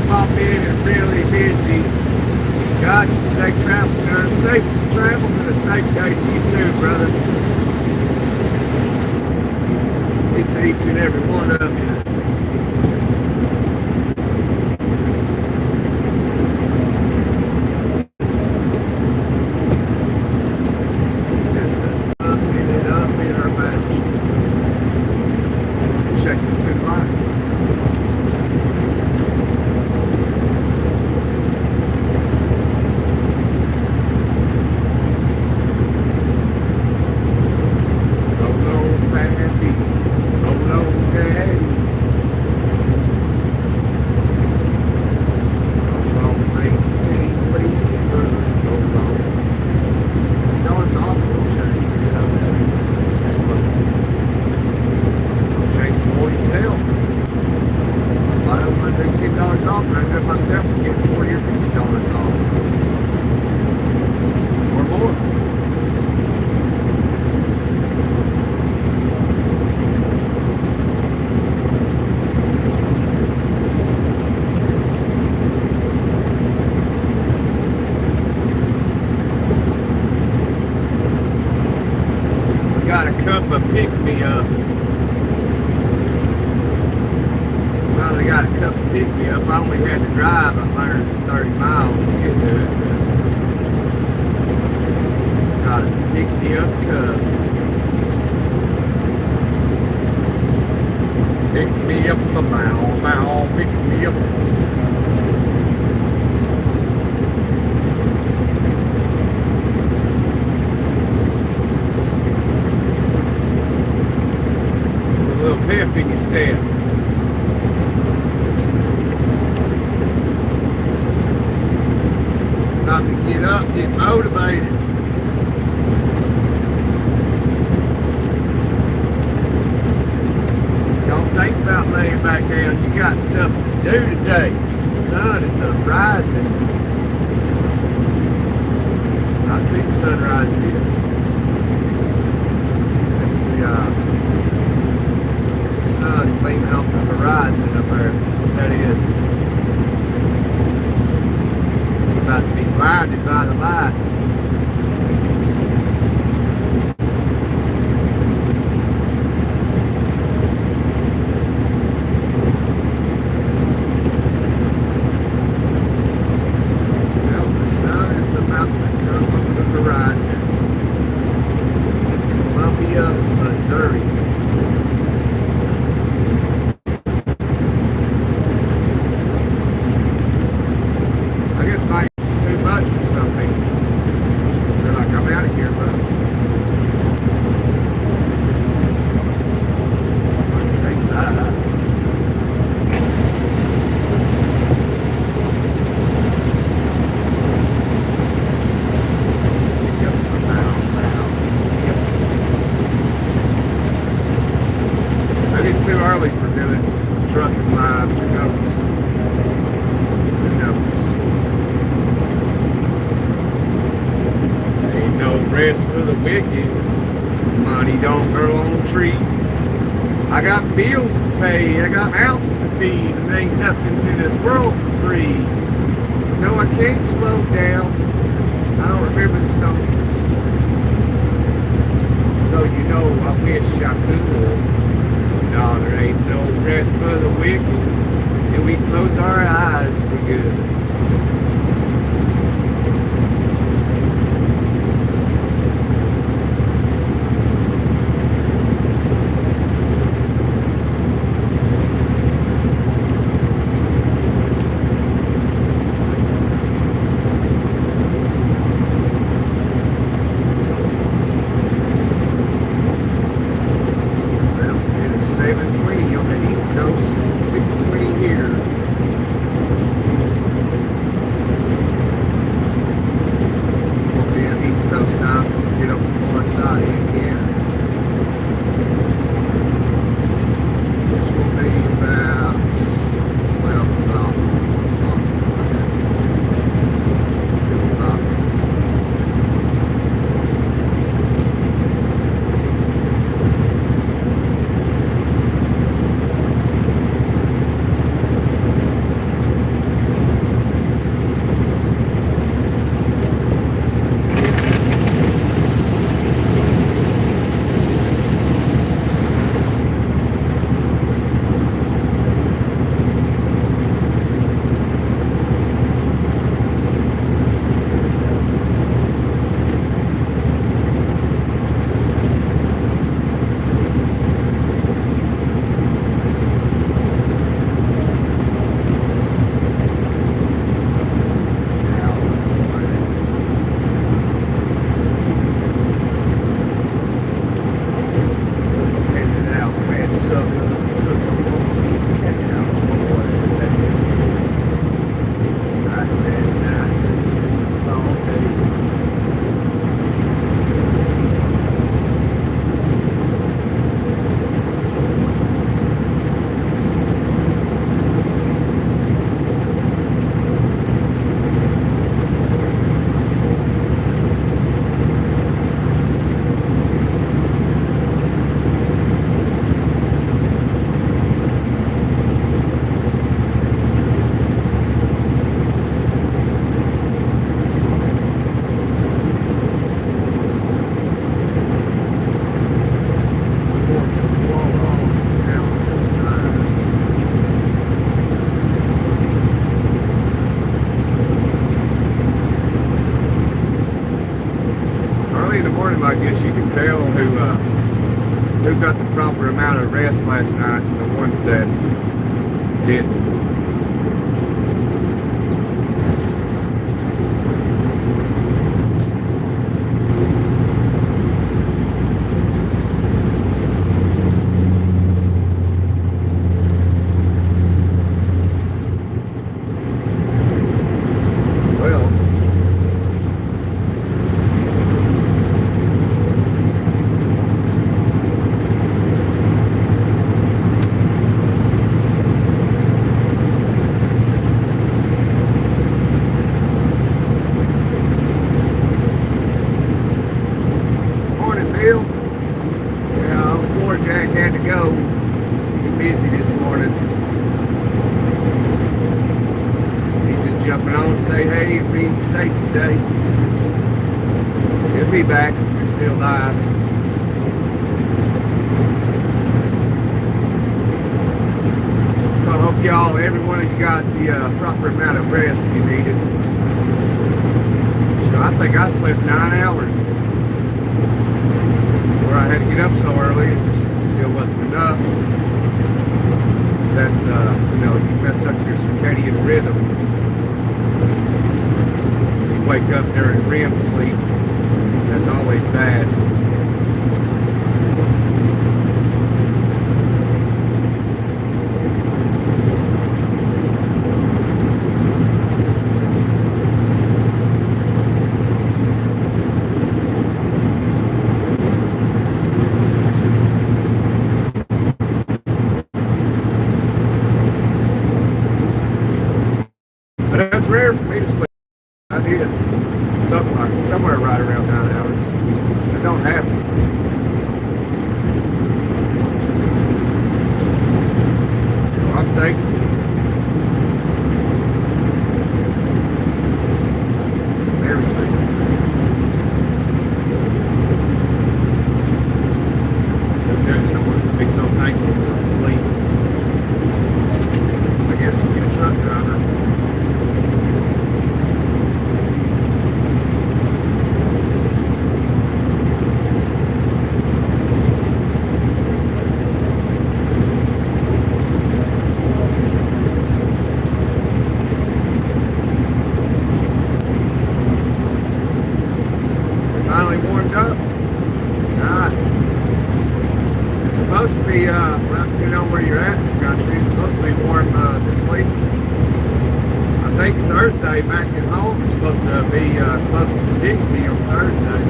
pop in and really busy. Gotcha. Safe travels. Safe travels and a safe day to you too, brother. It's each and every one of you. I got bills to pay, I got mouths to feed, and ain't nothing in this world for free. No, I can't slow down. I don't remember the song. Though you know I wish I could. No, there ain't no rest for the wicked till we close our eyes for good. I guess you can tell who got the proper amount of rest last night and the ones that didn't. Say hey and be safe today. He'll be back if you're still alive. So I hope y'all, every one of you got the proper amount of rest you needed. So I think I slept 9 hours. Where I had to get up so early, it just still wasn't enough. That's, you know, you mess up your circadian rhythm. Wake up during REM sleep. That's always bad. But that's rare for me to sleep. I need it somewhere right around 9 hours. It don't happen. So I'm thankful. Everything. There's someone to be so thankful for sleep. I guess if you're a truck driver. Supposed to be, well, you know where you're at in the country, it's supposed to be warm this week. I think Thursday back at home is supposed to be close to 60 on Thursday.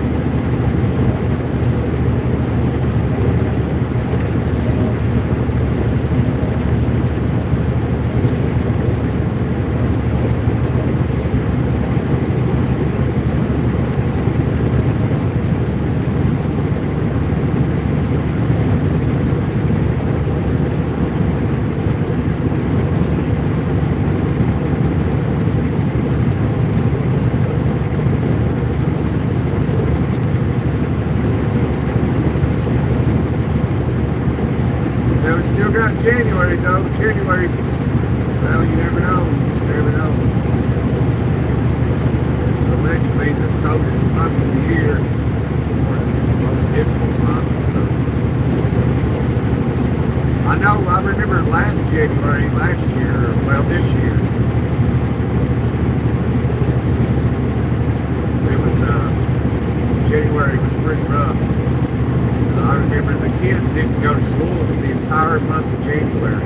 Still got January though. January, well, you never know. You just never know. Allegedly the coldest month of the year, or the most difficult month. So. I know. I remember last January, last year, well, this year. It was January was pretty rough. I remember the kids didn't go to school for the entire month of January.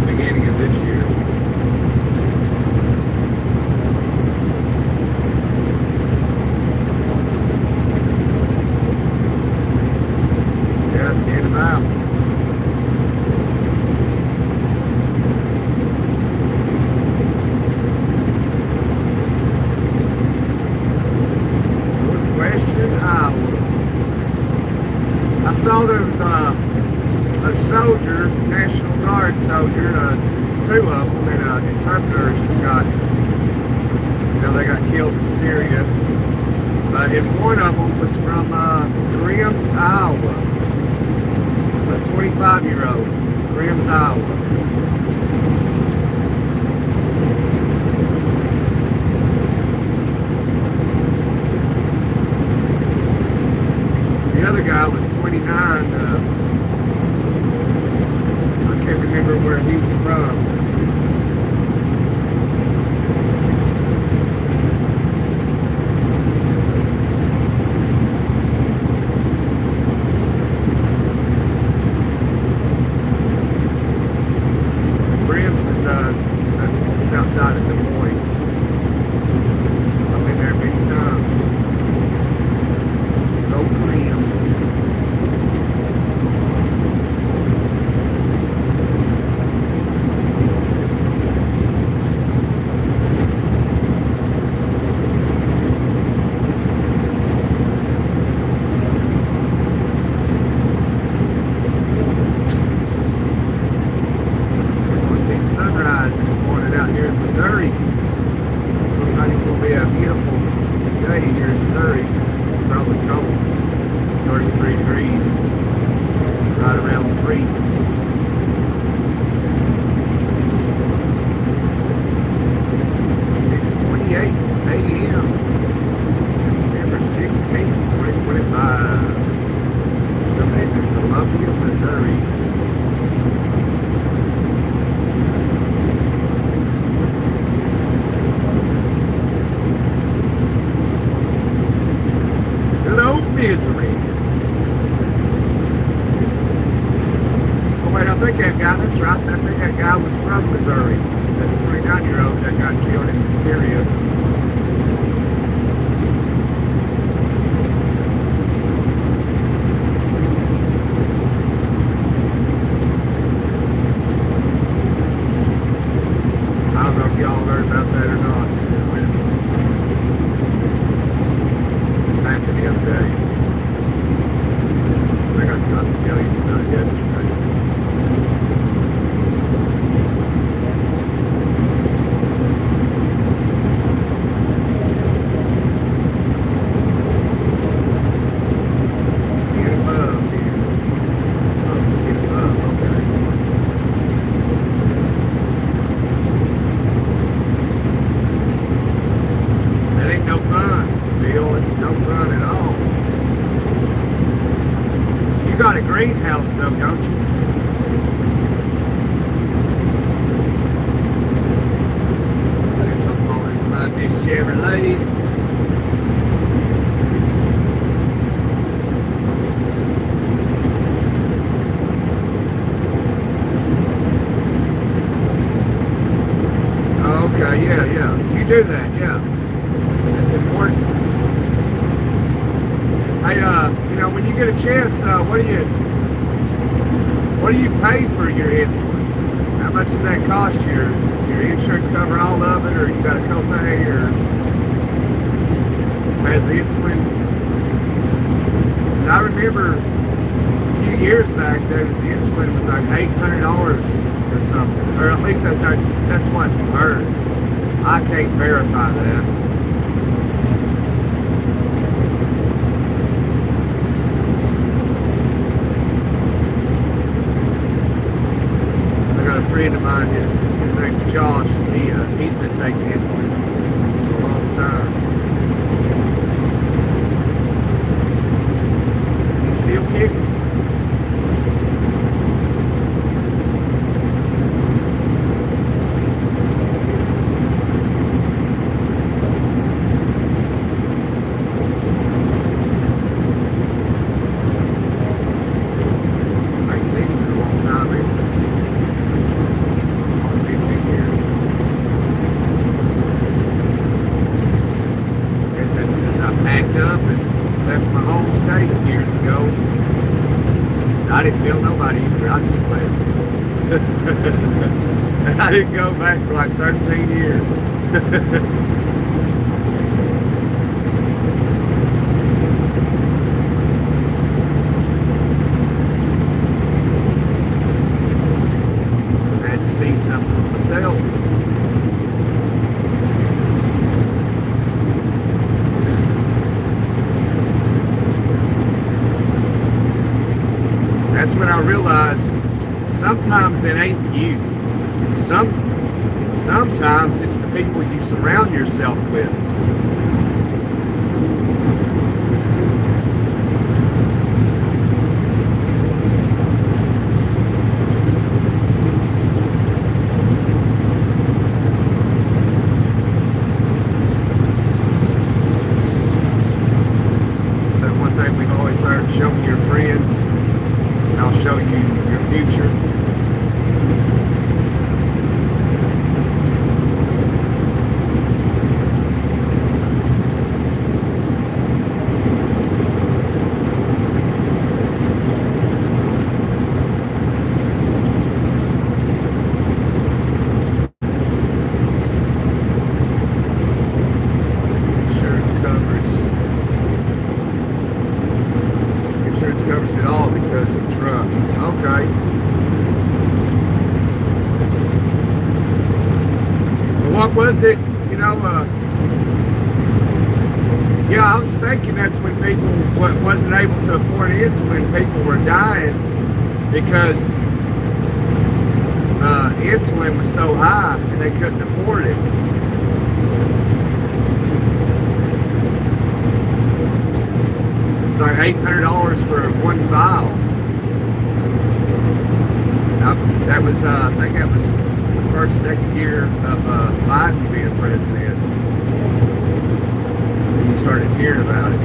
Beginning of this year. Yeah, 10 about. I saw there was a soldier, National Guard soldier, two of them, and an interpreter just got, you know, they got killed in Syria. And one of them was from Grimm's, Iowa. A 25-year-old, Grimm's, Iowa. where he was from. Just outside of Des Moines. I've been there many times. Go Koreans. Sunrise this morning out here in Missouri. Looks like it's going to be a beautiful day here in Missouri. It's probably cold. 33 degrees. Right around the freezing. a.m. December 16th, 2025. Coming into Columbia, Missouri. Misery. Oh wait, I think that guy, that's right, I think that guy was from Missouri. That 29-year-old that got killed in Syria. I don't know if y'all heard about that or not. It's happened the other day. I think I forgot to tell you about it yesterday. You got a greenhouse though, don't you? I guess I'm calling my new Chevrolet. Okay, yeah. You do that, yeah. That's important. Hey, you know, when you get a chance, what do you pay for your insulin? How much does that cost you? Your insurance cover all of it, or you got a copay, or has the insulin? Because I remember a few years back that the insulin was like $800 or something, or at least that's what you heard. I can't verify that. A friend of mine, his name's Josh, and he's been taking insulin for a long time. He's still kicking. I ain't seen him in a long time, man. Up and left my home state years ago. I didn't tell nobody either, I just left. And I didn't go back for like 13 years. I had to see something for myself. That's when I realized sometimes it ain't you. Sometimes it's the people you surround yourself with. Was it, you know, yeah, I was thinking that's when people wasn't able to afford insulin, people were dying because insulin was so high and they couldn't afford it. It's like $800 for one vial. That was, I think that was the first, second year of Biden being president. You started hearing about it.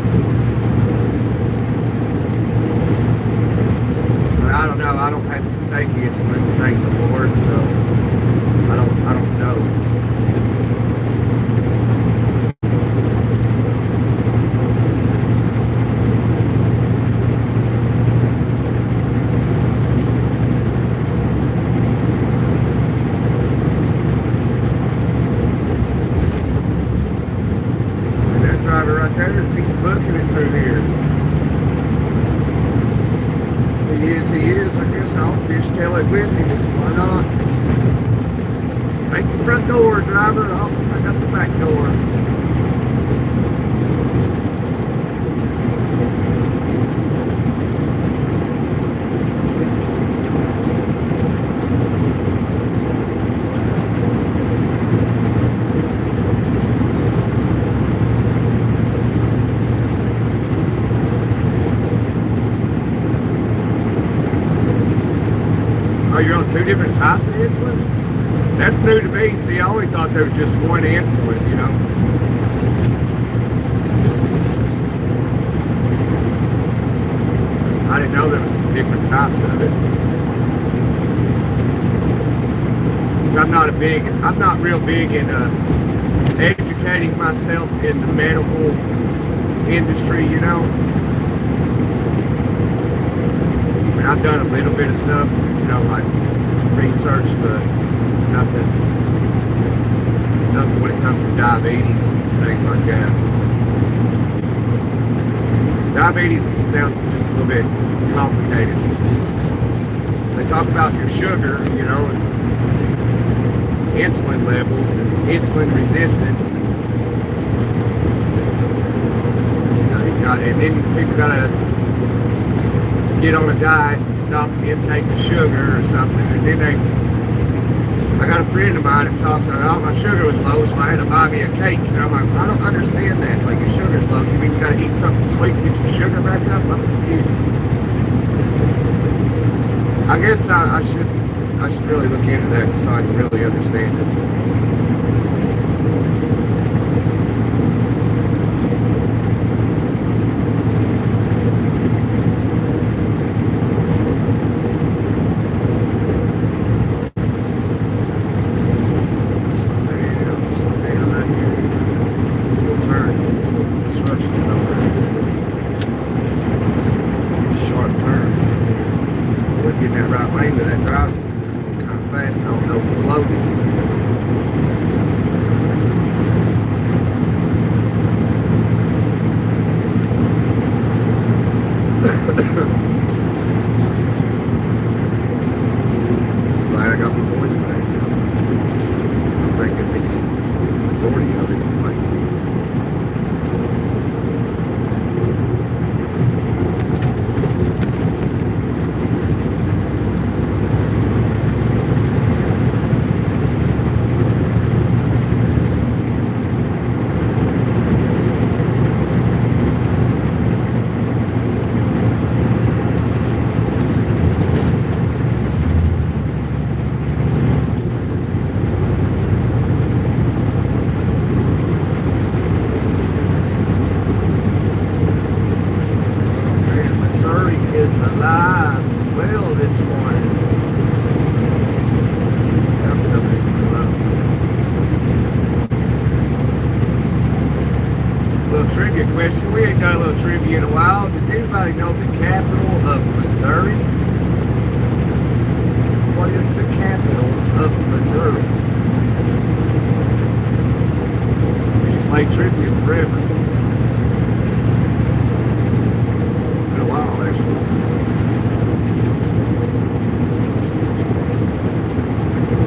But I don't know. I don't have to take insulin, thank the Lord. So I don't know. Fishtail it with me. Why not? Take the front door, driver. Oh, I got the back door. Oh, you're on two different types of insulin? That's new to me. See, I always thought there was just one insulin, you know. I didn't know there was different types of it. So I'm not real big in educating myself in the medical industry, you know. I mean, I've done a little bit of stuff, you know, like research, but nothing when it comes to diabetes and things like that. Diabetes sounds just a little bit complicated. They talk about your sugar, you know, and insulin levels and insulin resistance. And then people gotta get on a diet and stop the intake of sugar or something, and then I got a friend of mine that talks about, oh, my sugar was low, so I had to buy me a cake. And I'm like, I don't understand that. Like, your sugar's low. You mean you gotta eat something sweet to get your sugar back up? I'm confused. I guess I should really look into that so I can really understand it. Glad I got my voice back. I think at least the majority of it. Trivia question. We ain't done a little trivia in a while. Does anybody know the capital of Missouri? What is the capital of Missouri? You play trivia forever. Been a while, actually.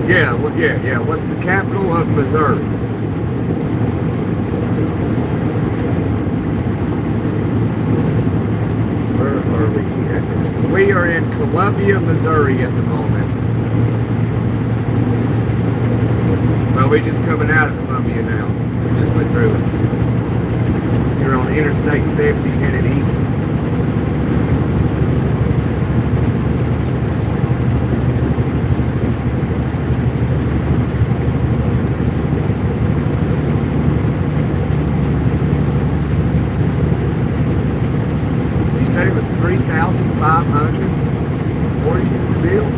Yeah. What's the capital of Missouri? We are in Columbia, Missouri at the moment. Well, we're just coming out of Columbia now. We just went through it. You're on Interstate 70 headed east. Said it was 3,500 for you to build?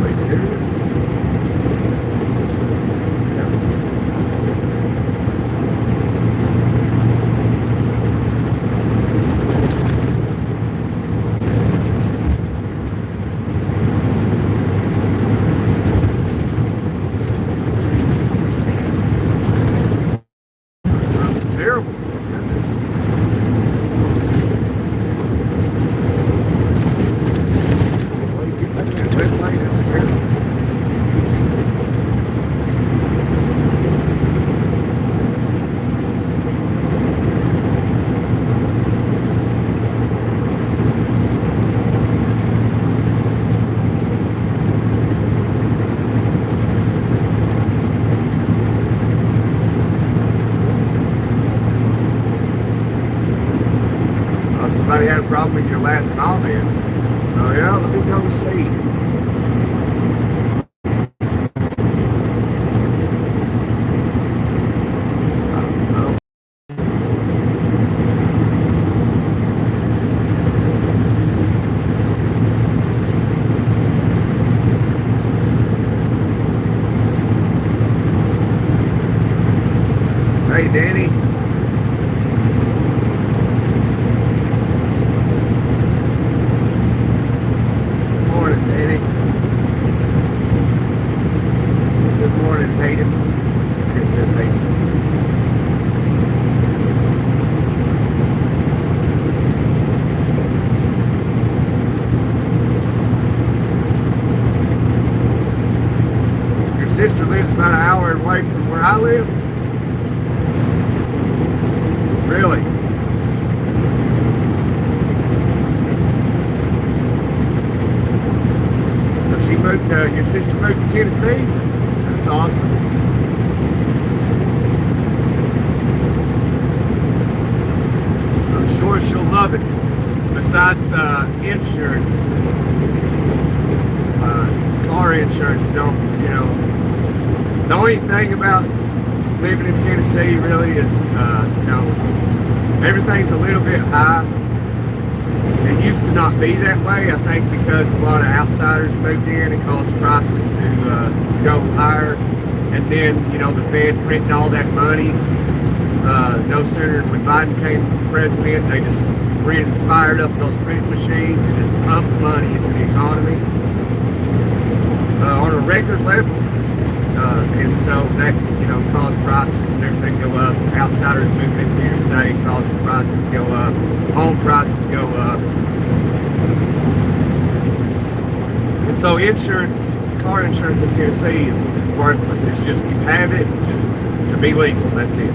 Are you serious? Terrible. Somebody had a problem with your last comment. Oh yeah, let me go see. Hey Danny. Sister lives about an hour away from where I live. Really? So she moved, your sister moved to Tennessee? That's awesome. I'm sure she'll love it. Besides insurance, car insurance, don't, you know, the only thing about living in Tennessee really is, you know, everything's a little bit high. It used to not be that way, I think, because a lot of outsiders moved in and caused prices to go higher. And then, you know, the Fed printed all that money. No sooner when Biden became president, they just fired up those print machines and just pumped money into the economy on a record level. And so that, you know, caused prices and everything to go up. Outsiders moving into your state causing prices to go up. Home prices go up. And so insurance, car insurance in Tennessee is worthless. It's just, you have it just to be legal. That's it.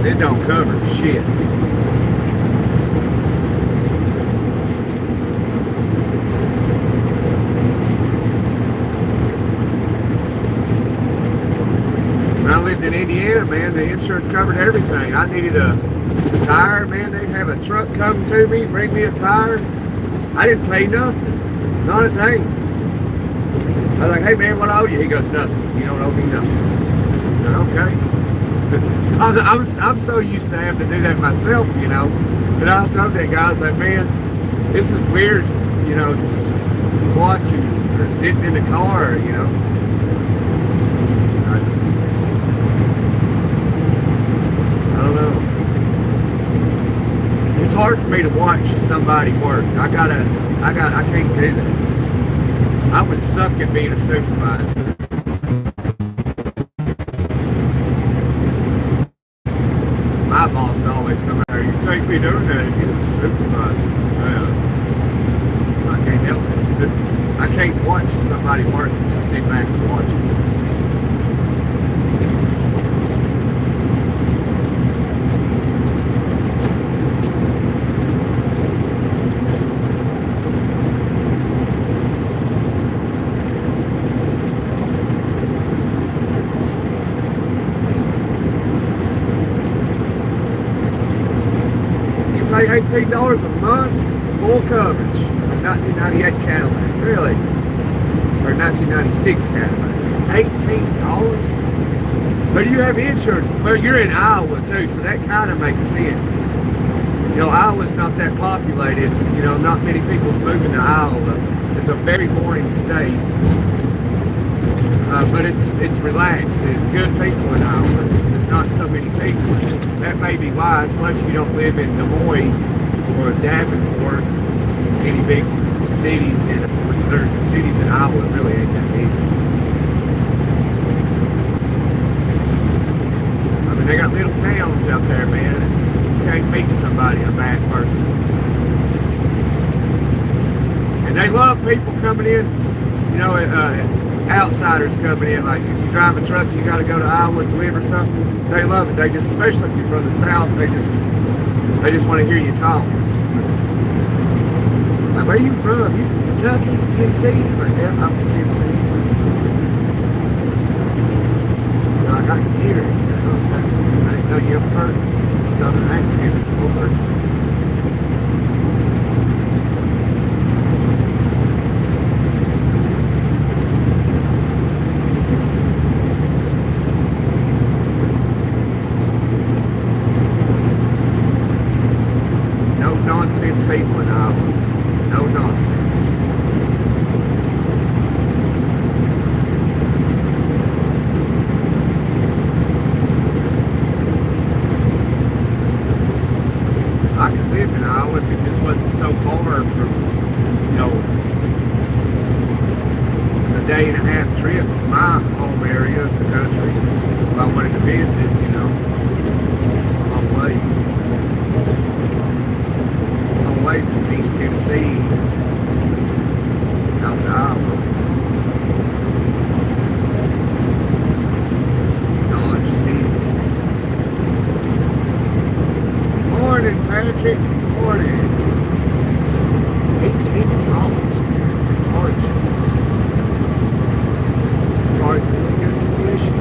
It don't cover shit. When I lived in Indiana, man, the insurance covered everything. I needed a tire, man. They'd have a truck come to me, bring me a tire. I didn't pay nothing. Not a thing. I was like, hey man, what I owe you? He goes, nothing. You don't owe me nothing. I said, okay. I'm so used to having to do that myself, you know. But I told that guy, I was like, man, this is weird, just, you know, just watching or sitting in the car, you know. I don't know. It's hard for me to watch somebody work. I can't do that. I would suck at being a supervisor. My boss always come out here, you can't be doing that if you're a supervisor. I can't help it. I can't watch somebody work and just sit back and watch it. $18 a month, full coverage for 1998 Cadillac. Really? Or 1996 Cadillac. $18? But you have insurance. Well, you're in Iowa too, so that kind of makes sense. You know, Iowa's not that populated. You know, not many people's moving to Iowa. It's a very boring state. But it's relaxed and good people in Iowa. There's not so many people. That may be why. Plus, you don't live in Des Moines or Davenport, any big cities in it, which there are cities in Iowa really ain't that big. I mean, they got little towns out there, man. You can't meet somebody a bad person. And they love people coming in, you know, outsiders coming in. Like if you drive a truck and you got to go to Iowa and deliver something, they love it. They just, especially if you're from the South, they just want to hear you talk. Like, where are you from? You from Kentucky, Tennessee? Like, yeah, I'm from Tennessee. You're like, I can hear it. I didn't know you ever heard Southern accent before. Nonsense people in Iowa. No nonsense. I could live in Iowa if it just wasn't so far from, you know, a day and a half trip to my home area of the country. If I wanted to visit, you know, a long way. Away from East Tennessee out to Iowa. Dodge City. Morning, Patrick. Morning. $18. Orange. Car's in really good condition.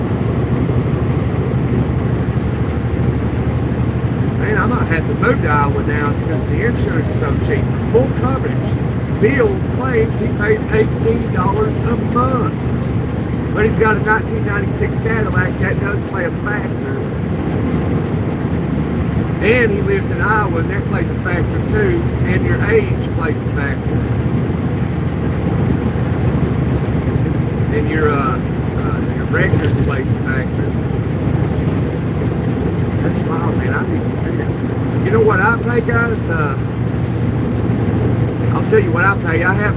Man, I might have to move to Iowa now because the insurance is so cheap. Full coverage. Bill claims he pays $18 a month. But he's got a 1996 Cadillac. That does play a factor. And he lives in Iowa, and that plays a factor too. And your age plays a factor. And your record plays a factor. That's wild, man. I need to do it. You know what I pay, guys? I'll tell you what I pay. I have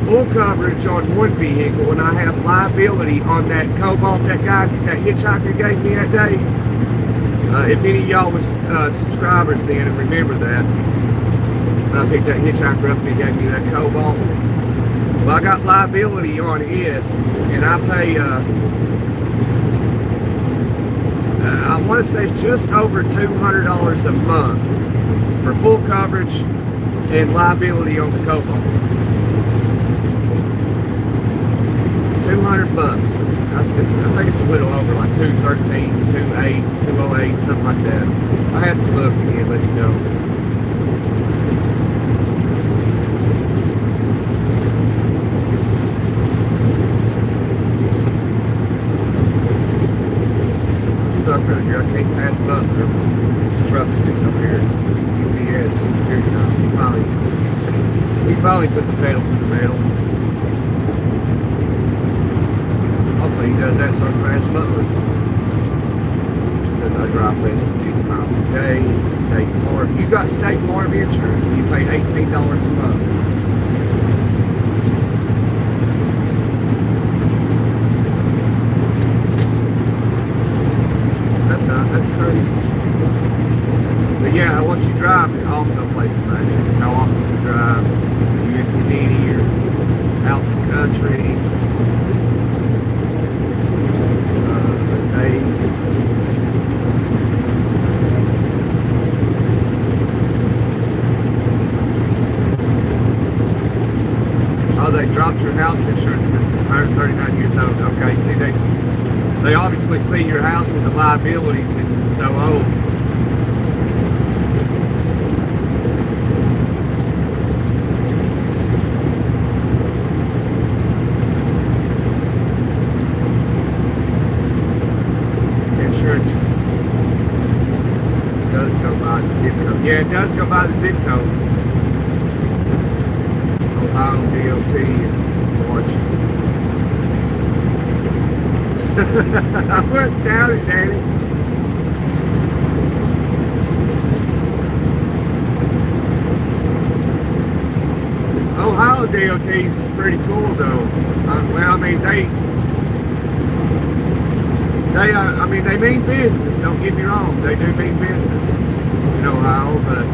full coverage on one vehicle, and I have liability on that Cobalt that hitchhiker gave me that day. If any of y'all was subscribers then and remember that, I picked that hitchhiker up and he gave me that Cobalt. Well, I got liability on it, and I pay, I want to say it's just over $200 a month for full coverage and liability on the Cobalt. 200 bucks. I think it's a little over, like 213, 208, 208, something like that. I have to look again, let you know. Stuck right here. I can't pass Butler. This truck's sitting up here. UPS. Here he comes. He finally put the pedal to the metal. Hopefully he does that so I can pass Butler. It's because I drive less than 50 miles a day. State Farm. You got State Farm insurance and you pay $18 a month. That's crazy. But yeah, what you drive it also plays a factor. How often you drive, if you're in the city or out in the country. Oh, they dropped your house insurance because it's 139 years old. Okay, see, they obviously see your house as a liability since it's so old. Yeah, it does go by the zip code. Ohio DOT is watching. I went down it, Danny. Ohio DOT is pretty cool, though. Well, I mean, I mean, they mean business. Don't get me wrong; they do mean business in Ohio, but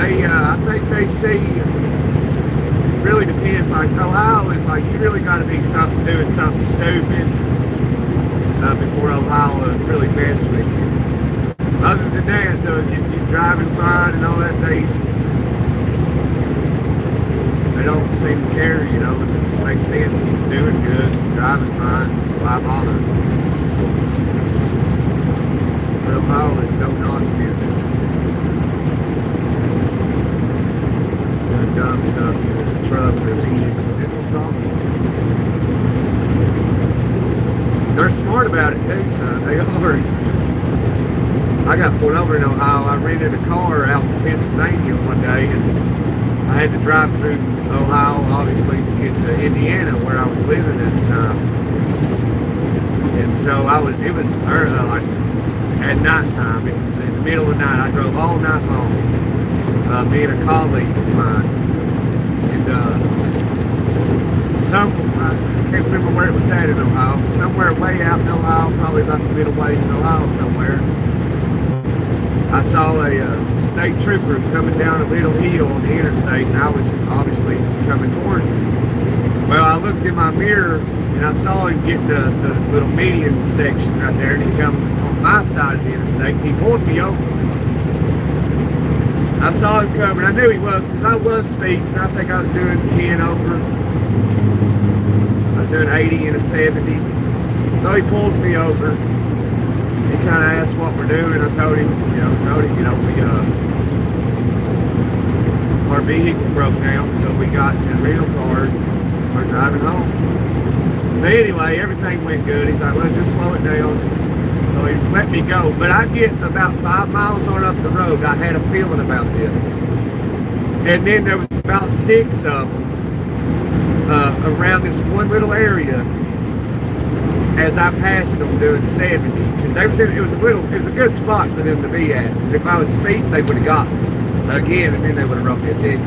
I think they see. Really depends. Like Ohio is like you really got to be doing something stupid before Ohio will really mess with you. Other than that, though, if you're driving fine and all that, they don't seem to care. You know, it makes sense. You're doing good, driving fine. Why bother? But Ohio is no nonsense. Dumb stuff in the truck or vehicles, and it will stop you. They're smart about it too, son. They are. I got pulled over in Ohio. I rented a car out in Pennsylvania one day, and I had to drive through Ohio, obviously, to get to Indiana, where I was living at the time. And so it was early, like at nighttime. It was in the middle of the night. I drove all night long. Me and a colleague of mine, and I can't remember where it was at in Ohio, but somewhere way out in Ohio, probably about the middle ways in Ohio somewhere, I saw a state trooper coming down a little hill on the interstate, and I was obviously coming towards him. Well, I looked in my mirror, and I saw him get the little median section right there, and he come on my side of the interstate, and he pulled me over. I saw him coming. I knew he was because I was speeding. I think I was doing 10 over. I was doing 80 and a 70. So he pulls me over. He kind of asked what we're doing. I told him, our vehicle broke down, so we got in a rental car and we're driving home. So anyway, everything went good. He's like, well, just slow it down. So he let me go, but I get about 5 miles on up the road. I had a feeling about this. And then there was about 6 of them around this one little area as I passed them doing 70. Because it was a good spot for them to be at. Because if I was speeding, they would have got me again, and then they would have wrote me a ticket.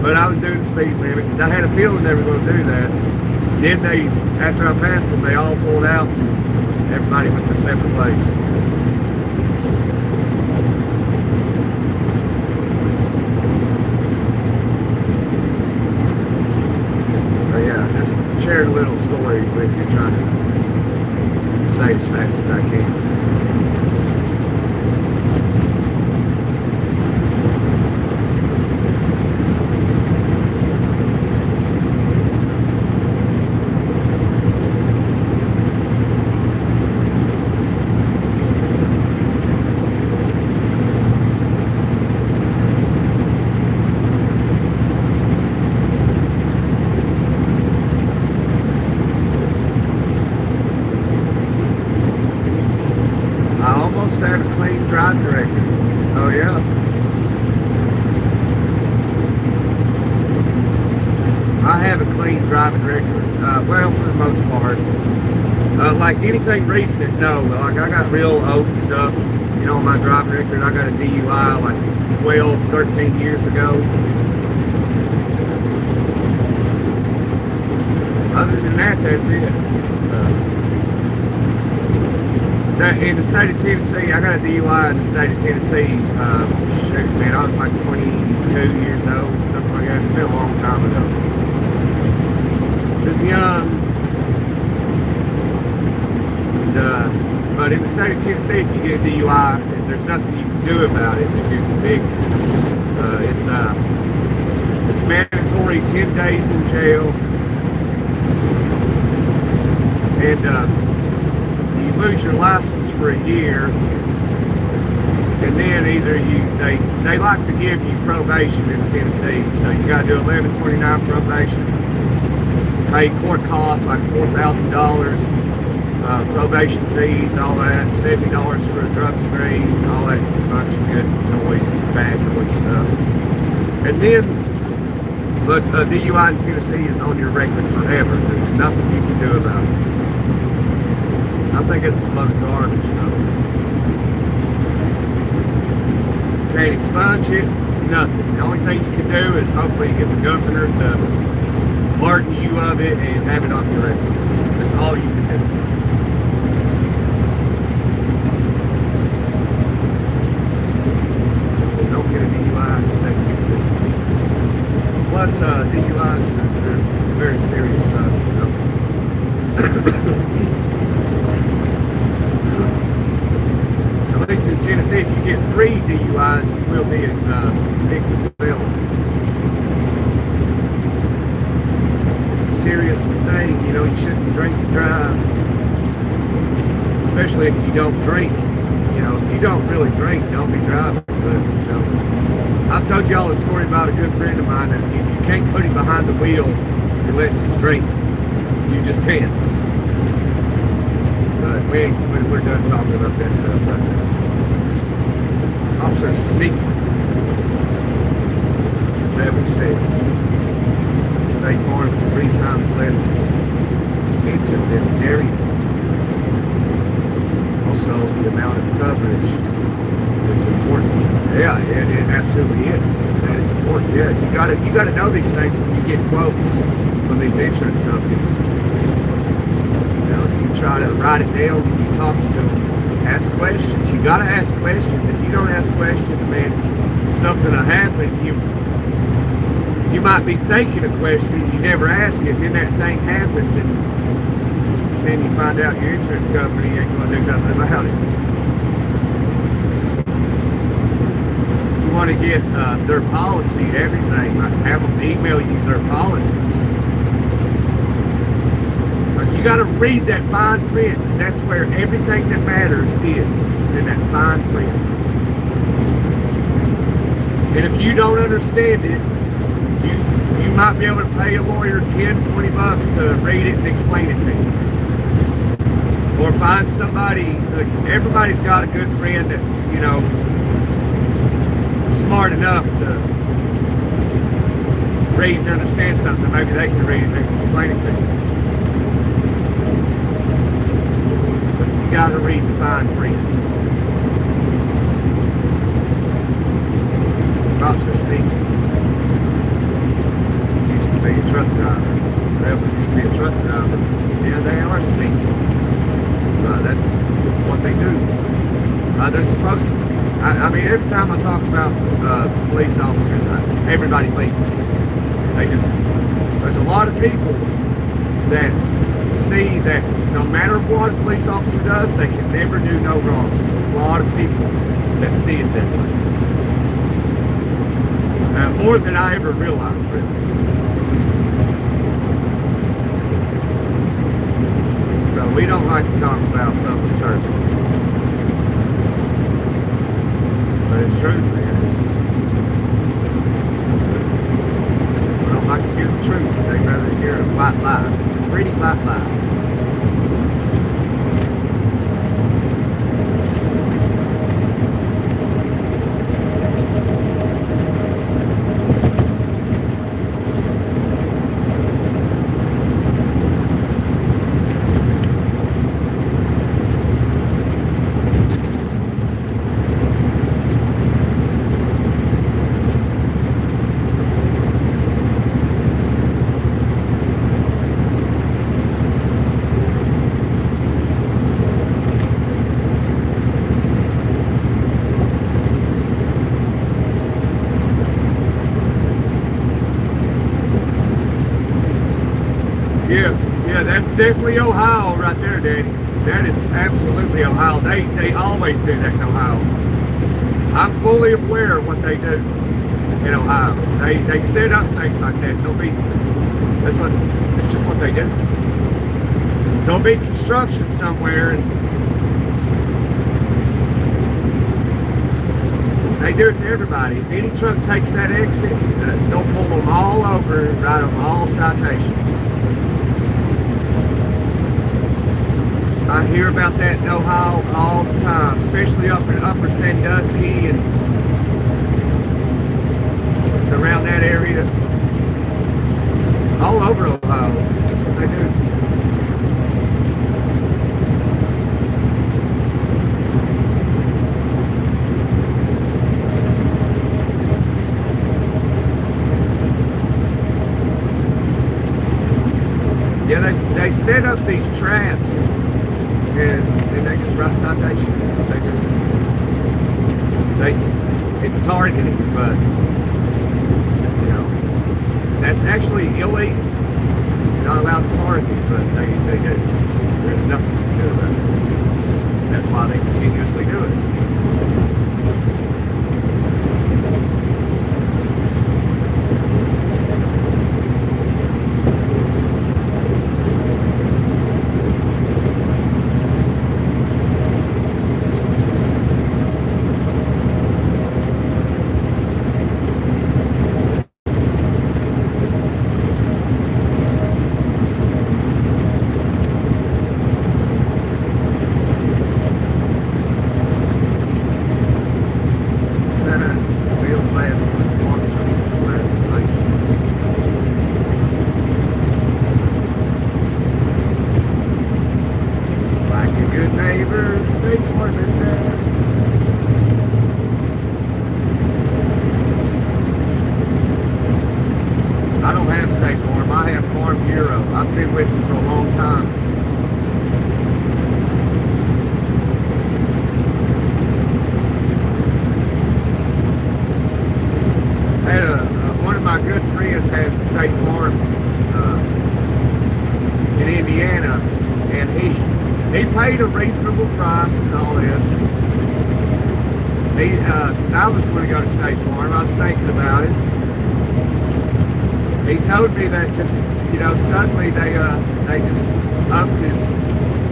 But I was doing the speed limit because I had a feeling they were going to do that. Then after I passed them, they all pulled out. Everybody went their separate ways. But yeah, just shared a little story with you, trying to say as fast as I can. Have a clean driving record. Oh yeah. I have a clean driving record. Well, for the most part. Like anything recent, no. Like I got real old stuff, on my driving record. I got a DUI like 12, 13 years ago. Other than that, that's it. In the state of Tennessee, I got a DUI in the state of Tennessee. Shoot, man, I was like 22 years old, something like that. It's been a long time ago. I was young. But in the state of Tennessee, if you get a DUI, there's nothing you can do about it if you're convicted. It's mandatory 10 days in jail. And you lose your license for a year, and then either they like to give you probation in Tennessee, so you got to do 1129 probation, pay court costs like $4,000, probation fees, all that, $70 for a drug screen, all that bunch of good noise, bad noise stuff. And then, but a DUI in Tennessee is on your record forever. There's nothing you can do about it. I think it's a load of garbage, though. Can't expunge it, nothing. The only thing you can do is hopefully get the governor to pardon you of it and have it off your record. That's all you can do. Don't get a DUI in the state of Tennessee. Plus, DUIs, it's very serious stuff, you know. At least in Tennessee, if you get 3 DUIs, you will be a convicted felon. It's a serious thing, you know. You shouldn't drink and drive, especially if you don't drink. You know, if you don't really drink, don't be driving. But, you know, I've told y'all a story about a good friend of mine that you can't put him behind the wheel unless he's drinking. You just can't. But we're done talking about that stuff right now. Officer sneaky. Level 6. State Farm is 3 times less expensive than dairy. Also, the amount of coverage is important. Yeah, it absolutely is. That is important. Yeah, you gotta know these things when you get quotes from these insurance companies. You know, you try to write it down when you talk to them. Ask questions. You gotta ask questions. If you don't ask questions, man, something will happen. You might be thinking a question, you never ask it, then that thing happens, and then you find out your insurance company ain't going to do nothing about it. You want to get their policy, everything, like have them email you their policies. But you got to read that fine print, because that's where everything that matters is in that fine print. And if you don't understand it, you might be able to pay a lawyer $10-20 to read it and explain it to you. Or find somebody, like, everybody's got a good friend that's, you know, smart enough to read and understand something. Maybe they can read it and they can explain it to you. But you got to read the fine print. Cops are sneaky. Used to be a truck driver. Forever used to be a truck driver. Yeah, they are sneaky. That's what they do. They're supposed to. I mean, every time I talk about police officers, everybody leaves. There's a lot of people that see that no matter what a police officer does, they can never do no wrong. There's a lot of people that see it that way. More than I ever realized, really. So we don't like to talk about public servants. But it's true, man. We don't like to hear the truth. They'd rather hear a white lie. A pretty white lie. Yeah, that's definitely Ohio right there, Daddy. That is absolutely Ohio. They always do that in Ohio. I'm fully aware of what they do in Ohio. They set up things like that. It's just what they do. There'll be construction somewhere and they do it to everybody. If any truck takes that exit, they'll pull them all over and write them all citations. I hear about that in Ohio all the time, especially up in Upper Sandusky and around that area. All over Ohio. That's what they do. Yeah, they set up these traps and they just write citations. That's what they do. It's targeting, but you know, that's actually illegal. You're not allowed to target, but they do. There's nothing to do about it. That's why they continuously do it. I don't have State Farm. I have Farm Bureau. I've been with them for a long time. I had one of my good friends had State Farm in Indiana, and he paid a reasonable price and all this. Because I was going to go to State Farm, I was thinking about it. He told me that just, you know, suddenly they just upped his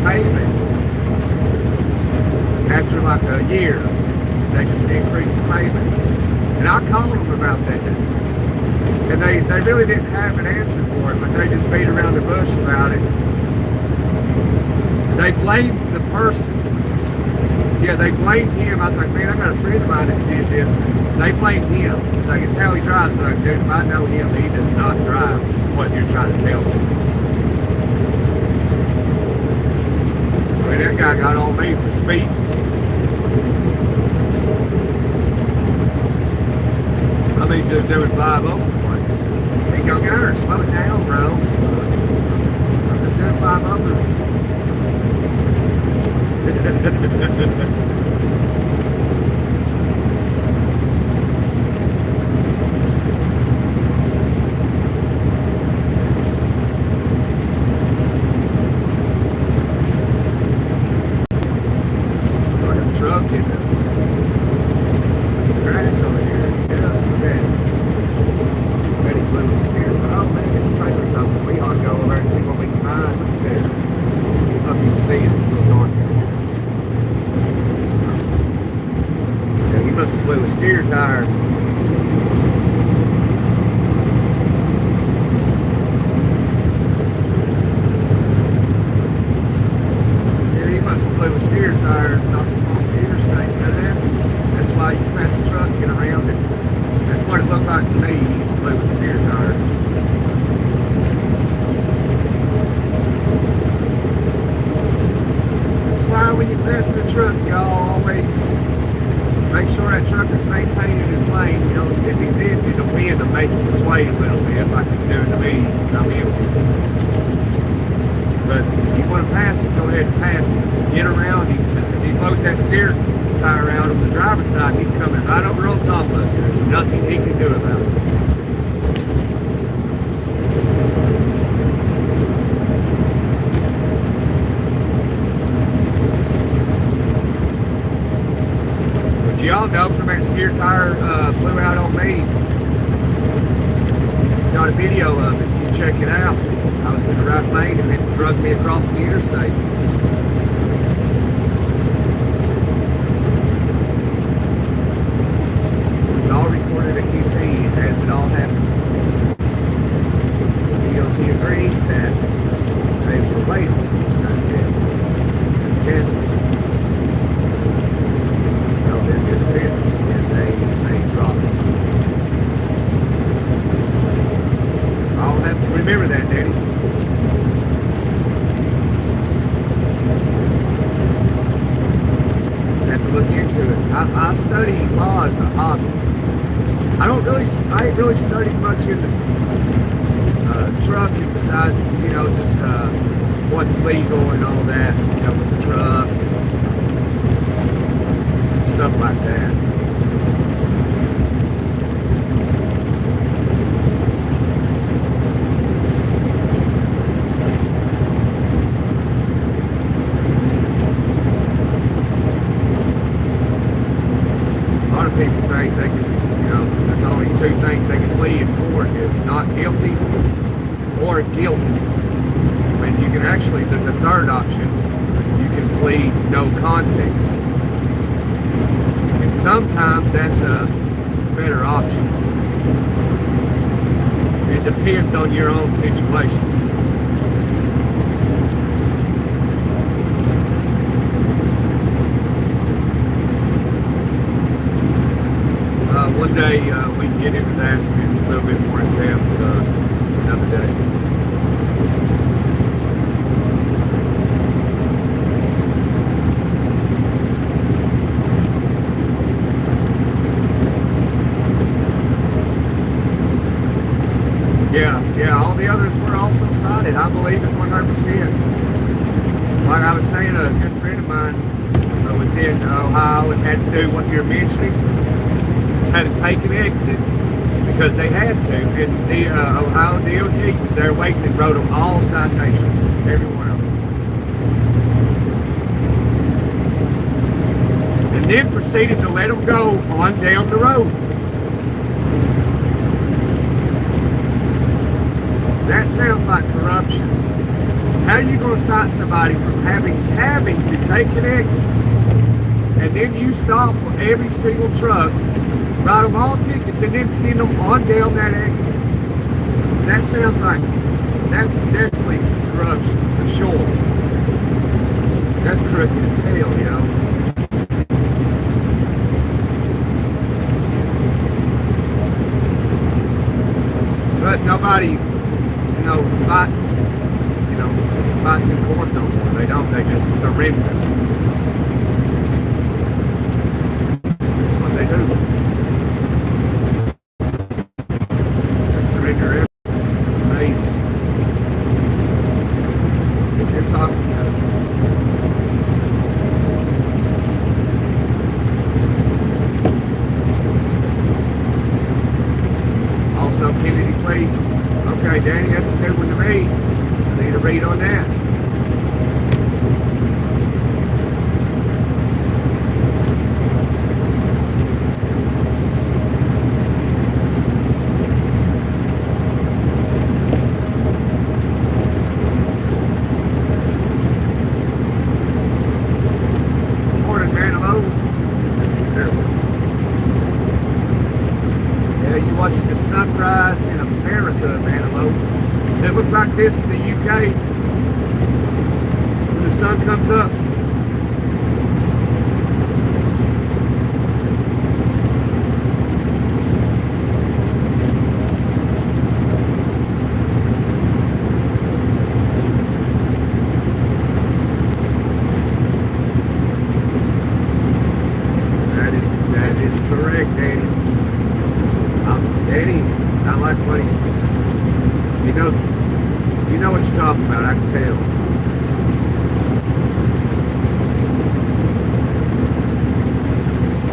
payment after like a year. They just increased the payments. And I called them about that. And they really didn't have an answer for it, but they just beat around the bush about it. They blamed the person. Yeah, they blamed him. I was like, man, I got a friend of mine that did this. They blamed him. It's like, it's how he drives. Like, dude, if I know him, he does not drive what you're trying to tell me. I mean, that guy got on me for speeding. I mean, just doing 5 over. Hey, go, guys, slow it down, bro. I'm just doing 5 over. Truck in the grass over here. Yeah, okay. Ready to blew his spear. But oh man, this trailer's open. We ought to go over there and see what we can find. Okay. I don't know if you can see it, it's still dark here. Yeah, he must have blew a steer tire. Yeah, he must have blew a steer tire. Not too long. Interstate, that happens. That's why you pass the truck and get around it. That's what it looked like to me. Blew a steer tire. That's why when you pass the truck, y'all always make sure that trucker's maintaining his lane. You know, if he's empty, the wind will make him sway a little bit, like it's doing to me. I'm empty. But if you want to pass it, go ahead and pass it. Just get around him. Because if he blows that steer tire out on the driver's side, he's coming right over on top of you. There's nothing he can do about it. But y'all know from that steer tire blew out on me. Got a video of it. You can check it out. I was in the right lane and it drug me across the interstate. It's all recorded at UT as it all happened. DOT agreed that they were waiting. That's it. I study law as a hobby. I ain't really studied much into trucking besides, just what's legal and all that, with the truck, stuff like that. A lot of people think they can, there's only two things they can plead in court: is not guilty or guilty. When you can actually, there's a third option. You can plead no contest. And sometimes that's a better option. It depends on your own situation. One day we can get into that in a little bit more in depth another day. Yeah, all the others were also cited. I believe it 100%. Like I was saying, a good friend of mine was in Ohio and had to do what you're mentioning. Had to take an exit because they had to, and the Ohio DOT was there waiting and wrote them all citations, every one of them, and then proceeded to let them go on down the road. That sounds like corruption. How are you going to cite somebody from having to take an exit, and then you stop every single truck, write them all tickets, and then send them on down that exit? That sounds like, that's definitely corruption, for sure. That's crooked as hell, But nobody, fights in court no more. They don't, they just surrender. That's what they do. Amazing. If you're talking also Kennedy plea. Okay, Danny, that's a good one to me. I need to read on that. Watching the sunrise in America, Manilow. Does it look like this in the UK when the sun comes up? That is correct, Danny. Danny, I like what he knows. You know what you're talking about, I can tell.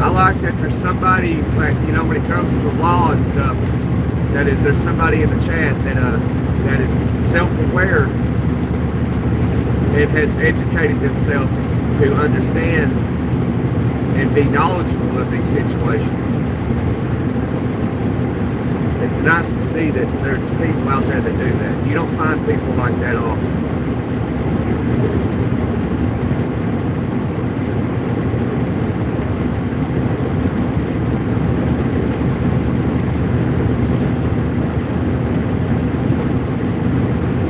I like that there's somebody, like, when it comes to law and stuff, there's somebody in the chat that is self-aware and has educated themselves to understand and be knowledgeable of these situations. It's nice to see that there's people out there that do that. You don't find people like that often.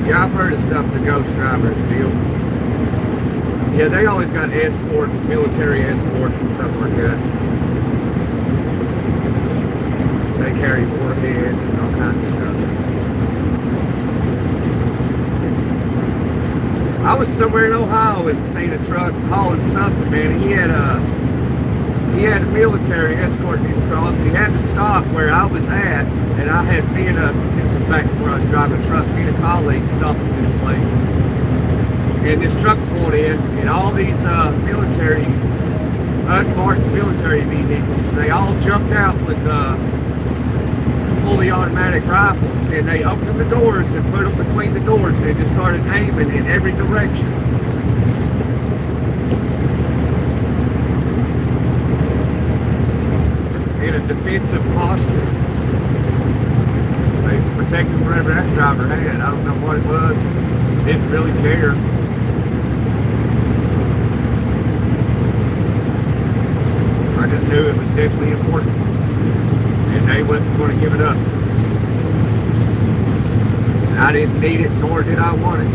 Yeah, I've heard of stuff the ghost drivers deal. Yeah, they always got escorts, military escorts and stuff like that. They carry warheads and all kinds of stuff. I was somewhere in Ohio and seen a truck hauling something, man. He had he had a military escorting him across. He had to stop where I was at, and I had this is back before I was driving a truck, me and a colleague stopped at this place. And this truck pulled in, and all these unmarked military vehicles, they all jumped out with fully automatic rifles, and they opened the doors and put them between the doors, and they just started aiming in every direction. In a defensive posture. They just protected whatever that driver had. I don't know what it was. Didn't really care. I just knew it was definitely important, and they wasn't going to give it up. And I didn't need it, nor did I want it.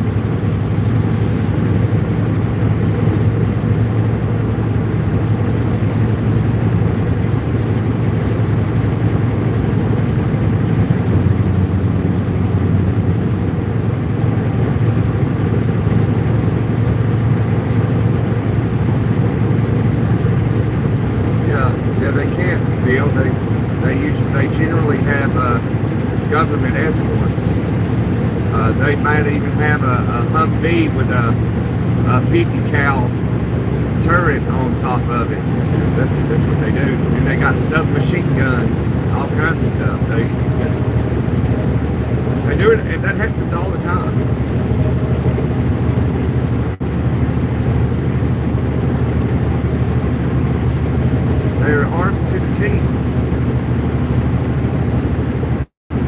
They generally have government escorts. They might even have a Humvee with a 50 cal turret on top of it. That's what they do. And they got submachine guns, all kinds of stuff. They do it, and that happens all the time. They're armed to the teeth.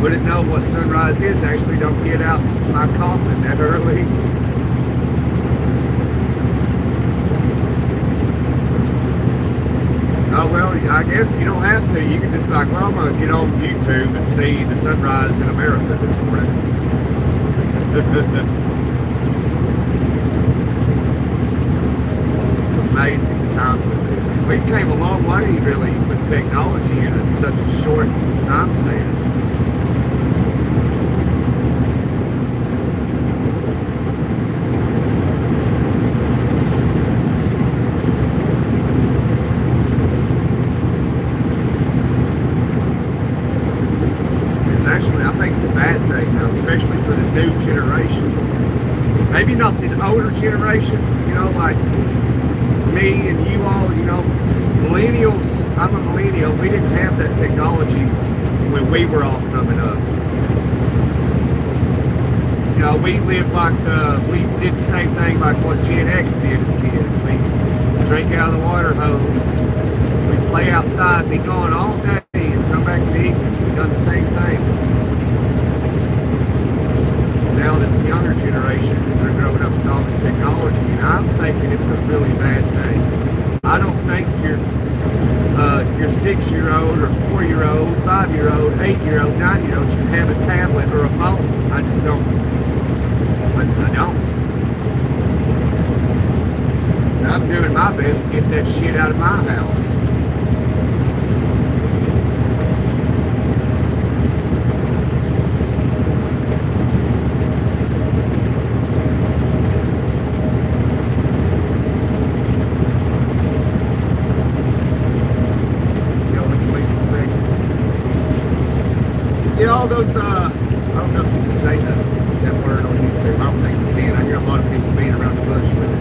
Wouldn't know what sunrise is. Actually, don't get out my coffin that early. Oh, well, I guess you don't have to. You can just be like, well, I'm going to get on YouTube and see the sunrise in America this morning. It's amazing the times we live in. We came a long way, really, with technology in such a short time span. Actually, I think it's a bad thing, though, especially for the new generation. Maybe not the older generation, like me and you all, millennials. I'm a millennial. We didn't have that technology when we were all coming up. We lived we did the same thing like what Gen X did as kids. We drink out of the water hose. We'd play outside, be gone all day, and come back in the evening. We've done the same thing. Now this younger generation, they're growing up with all this technology, and I'm thinking it's a really bad thing. I don't think your 6-year-old or 4-year-old, 5-year-old, 8-year-old, 9-year-old should have a tablet or a phone. I just don't. I don't. And I'm doing my best to get that shit out of my house. All those, I don't know if you can say that word on YouTube. I don't think you can. I hear a lot of people beating around the bush with it.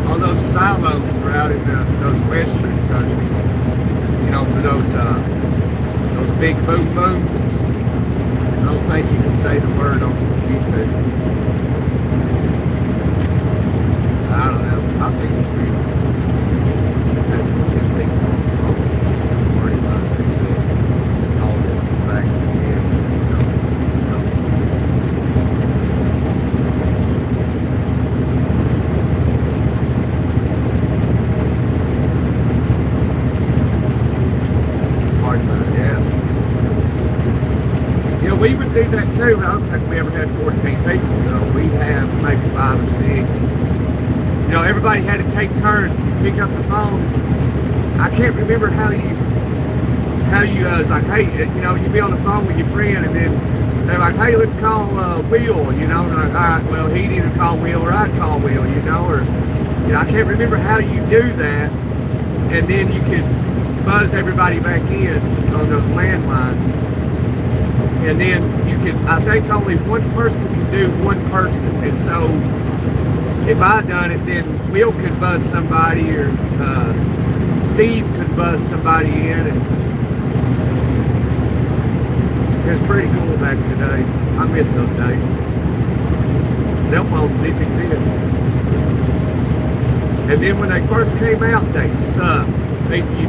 All those silos are out in those western countries. For those big boom booms. I don't think you can say the word on YouTube. I don't know. I think it's pretty. I've had 10 people on the phone. It's pretty much. They said they called it back again. Hard time, yeah. We would do that too. I don't think we ever had 14 people. We'd have maybe 5 or 6. Everybody had to take turns to pick up the phone. I can't remember how you was like, hey, you'd be on the phone with your friend, and then they're like, hey, let's call Will, you know, and I'm like, all right, well, he'd either call Will or I'd call Will, you know, or, you know, I can't remember how you do that, and then you could buzz everybody back in on those landlines, and then you could, I think only one person could do one person, and so if I done it, then Will could buzz somebody, or Steve could buzz somebody in, and it was pretty cool back in the day. I miss those days. Cell phones didn't exist. And then when they first came out, they sucked.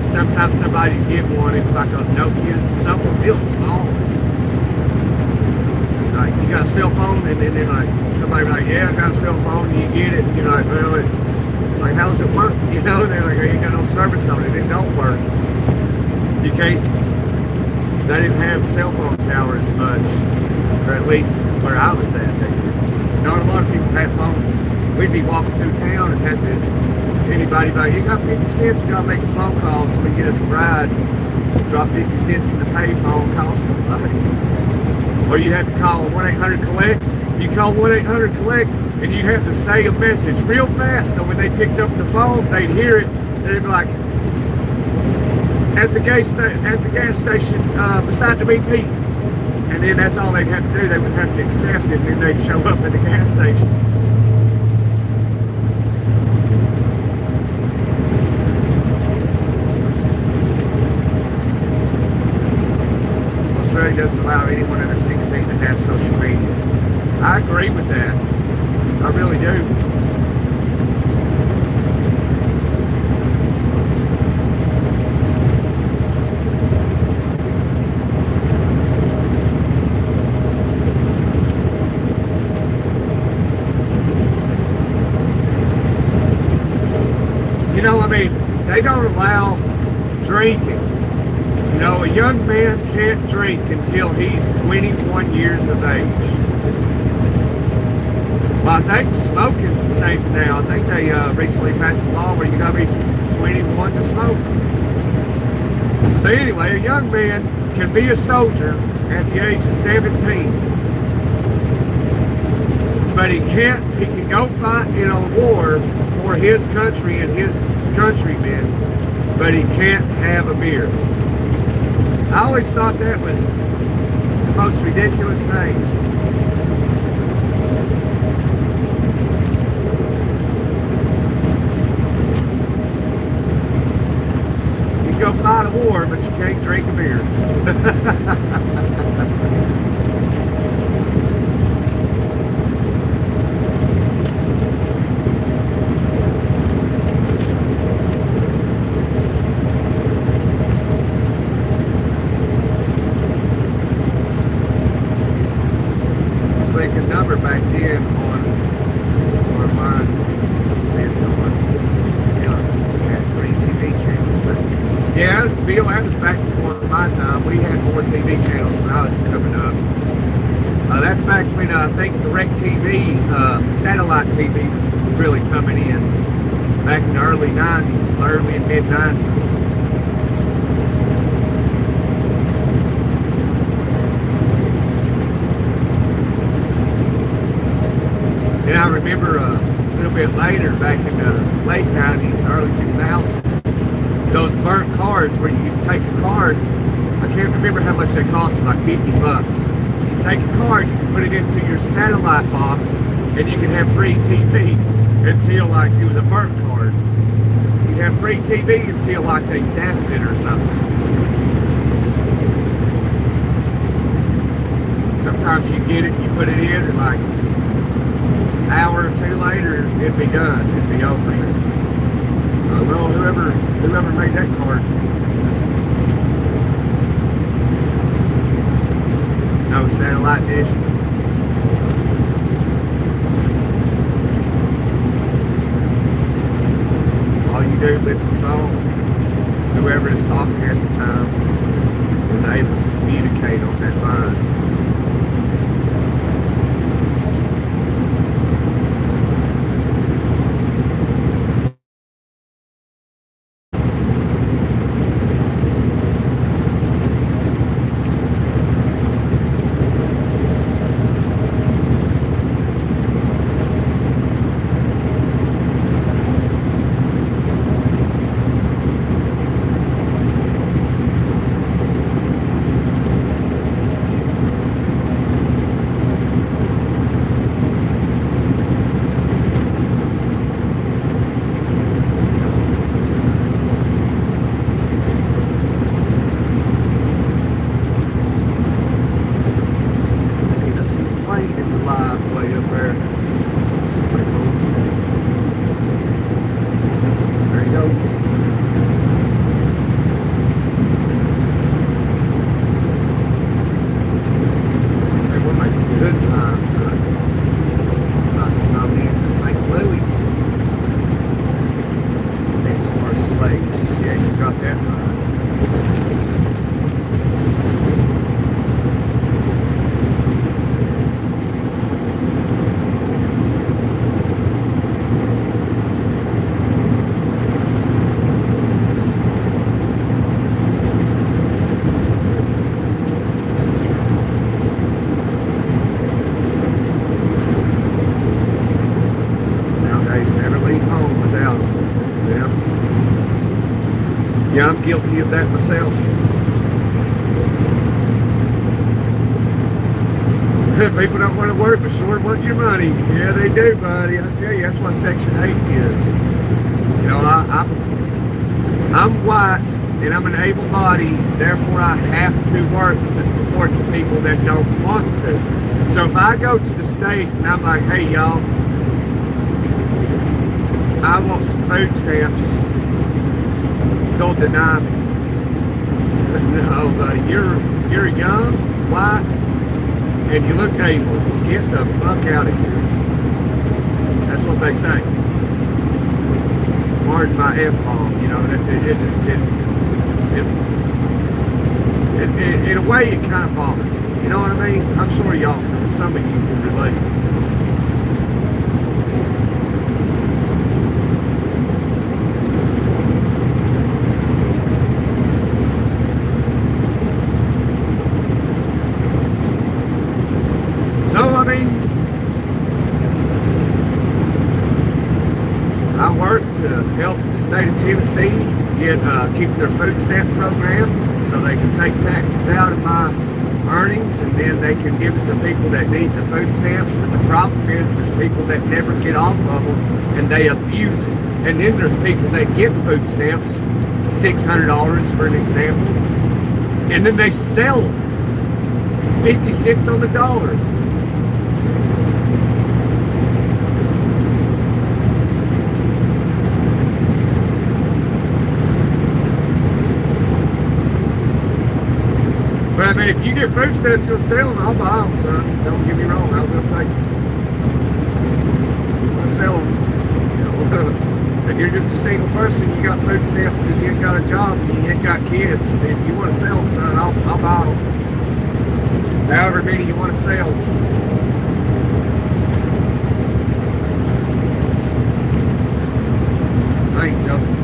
Sometimes somebody would get one, it was like those Nokias, and some were real small. Like, you got a cell phone, and then they're like, somebody like, yeah, I got a cell phone, and you get it, and you're like, well, like, how does it work? You know, they're like, you ain't got no service on it, it don't work. You can't. They didn't have cell phone towers much, or at least where I was at. You know, a lot of people had phones. We'd be walking through town and have to, anybody like, you got 50 cents, we gotta make a phone call so we can get us a ride. Drop 50 cents in the payphone, call somebody. Or you'd have to call 1-800-COLLECT. You call 1-800-COLLECT, and you'd have to say a message real fast, so when they picked up the phone, they'd hear it, and they'd be like, at the gas station beside the BP, and then that's all they'd have to do. They would have to accept it, and then they'd show up at the gas station. Australia doesn't allow anyone under 16 to have social media. I agree with that. I really do. You know, I mean, they don't allow drinking. You know, a young man can't drink until he's 21 years of age. Well, I think smoking's the same now. I think they recently passed a law where you gotta be 21 to smoke. So anyway, a young man can be a soldier at the age of 17. But he can go fight in a war for his country and his countrymen, but he can't have a beer. I always thought that was the most ridiculous thing. You can go fight a war, but you can't drink a beer. Number back then on mine, had 3 TV channels. But yeah, that was back before my time. We had 4 TV channels when I was coming up. That's back when I think DirecTV, satellite TV was really coming in. Back in the early 90s, early and mid 90s. And I remember a little bit later, back in the late 90s, early 2000s, those burnt cards where you take a card, I can't remember how much they cost, like 50 bucks. You take a card, you can put it into your satellite box, and you can have free TV until like it was a burnt card. You'd have free TV until like they zapped it or something. Sometimes you get it, you put it in, and like hour or 2 later, it'd be done. It'd be over. Well, whoever made that card. No satellite dishes. All you do is lift the phone. Whoever is talking at the time is able to communicate on that line. guilty of that myself. People don't want to work, but sure want your money. Yeah, they do, buddy. I tell you, that's what Section 8 is. You know, I'm white, and I'm an able-bodied, therefore I have to work to support the people that don't want to. So if I go to the state and I'm like, hey, y'all, I want some food stamps, they'll deny me. No, buddy, you're young, white, and you look able. Get the fuck out of here. That's what they say. Pardon my F-bomb, you know, in a way it kind of bothers me. You know what I mean? I'm sure y'all, some of you can relate. So, I mean, I work to help the state of Tennessee keep their food stamp program so they can take taxes out of my earnings and then they can give it to people that need the food stamps. But the problem is there's people that never get off of them and they abuse it. And then there's people that get food stamps, $600 for an example, and then they sell them 50 cents on the dollar. But I mean, if you get food stamps, you'll sell them. I'll buy them, son. Don't get me wrong. I'll take them. I'll sell them. You know, if you're just a single person, you got food stamps because you ain't got a job and you ain't got kids. If you want to sell them, son, I'll buy them. However many you want to sell. I ain't joking.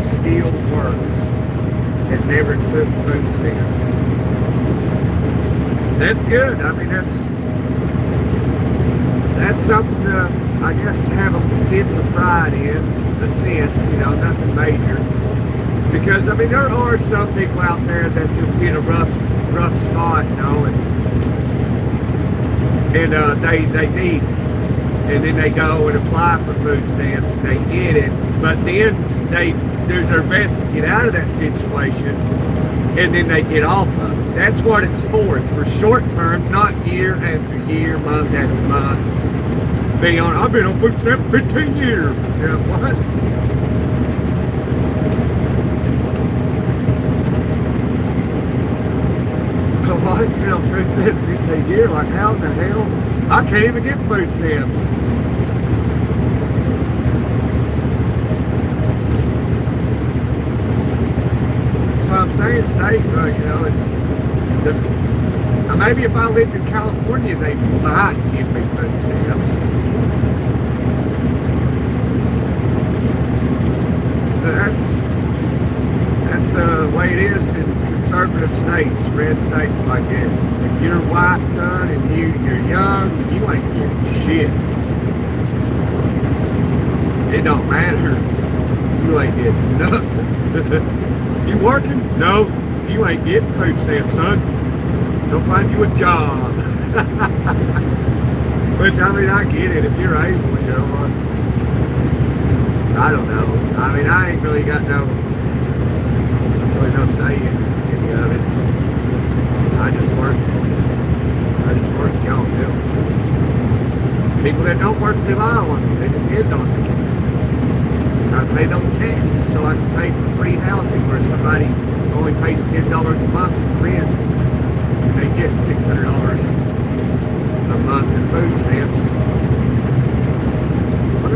Steel works and never took food stamps. That's good. I mean, that's something to, I guess, have a sense of pride in. It's the sense, you know, nothing major. Because I mean, there are some people out there that just hit a rough spot, you know, and they need, and then they go and apply for food stamps and they get it, but then they do their best to get out of that situation and then they get off of it. That's what it's for. It's for short term, not year after year, month after month. I've been on food stamps 15 years. You know, what? What? Been on food stamps 15 years? Like, how in the hell? I can't even get food stamps. I'm saying state, but you know, maybe if I lived in California, they might give me food stamps. But that's the way it is in conservative states, red states like that. If you're white, son, and you're young, you ain't getting shit. It don't matter. You ain't getting nothing. You working? No, you ain't getting food stamps, son. They'll find you a job. Which, I mean, I get it if you're able, you know. I don't know. I mean, I ain't really got no say in any of it. I just work. Y'all do. People that don't work rely on me. They depend on me. I pay those taxes so I can pay for free housing where somebody only pays $10 a month in rent and they get $600 a month in food stamps. But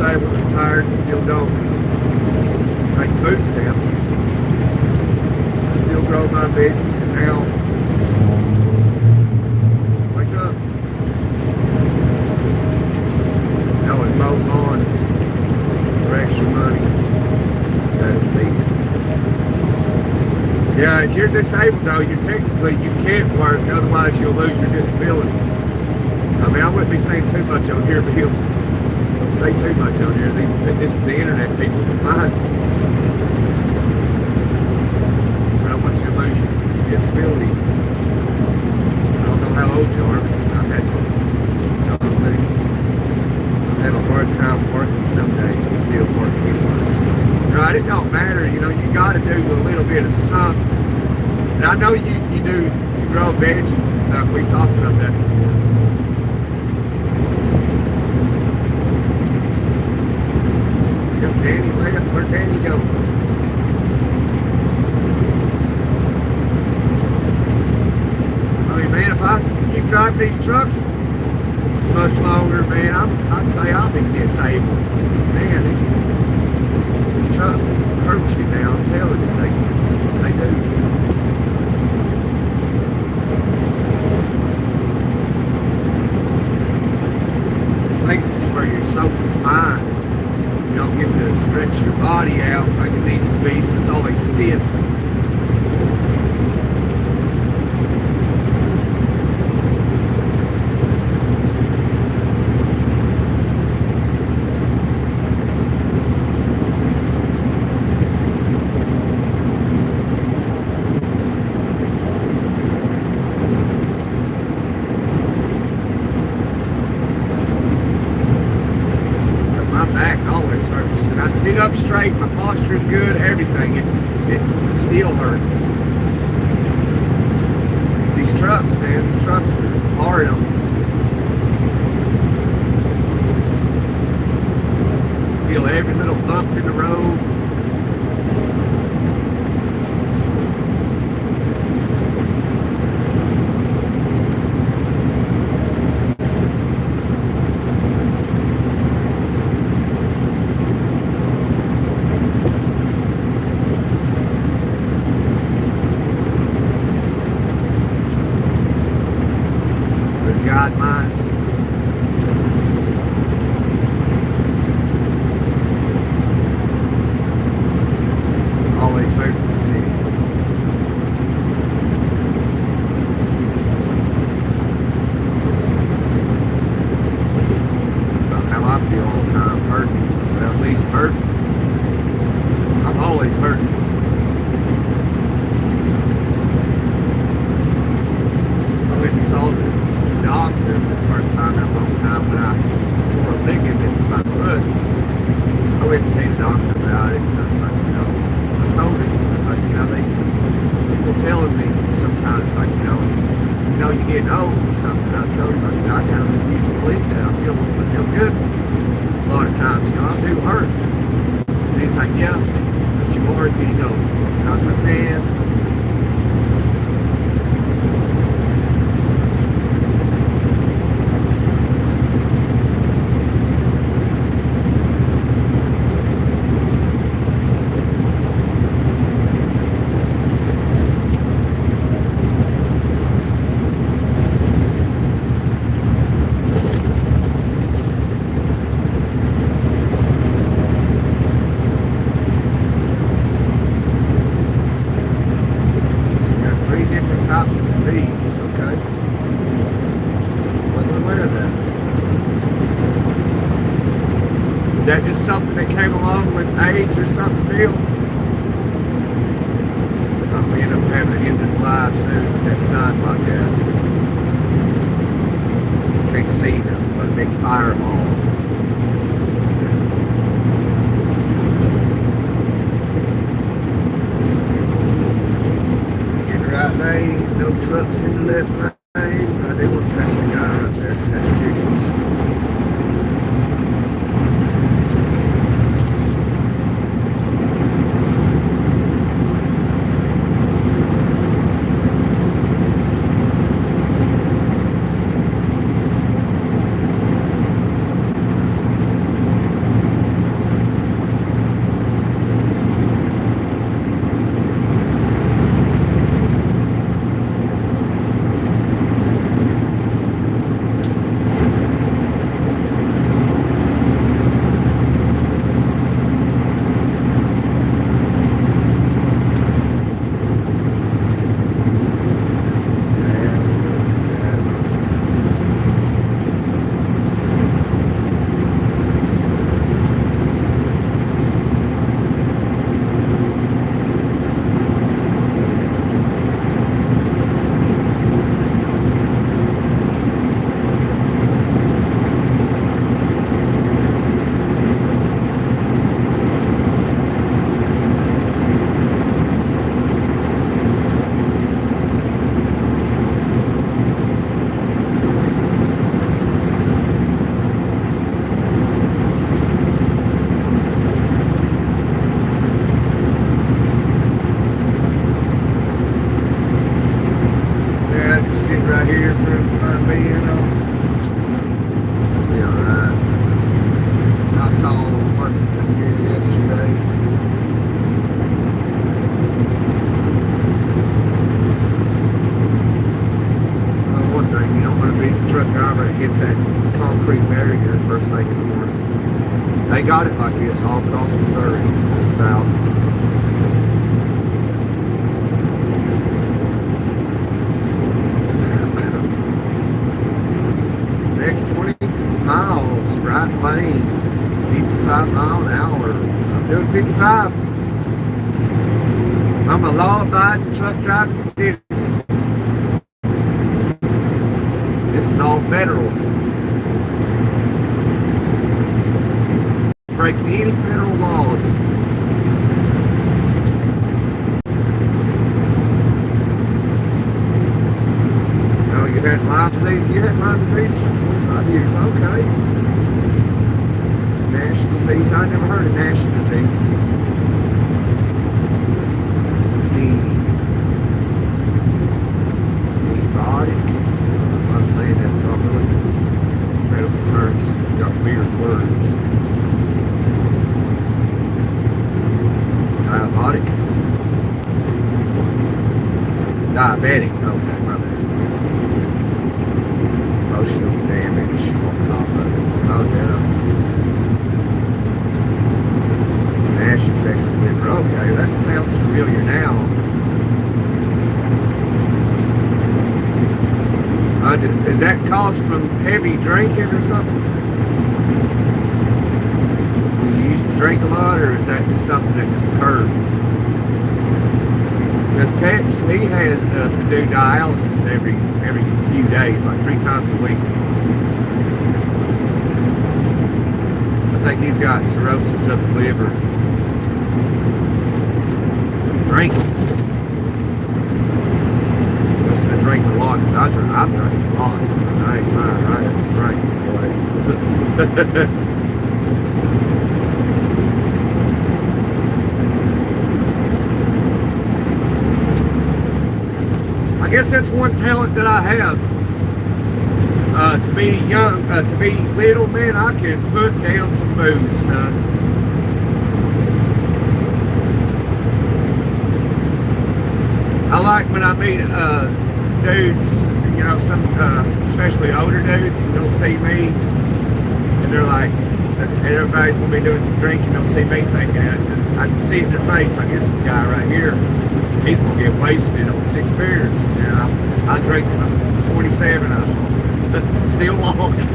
disabled, retired, and still don't take food stamps. I still grow my veggies, and now wake up. Now we mow lawns for extra money. That is needed. Yeah, if you're disabled though, you can't work, otherwise you'll lose your disability. I mean, I wouldn't be saying too much on here, but he'll say too much on here. This is the internet, people can find. I don't want you to lose your disability. I don't know how old you are, but I've had to, you know what I'm saying? I've had a hard time working some days, but still working anyway. Right, it don't matter, you know, you got to do a little bit of something. And I know you grow veggies and stuff. We talked about that before. Because Danny left. Where'd Danny go? I mean, man, if I keep driving these trucks much longer, man, I'd say I'll be disabled. Man, this truck hurts you now, I'm telling you, they do. I think it's just where you're so confined. You don't get to stretch your body out like it needs to be, so it's always stiff. Sit up straight, my posture is good, everything. It still hurts. It's these trucks, man. These trucks are hard on me. Feel every little bump in the road. God minds. Always hurt to see. About how I feel all the time, hurting. Well, at least hurting. I'm always hurting. I went and saw the doctor for the first time in a long time when I tore a ligament in my foot. I went and see the doctor about it, and I was like, you know, I told him, I was like, you know, people telling me sometimes, like, you know, it's just, you know, you're getting old or something. And I told him, I said, I kind of refuse to believe that. I feel good a lot of times, you know, I do hurt. And he's like, yeah, but you are getting old. And I was like, man, is that just something that came along with age or something, Bill? We end up having to end this live soon with that sign like that. Can't see nothing but a big fireball. Get the right lane, no trucks in the left lane. I do want to pass that guy right there because that's ridiculous. gonna be, be alright. I saw one thing here yesterday. One thing, you don't want to be the truck driver that hits that concrete barrier first thing in the morning. They got it like this all across Missouri, just about. Next 20 miles, right lane, 55 miles an hour. I'm doing 55. I'm a law-abiding truck driving citizen. This is all federal. Breaking any federal laws. Oh, you had Lyme disease? You had Lyme disease for 45 years. Okay. Nash disease? I never heard of Nash disease. Erotic. If I'm saying that properly. Medical terms. Got weird words. Diabetic. Diabetic. Okay, my bad. Emotional damage on top of it. Oh, yeah. Nash affects the liver. Okay, that sounds familiar now. Is that caused from heavy drinking or something? Did you used to drink a lot, or is that just something that just occurred? Because Tex, he has to do dialysis every few days, like 3 times a week. I think he's got cirrhosis of the liver. Drinking. Must have been drinking a lot, because I drank a lot. I ain't lying, I didn't drink, boy. I guess that's one talent that I have. To be young, to be little, man, I can put down some booze, son. I like when I meet dudes, you know, some especially older dudes, and they'll see me, and they're like, and everybody's gonna be doing some drinking. They'll see me thinking, I can see it in their face. I guess the guy right here, he's gonna get wasted on 6 beers. You know, I drink 27 of them. Still walking.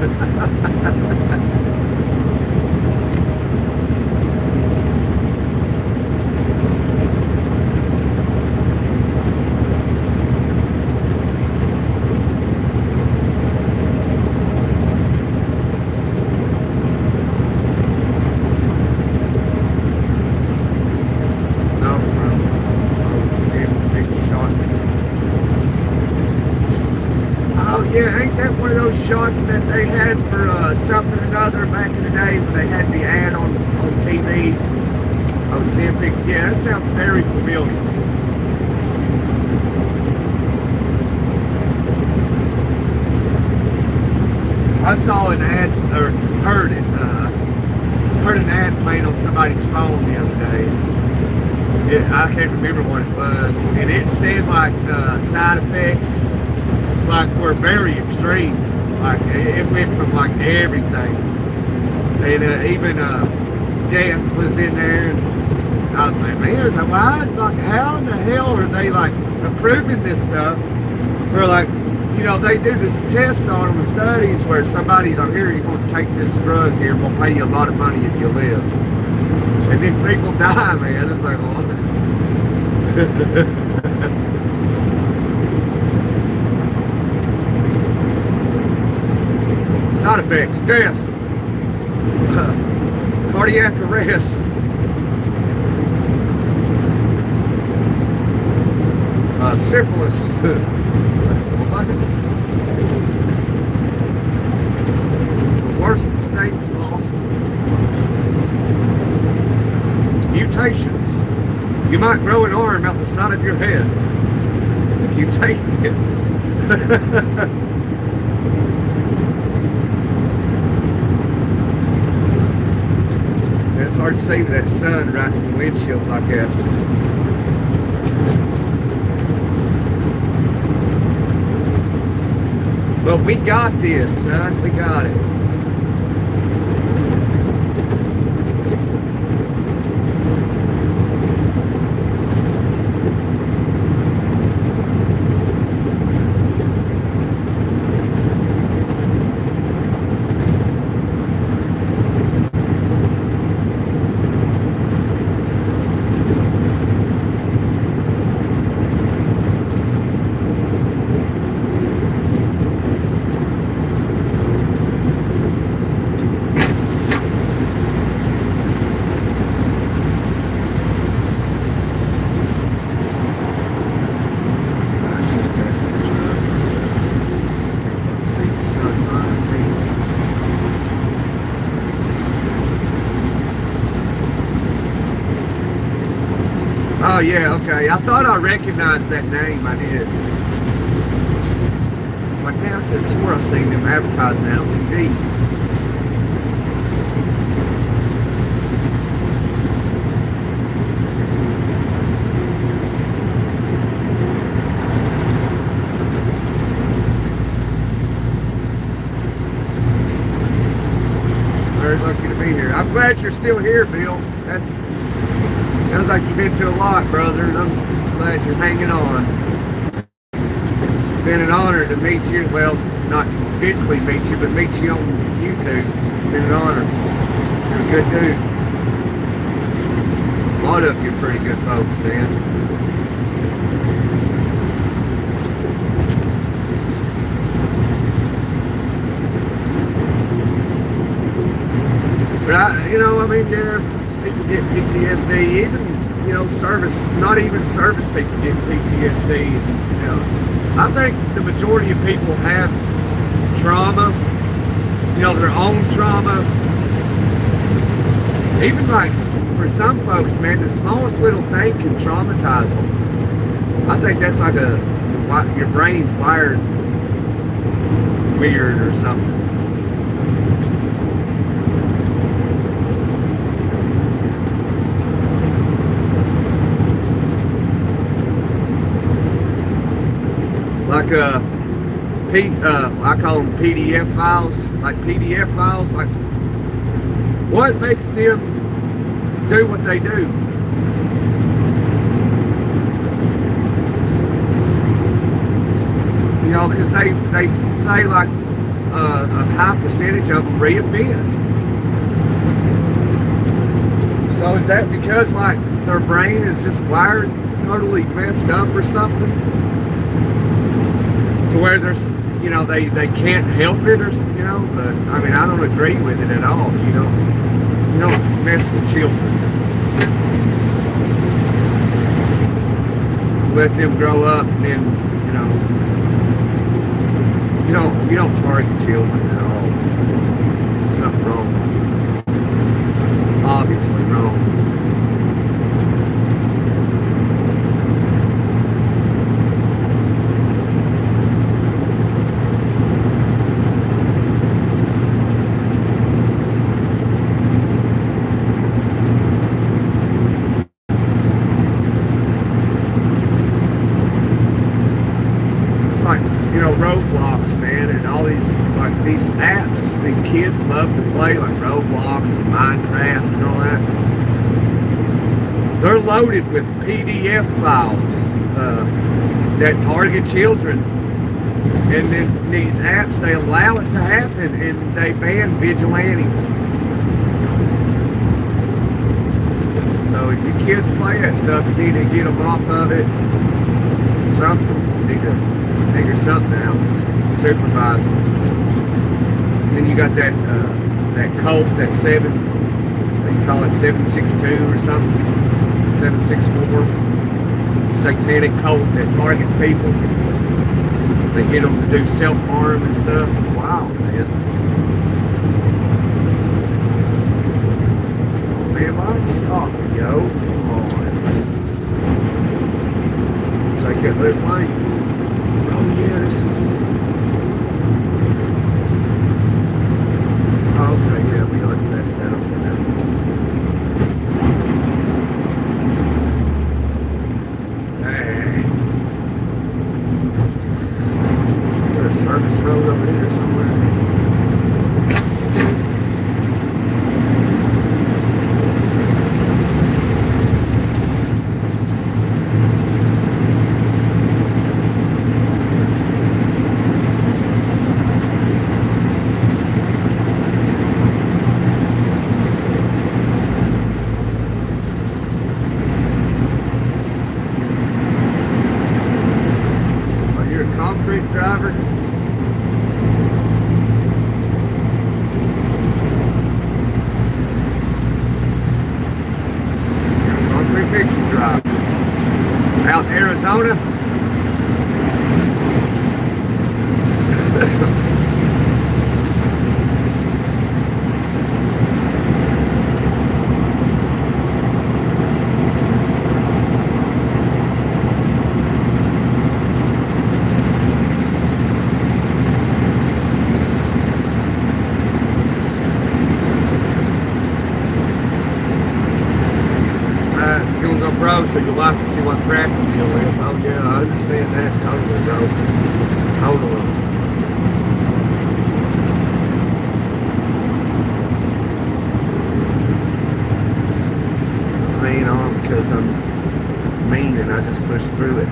Yeah, ain't that one of those shots that they had for something or another back in the day when they had the ad on TV? Ozempic. Yeah, that sounds very familiar. I saw an ad, or heard an ad playing on somebody's phone the other day. I can't remember what it was, and it said like side effects like were very extreme. Like it went from like everything, and even death was in there. And I was like, man, is that why? Like, how in the hell are they like approving this stuff? Or like, you know, they do this test on them, studies where somebody's like, here, you're going to take this drug here, we'll pay you a lot of money if you live, and then people die, man. It's like, oh. Side effects, death, cardiac arrest, syphilis. What? The worst things possible. Mutations. You might grow an arm out the side of your head if you take this. hard to see that sun right in the windshield like that. But we got this, son. We got it. Oh yeah, okay. I thought I recognized that name. I did. It's like, man, I could have swore I seen them advertising that on TV. Very lucky to be here. I'm glad you're still here, Bill. That sounds like you've been through a lot, brother, and I'm glad you're hanging on. It's been an honor to meet you. Well, not physically meet you, but meet you on YouTube. It's been an honor. You're a good dude. A lot of you are pretty good folks, man. But I mean, people get PTSD, even, service, not even service people get PTSD, I think the majority of people have trauma, their own trauma. Even like, for some folks, man, the smallest little thing can traumatize them. I think that's like your brain's wired weird or something. Like I call them PDF files, like PDF files, like what makes them do what they do? Because they say like a high percentage of them reoffend. So is that because like their brain is just wired totally messed up or something? To where there's, they can't help it, or but I mean, I don't agree with it at all. You don't mess with children. Let them grow up, and then you don't target children at all. There's something wrong with you. Obviously wrong. Roblox, man, and all these apps, these kids love to play, like Roblox and Minecraft and all that. They're loaded with PDF files that target children, and then these apps, they allow it to happen, and they ban vigilantes. So if your kids play that stuff, you need to get them off of it. Something, you need to figure something out, supervise them. Then you got that cult, that they call it 762 or something, 764, satanic cult that targets people. They get them to do self-harm and stuff. It's wild, man. Oh man, why are you stopping, yo? Come on. Take that left lane. Oh yeah, this is... Okay, yeah, we already messed that up now. Daytona. Bro, so your wife can see what crap you deal with. Oh yeah, I understand that totally, bro. Totally. Mean on because I'm mean and I just push through it.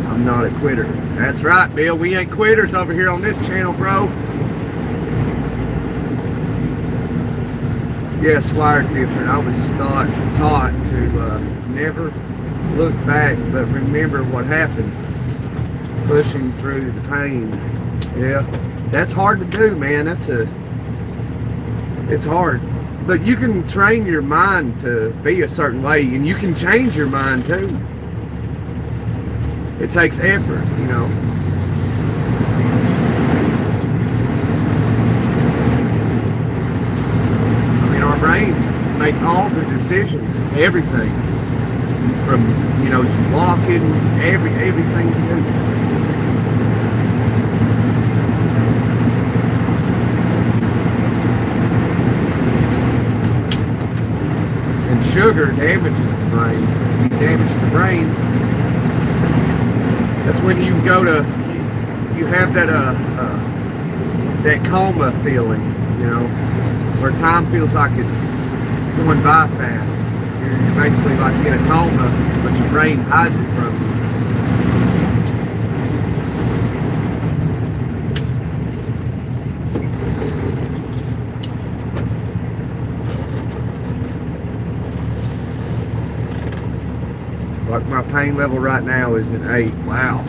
I'm not a quitter. That's right, Bill. We ain't quitters over here on this channel, bro. Yes, wired different. I was taught to never look back, but remember what happened. Pushing through the pain. Yeah, that's hard to do, man. It's hard. But you can train your mind to be a certain way, and you can change your mind too. It takes effort, you know. Our brains make all the decisions, everything from, you know, walking, everything you do. And sugar damages the brain. If you damage the brain, that's when you go to, you have that coma feeling, you know, where time feels like it's going by fast. You're basically like in a coma, but your brain hides it from you. Like my pain level right now is an 8. Wow.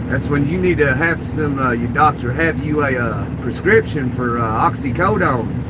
That's when you need to have some, your doctor have you a prescription for oxycodone.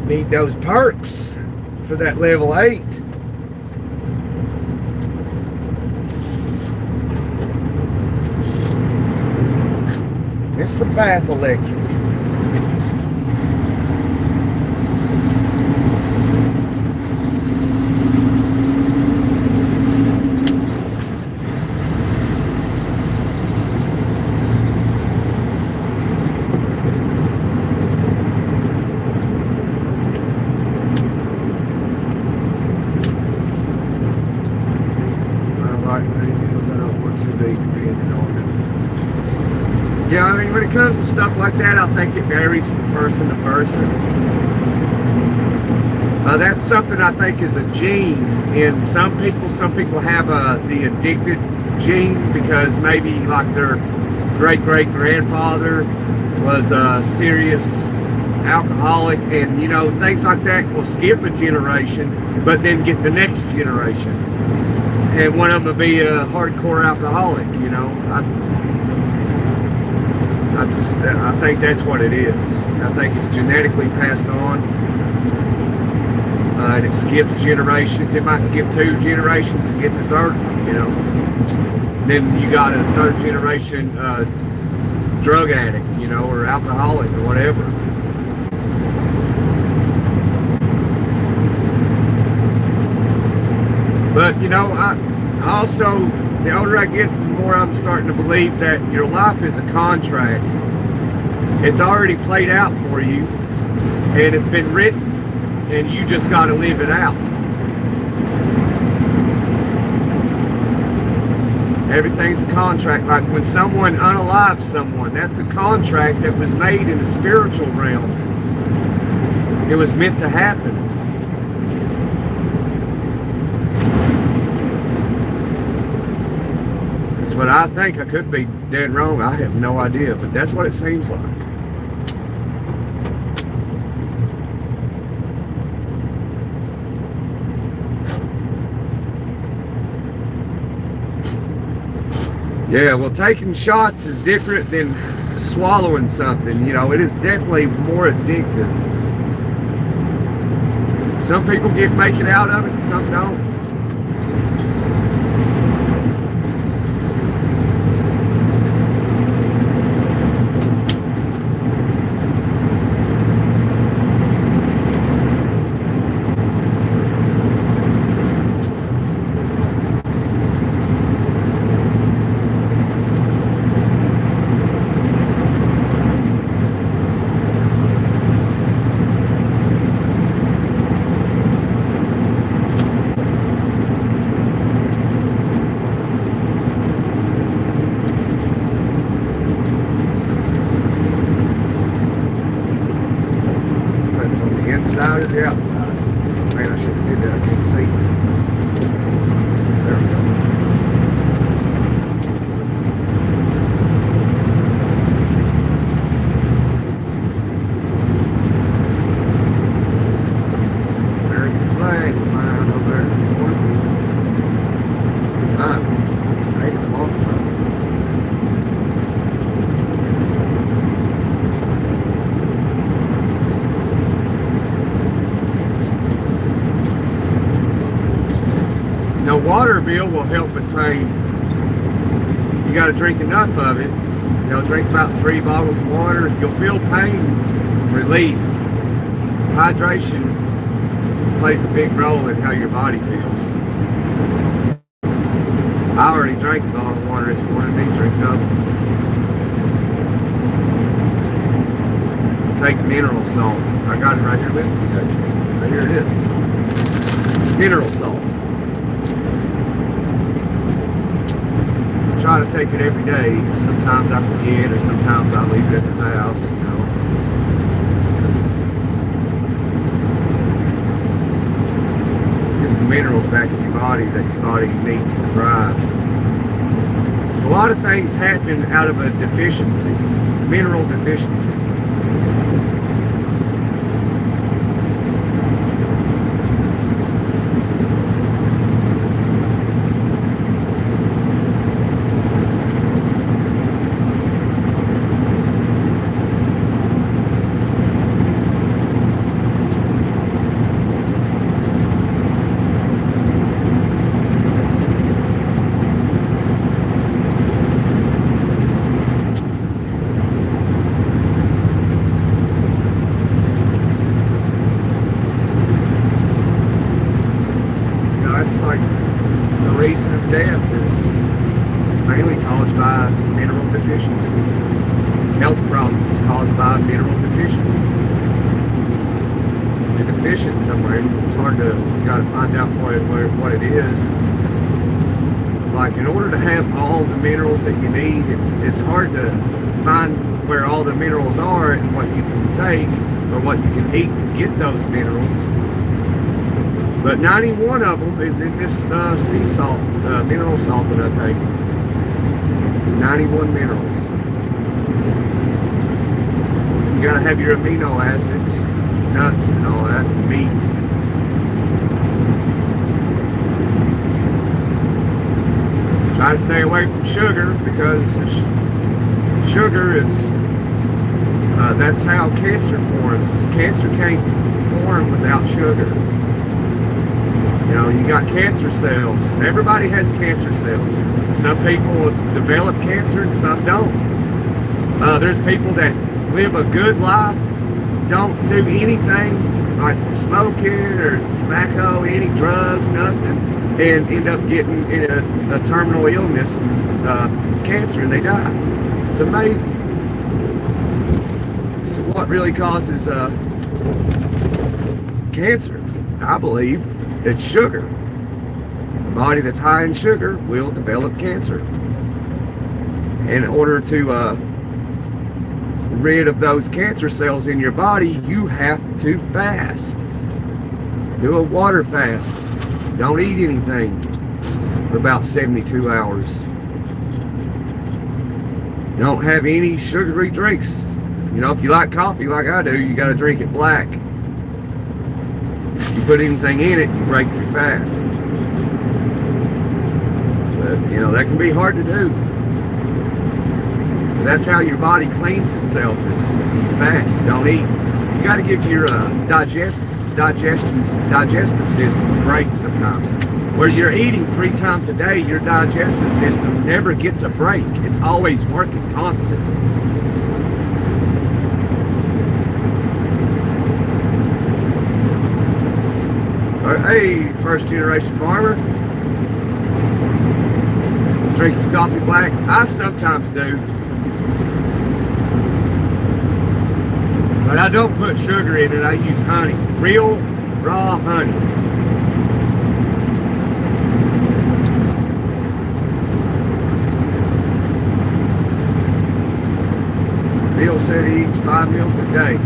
Need those perks for that level 8. It's the bath electric. Yeah, I mean, when it comes to stuff like that, I think it varies from person to person. That's something I think is a gene in some people. Some people have the addicted gene because maybe like their great-great-grandfather was a serious alcoholic, and you know, things like that will skip a generation, but then get the next generation. And one of them will be a hardcore alcoholic, you know. I think that's what it is. I think it's genetically passed on. And it skips generations. It might skip 2 generations and get the third one, you know. Then you got a 3rd generation drug addict, you know, or alcoholic or whatever. But, you know, I also, the older I get, the more I'm starting to believe that your life is a contract. It's already played out for you, and it's been written, and you just got to live it out. Everything's a contract. Like when someone unalives someone, that's a contract that was made in the spiritual realm. it was meant to happen. That's what I think. I could be dead wrong. I have no idea, but that's what it seems like. Yeah, well, taking shots is different than swallowing something. You know, it is definitely more addictive. Some people make it out of it, and some don't. Inside or the outside? Man, I should have did that. I can't see. There we go. American flag flying over there this morning. It's not. It's 8 o'clock. Now, water bill will help with pain. You got to drink enough of it. You know, drink about 3 bottles of water. You'll feel pain relief. Hydration plays a big role in how your body feels. I already drank a bottle of water this morning. Didn't drink another. Take mineral salt. I got it right here with me, actually. Here it is. Mineral salt. Try to take it every day. Sometimes I forget, or sometimes I leave it at the house, you know. Gives the minerals back in your body that your body needs to thrive. There's a lot of things happen out of a deficiency, mineral deficiency. Reason of death is mainly caused by mineral deficiency. Health problems caused by mineral deficiency. You're deficient somewhere. It's hard to, you got to find out what it is. Like, in order to have all the minerals that you need, it's hard to find where all the minerals are and what you can take or what you can eat to get those minerals. But 91 of them is in this sea salt, mineral salt that I take. 91 minerals. You gotta have your amino acids, nuts and all that, meat. Try to stay away from sugar because sugar is, that's how cancer forms. Cancer can't form without sugar. You know, you got cancer cells. Everybody has cancer cells. Some people develop cancer and some don't. There's people that live a good life, don't do anything like smoking or tobacco, any drugs, nothing, and end up getting a terminal illness, cancer, and they die. It's amazing. So what really causes cancer? I believe it's sugar. A body that's high in sugar will develop cancer. In order to rid of those cancer cells in your body, you have to fast. Do a water fast. Don't eat anything for about 72 hours. Don't have any sugary drinks. You know, if you like coffee like I do, you got to drink it black. If you put anything in it, you break your fast. But, you know, that can be hard to do. But that's how your body cleans itself, is you fast, don't eat. You got to give your digestive system a break sometimes. Where you're eating 3 times a day, your digestive system never gets a break. It's always working constantly. Hey, first generation farmer. Drink your coffee black? I sometimes do. But I don't put sugar in it, I use honey. Real, raw honey. Bill said he eats 5 meals a day.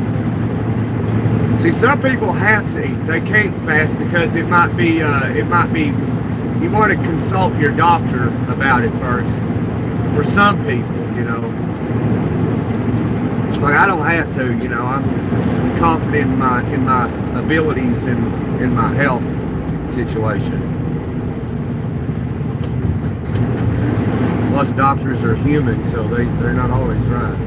See, some people have to eat. They can't fast because it might be, you want to consult your doctor about it first. For some people, you know. Like, I don't have to, you know. I'm confident in my abilities and in my health situation. Plus, doctors are human, so they're not always right.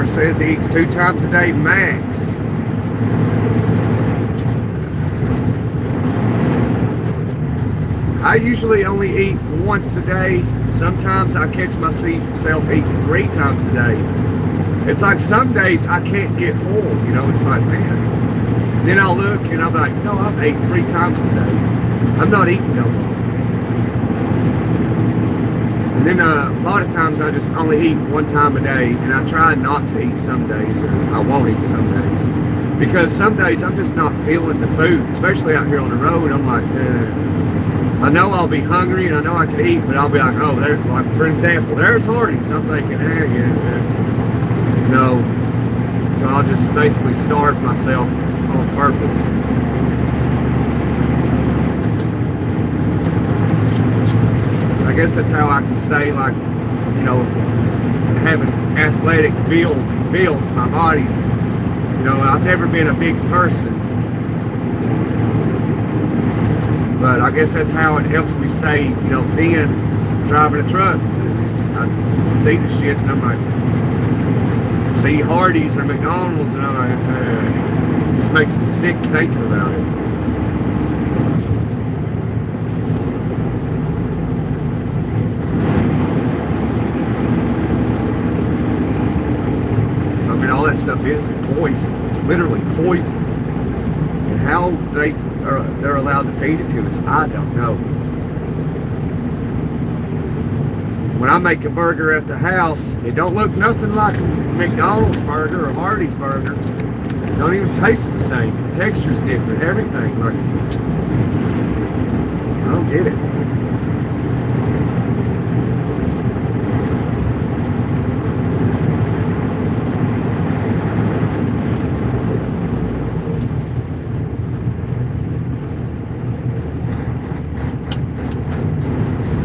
Says he eats 2 times a day max. I usually only eat once a day. Sometimes I catch myself eating 3 times a day. It's like some days I can't get full, you know. It's like, man. Then I'll look and I'm like, no, I've ate 3 times today. I'm not eating no more. And then a lot of times I just only eat 1 time a day, and I try not to eat some days, or I won't eat some days. Because some days I'm just not feeling the food, especially out here on the road. I'm like, I know I'll be hungry and I know I can eat, but I'll be like, oh, there, like for example, there's Hardee's. I'm thinking, no. So I'll just basically starve myself on purpose. I guess that's how I can stay, like, you know, having athletic build my body. You know, I've never been a big person, but I guess that's how it helps me stay, you know, thin driving a truck. I see the shit and I'm like, see Hardee's or McDonald's and I'm like, it just makes me sick thinking about it. All that stuff is poison. It's literally poison. And how they're allowed to feed it to us, I don't know. When I make a burger at the house, it don't look nothing like a McDonald's burger or Hardee's burger. It don't even taste the same. The texture's different. Everything. Like, I don't get it.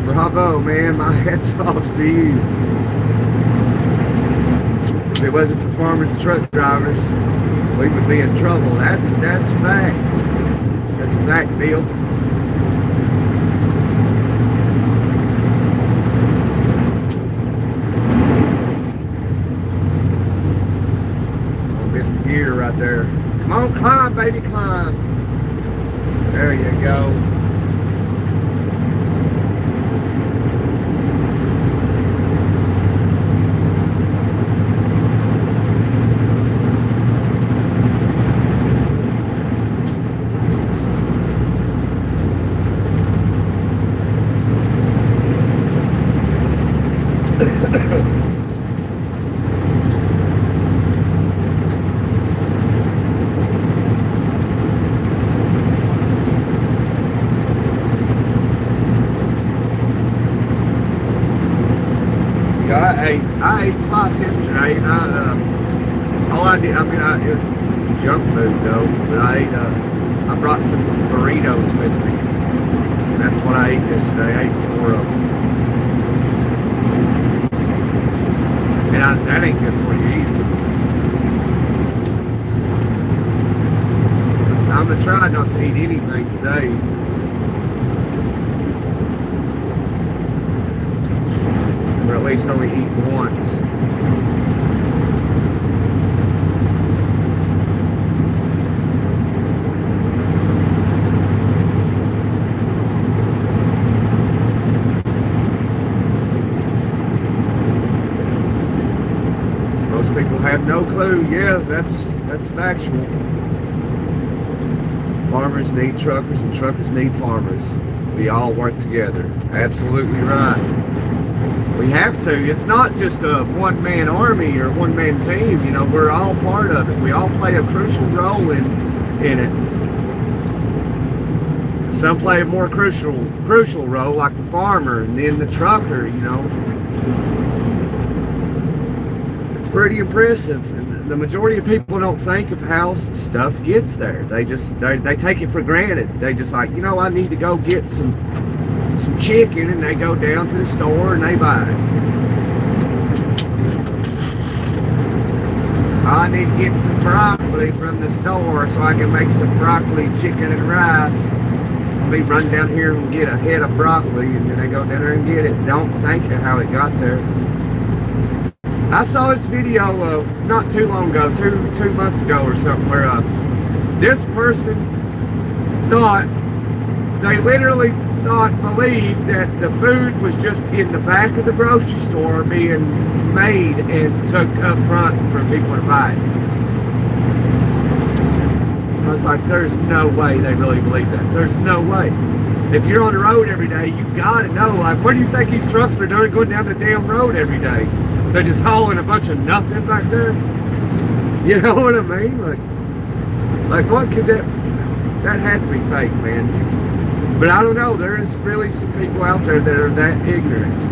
Bravo, man, my hat's off to you. If it wasn't for farmers and truck drivers, we would be in trouble. That's fact. That's a fact, Bill. Oh, missed the gear right there. Come on, climb, baby, climb. There you go. I ate twice yesterday, and all I did, it was junk food though, but I brought some burritos with me, and that's what I ate yesterday. I ate 4 of them, and that ain't good for you either. I'm gonna try not to eat anything today. Or at least only eat once. Most people have no clue. Yeah, that's factual. Farmers need truckers and truckers need farmers. We all work together. Absolutely right. We have to. It's not just a one-man army or one-man team. You know, we're all part of it. We all play a crucial role in it. Some play a more crucial role, like the farmer, and then the trucker. You know, it's pretty impressive. And the majority of people don't think of how stuff gets there. They take it for granted. They just like, you know, I need to go get some chicken, and they go down to the store and they buy it. I need to get some broccoli from the store so I can make some broccoli chicken and rice. I'll be running down here and get a head of broccoli, and then they go down there and get it. Don't think of how it got there. I saw this video not too long ago, two months ago or something, where this person believed that the food was just in the back of the grocery store being made and took up front for people to buy it. I was like, there's no way they really believe that. There's no way. If you're on the road every day, you gotta know, like, what do you think these trucks are doing going down the damn road every day? They're just hauling a bunch of nothing back there? You know what I mean? Like what could that had to be fake, man. But I don't know, there's really some people out there that are that ignorant.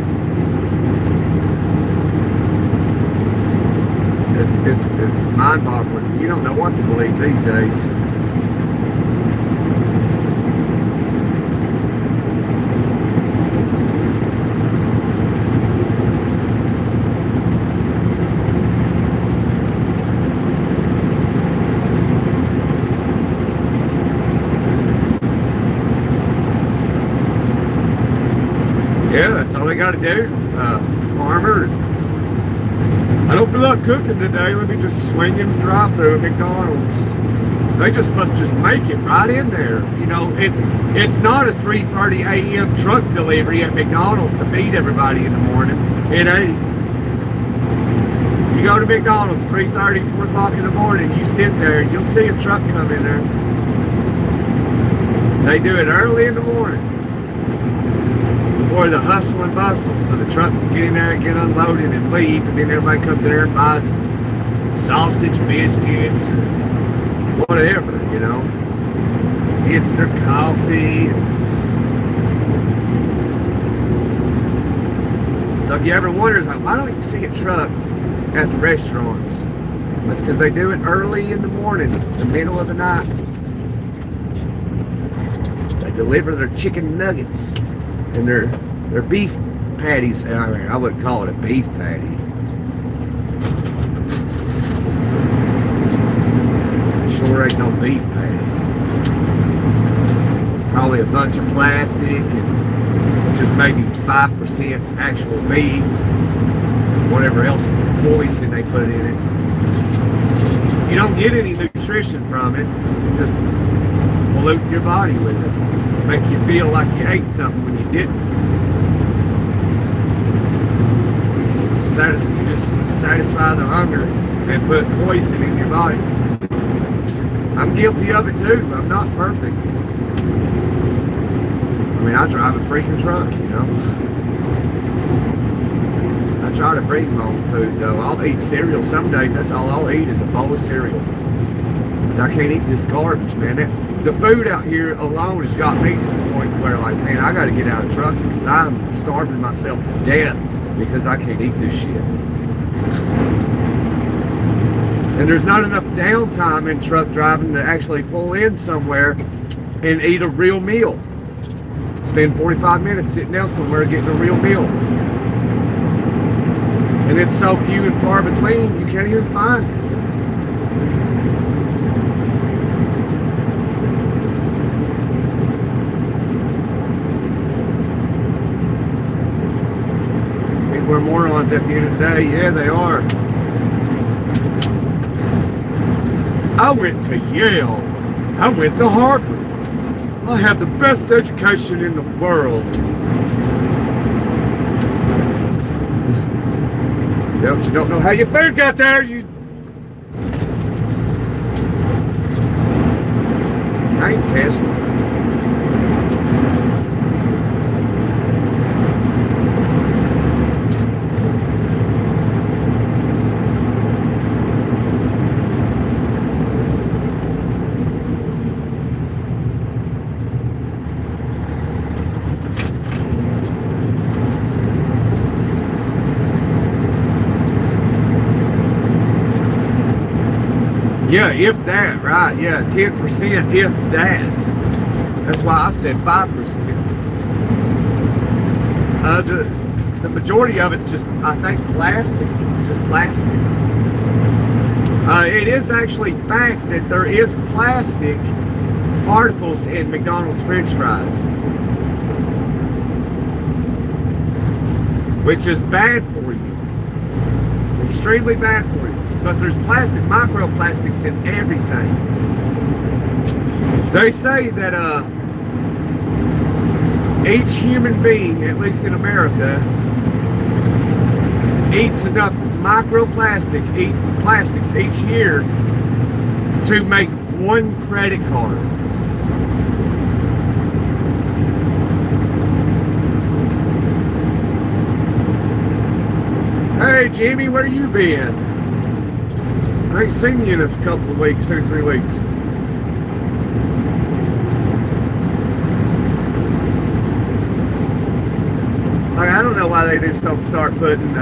It's mind-boggling. You don't know what to believe these days. Yeah, that's all they got to do. Farmer, I don't feel like cooking today. Let me just swing in the drive-thru at McDonald's. They must just make it right in there. You know, it's not a 3:30 a.m. truck delivery at McDonald's to feed everybody in the morning. It ain't. You go to McDonald's 3:30, 4 o'clock in the morning, you sit there and you'll see a truck come in there. They do it early in the morning, before the hustle and bustle, so the truck can get in there and get unloaded and leave, and then everybody comes in there and buys sausage biscuits or whatever, you know, gets their coffee. So if you ever wonder, it's like, why don't you see a truck at the restaurants? That's because they do it early in the morning, the middle of the night. They deliver their chicken nuggets and their beef patties. I wouldn't call it a beef patty. Sure ain't no beef patty. It's probably a bunch of plastic and just maybe 5% actual beef, whatever else poison they put in it. You don't get any nutrition from it. You just pollute your body with it. Make you feel like you ate something when you didn't. You just satisfy the hunger and put poison in your body. I'm guilty of it too. I'm not perfect. I mean, I drive a freaking truck, you know. I try to bring my own food though. I'll eat cereal some days. That's all I'll eat is a bowl of cereal. Because I can't eat this garbage, man. The food out here alone has got me to the point where, like, man, I got to get out of trucking because I'm starving myself to death because I can't eat this shit. And there's not enough downtime in truck driving to actually pull in somewhere and eat a real meal. Spend 45 minutes sitting down somewhere getting a real meal. And it's so few and far between, you can't even find it. People are morons at the end of the day. Yeah, they are. I went to Yale. I went to Harvard. I have the best education in the world. Yeah, but you don't know how your food got there. I ain't testing. Yeah, if that, right? Yeah, 10%, if that. That's why I said 5%. The majority of it's just, I think, plastic. It's just plastic. It is actually fact that there is plastic particles in McDonald's French fries, which is bad for you. Extremely bad for you. But there's plastic, microplastics in everything. They say that each human being, at least in America, eats enough plastics each year to make one credit card. Hey Jimmy, where you been? I ain't seen you in a couple of weeks, 2 or 3 weeks. Like, I don't know why they just don't start putting,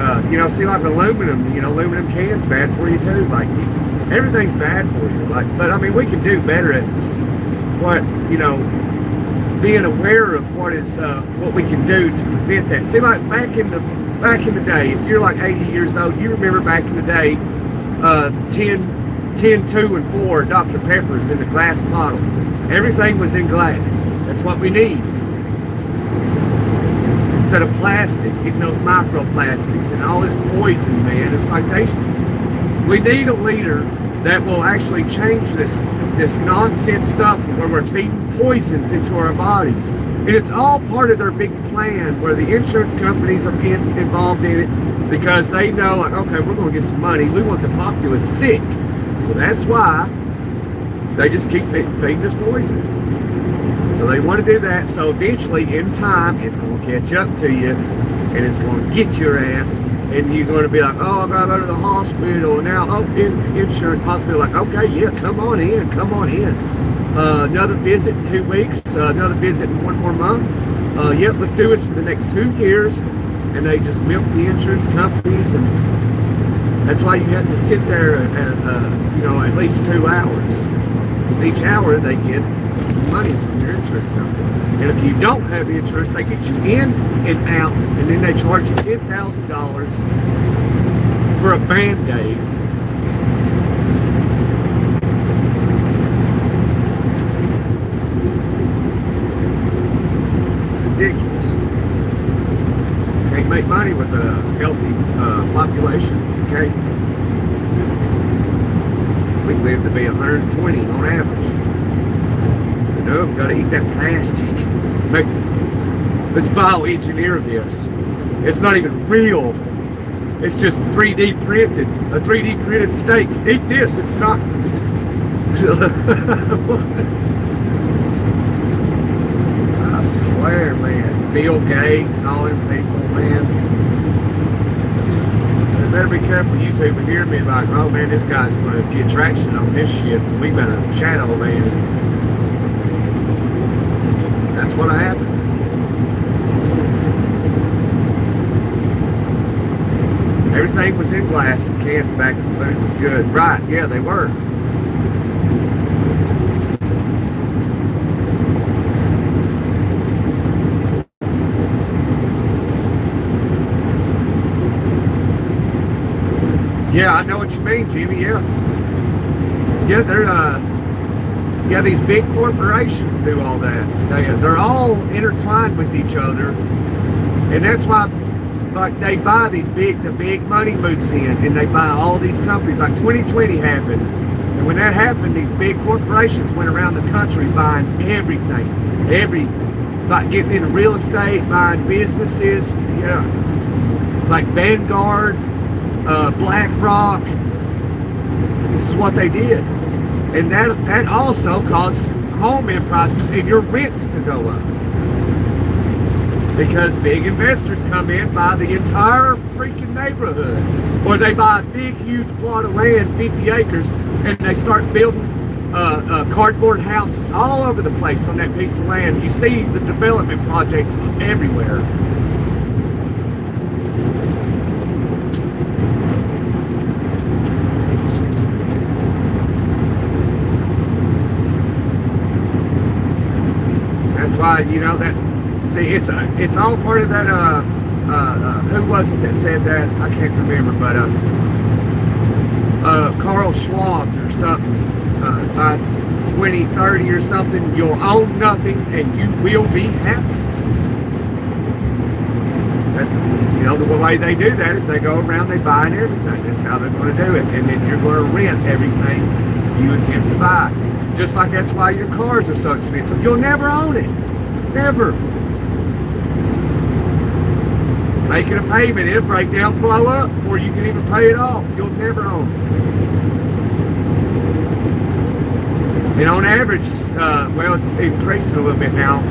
see, like aluminum, aluminum cans bad for you too. Like, everything's bad for you. Like, but I mean, we can do better at what, being aware of what we can do to prevent that. See, like back in the day, if you're like 80 years old, you remember back in the day, 10, 2, and 4 Dr. Peppers in the glass bottle. Everything was in glass. That's what we need. Instead of plastic, getting those microplastics and all this poison, man. It's like we need a leader that will actually change this nonsense stuff where we're feeding poisons into our bodies. And it's all part of their big plan where the insurance companies are involved in it because they know, like, okay, we're going to get some money. We want the populace sick. So that's why they just keep feeding this poison. So they want to do that. So eventually, in time, it's going to catch up to you and it's going to get your ass. And you're going to be like, oh, I got to go to the hospital. Now, insurance hospital, like, okay, yeah, come on in. Another visit in 2 weeks, another visit in 1 more month. Yep, let's do this for the next 2 years. And they just milk the insurance companies, and that's why you have to sit there at least 2 hours. Because each hour they get some money from your insurance company. And if you don't have insurance, they get you in and out, and then they charge you $10,000 for a Band-Aid. Ridiculous. Can't make money with a healthy population, okay? We live to be 120 on average. No, we've got to eat that plastic. Let's bioengineer this. It's not even real. It's just 3D printed. A 3D printed steak. Eat this. It's not. I swear, man. Bill Gates, all them people, man. better be careful. YouTube will hear me like, oh man, this guy's going to get traction on this shit, so we better shadow man. That's what happened. Everything was in glass and cans back and the food was good. Right, yeah, they were. Yeah, I know what you mean, Jimmy, yeah. Yeah, they're, these big corporations do all that. They're all intertwined with each other. And that's why, like, they buy the big money moves in, and they buy all these companies. Like 2020 happened. And when that happened, these big corporations went around the country buying everything. Like getting into real estate, buying businesses, like Vanguard, BlackRock. This is what they did, and that also caused home prices and your rents to go up because big investors come in, buy the entire freaking neighborhood, or they buy a big huge plot of land, 50 acres, and they start building cardboard houses all over the place on that piece of land. You see the development projects everywhere. That's why, see, it's all part of that, who was it that said that? I can't remember, but, Carl Schwab or something, by 2030 or something, you'll own nothing and you will be happy. The way they do that is they go around, they buy everything. That's how they're going to do it. And then you're going to rent everything you attempt to buy. Just like that's why your cars are so expensive. You'll never own it. Never. Making a payment, it'll break down, blow up before you can even pay it off. You'll never own it. And on average, well, it's increasing a little bit now.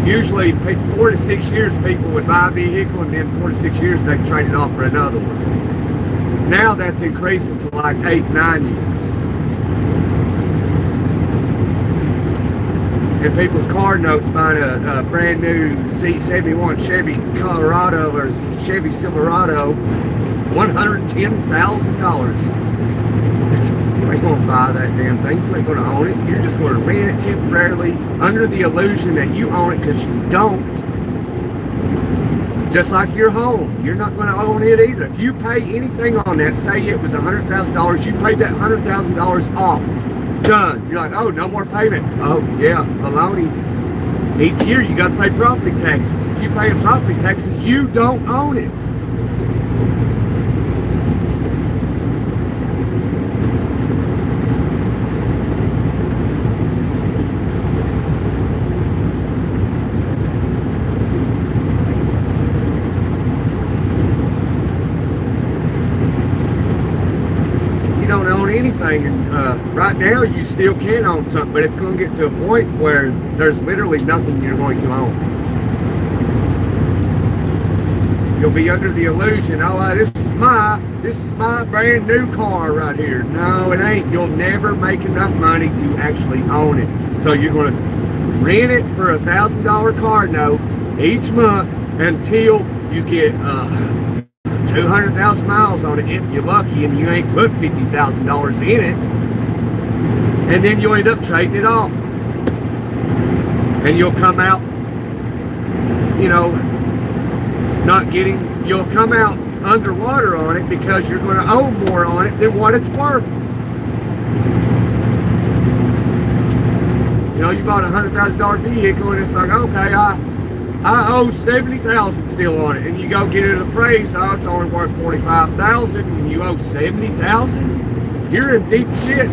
Usually 4 to 6 years people would buy a vehicle, and then 4 to 6 years they trade it off for another one. Now that's increasing to like 8, 9 years. And people's car notes buying a brand new Z71 Chevy Colorado or Chevy Silverado, $110,000. You ain't gonna buy that damn thing. You ain't gonna own it. You're just gonna rent it temporarily under the illusion that you own it, because you don't. Just like your home, you're not gonna own it either. If you pay anything on that, say it was $100,000, you paid that $100,000 off. Done. You're like, oh, no more payment. Oh yeah, baloney. Each year you got to pay property taxes. If you pay property taxes, you don't own it. Anything, and right now you still can own something, but it's going to get to a point where there's literally nothing you're going to own. You'll be under the illusion, oh, this is my brand new car right here. No, it ain't. You'll never make enough money to actually own it. So you're going to rent it for a $1,000 car note each month until you get 200,000 miles on it if you're lucky, and you ain't put $50,000 in it, and then you'll end up trading it off, and you'll come out, you'll come out underwater on it because you're going to owe more on it than what it's worth. You bought a $100,000 vehicle, and it's like, okay, I owe $70,000 still on it, and you go get it appraised. Oh, it's only worth $45,000, and you owe $70,000. You're in deep shit.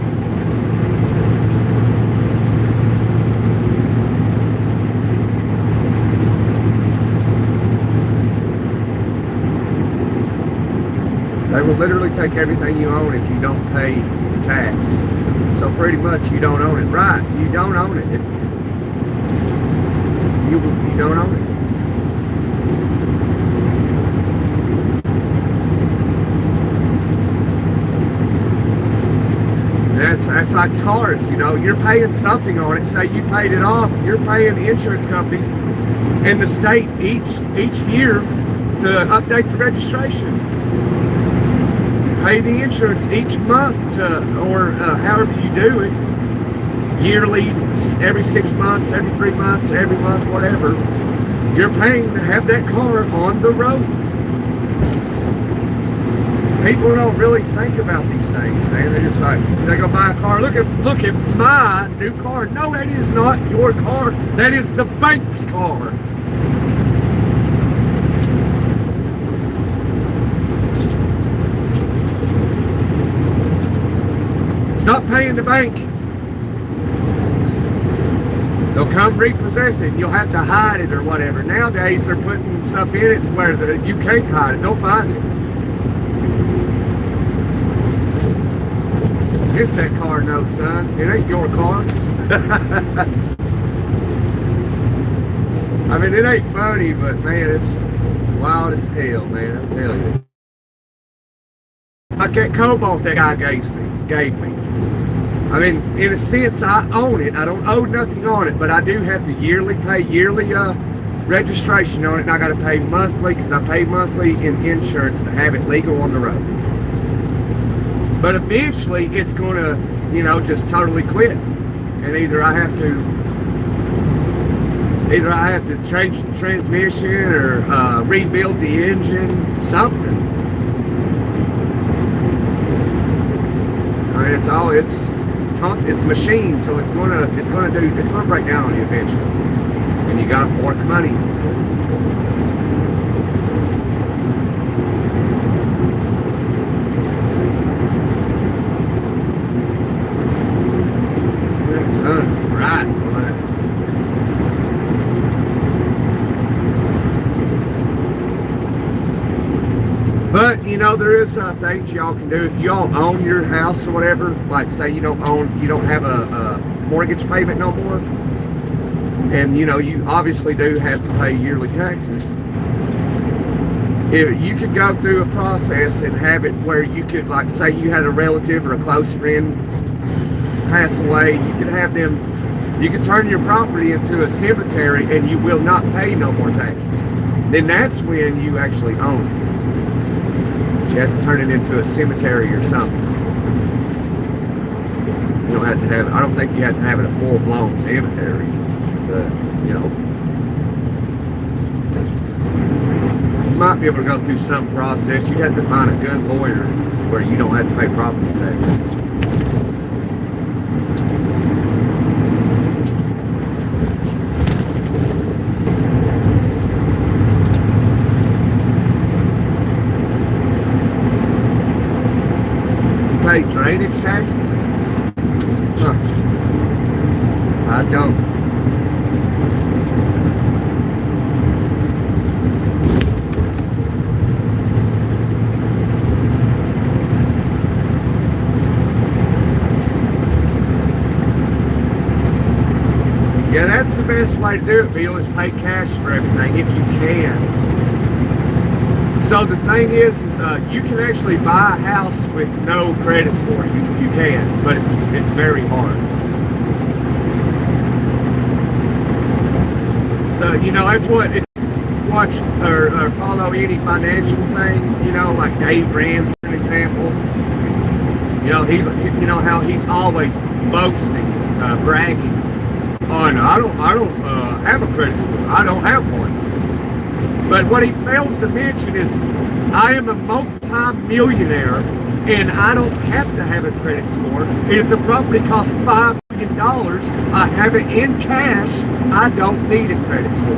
They will literally take everything you own if you don't pay tax. So pretty much you don't own it. Right? You don't own it. You don't own it. That's like cars, you know. You're paying something on it. Say you paid it off. You're paying the insurance companies and the state each year to update the registration. You pay the insurance each month or however you do it, yearly, every 6 months, every 3 months, every month, whatever. You're paying to have that car on the road. People don't really think about these things, man. They're just like, they go buy a car. Look at my new car. No, that is not your car. That is the bank's car. Stop paying the bank. They'll come repossess it. You'll have to hide it or whatever. Nowadays, they're putting stuff in it to where you can't hide it. They'll find it. It's that car note, son. It ain't your car. I mean, it ain't funny, but man, it's wild as hell, man. I'm telling you. Like that Cobalt that guy gave me. I mean, in a sense, I own it. I don't owe nothing on it, but I do have to pay yearly registration on it, and I got to pay monthly because I pay monthly in insurance to have it legal on the road. But eventually, it's going to, you know, just totally quit, and either I have to change the transmission or rebuild the engine, something. I mean, it's a machine, so it's gonna break down on you eventually, and you gotta fork money. That sun's bright, boy. But you know, there is things y'all can do if y'all own your house or whatever. Like, say you don't have a mortgage payment no more, and you know you obviously do have to pay yearly taxes. You could go through a process and have it where you could, like, say you had a relative or a close friend pass away, you could have them. You could turn your property into a cemetery, and you will not pay no more taxes. Then that's when you actually own it. You have to turn it into a cemetery or something. You don't have to have, I don't think you have to have it a full-blown cemetery. But, you know, you might be able to go through some process. You'd have to find a good lawyer where you don't have to pay property taxes. Pay drainage taxes? Huh. I don't. Yeah, that's the best way to do it, Bill, is pay cash for everything if you can. So the thing is you can actually buy a house with no credit score. You can, but it's very hard. So, you know, that's what, if you watch or follow any financial thing, you know, like Dave Ramsey, for example. You know, you know how he's always boasting, bragging on, I don't have a credit score. I don't have one. But what he fails to mention is, I am a multi-millionaire, and I don't have to have a credit score. And if the property costs $5 million, I have it in cash, I don't need a credit score.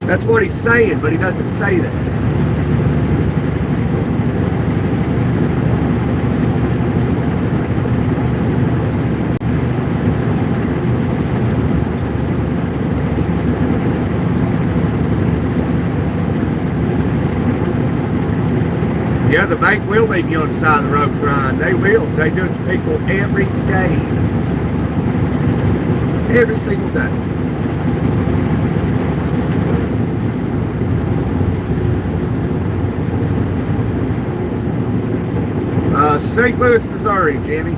That's what he's saying, but he doesn't say that. Yeah, the bank will leave you on the side of the road crying. They will. They do it to people every day. Every single day. St. Louis, Missouri, Jimmy.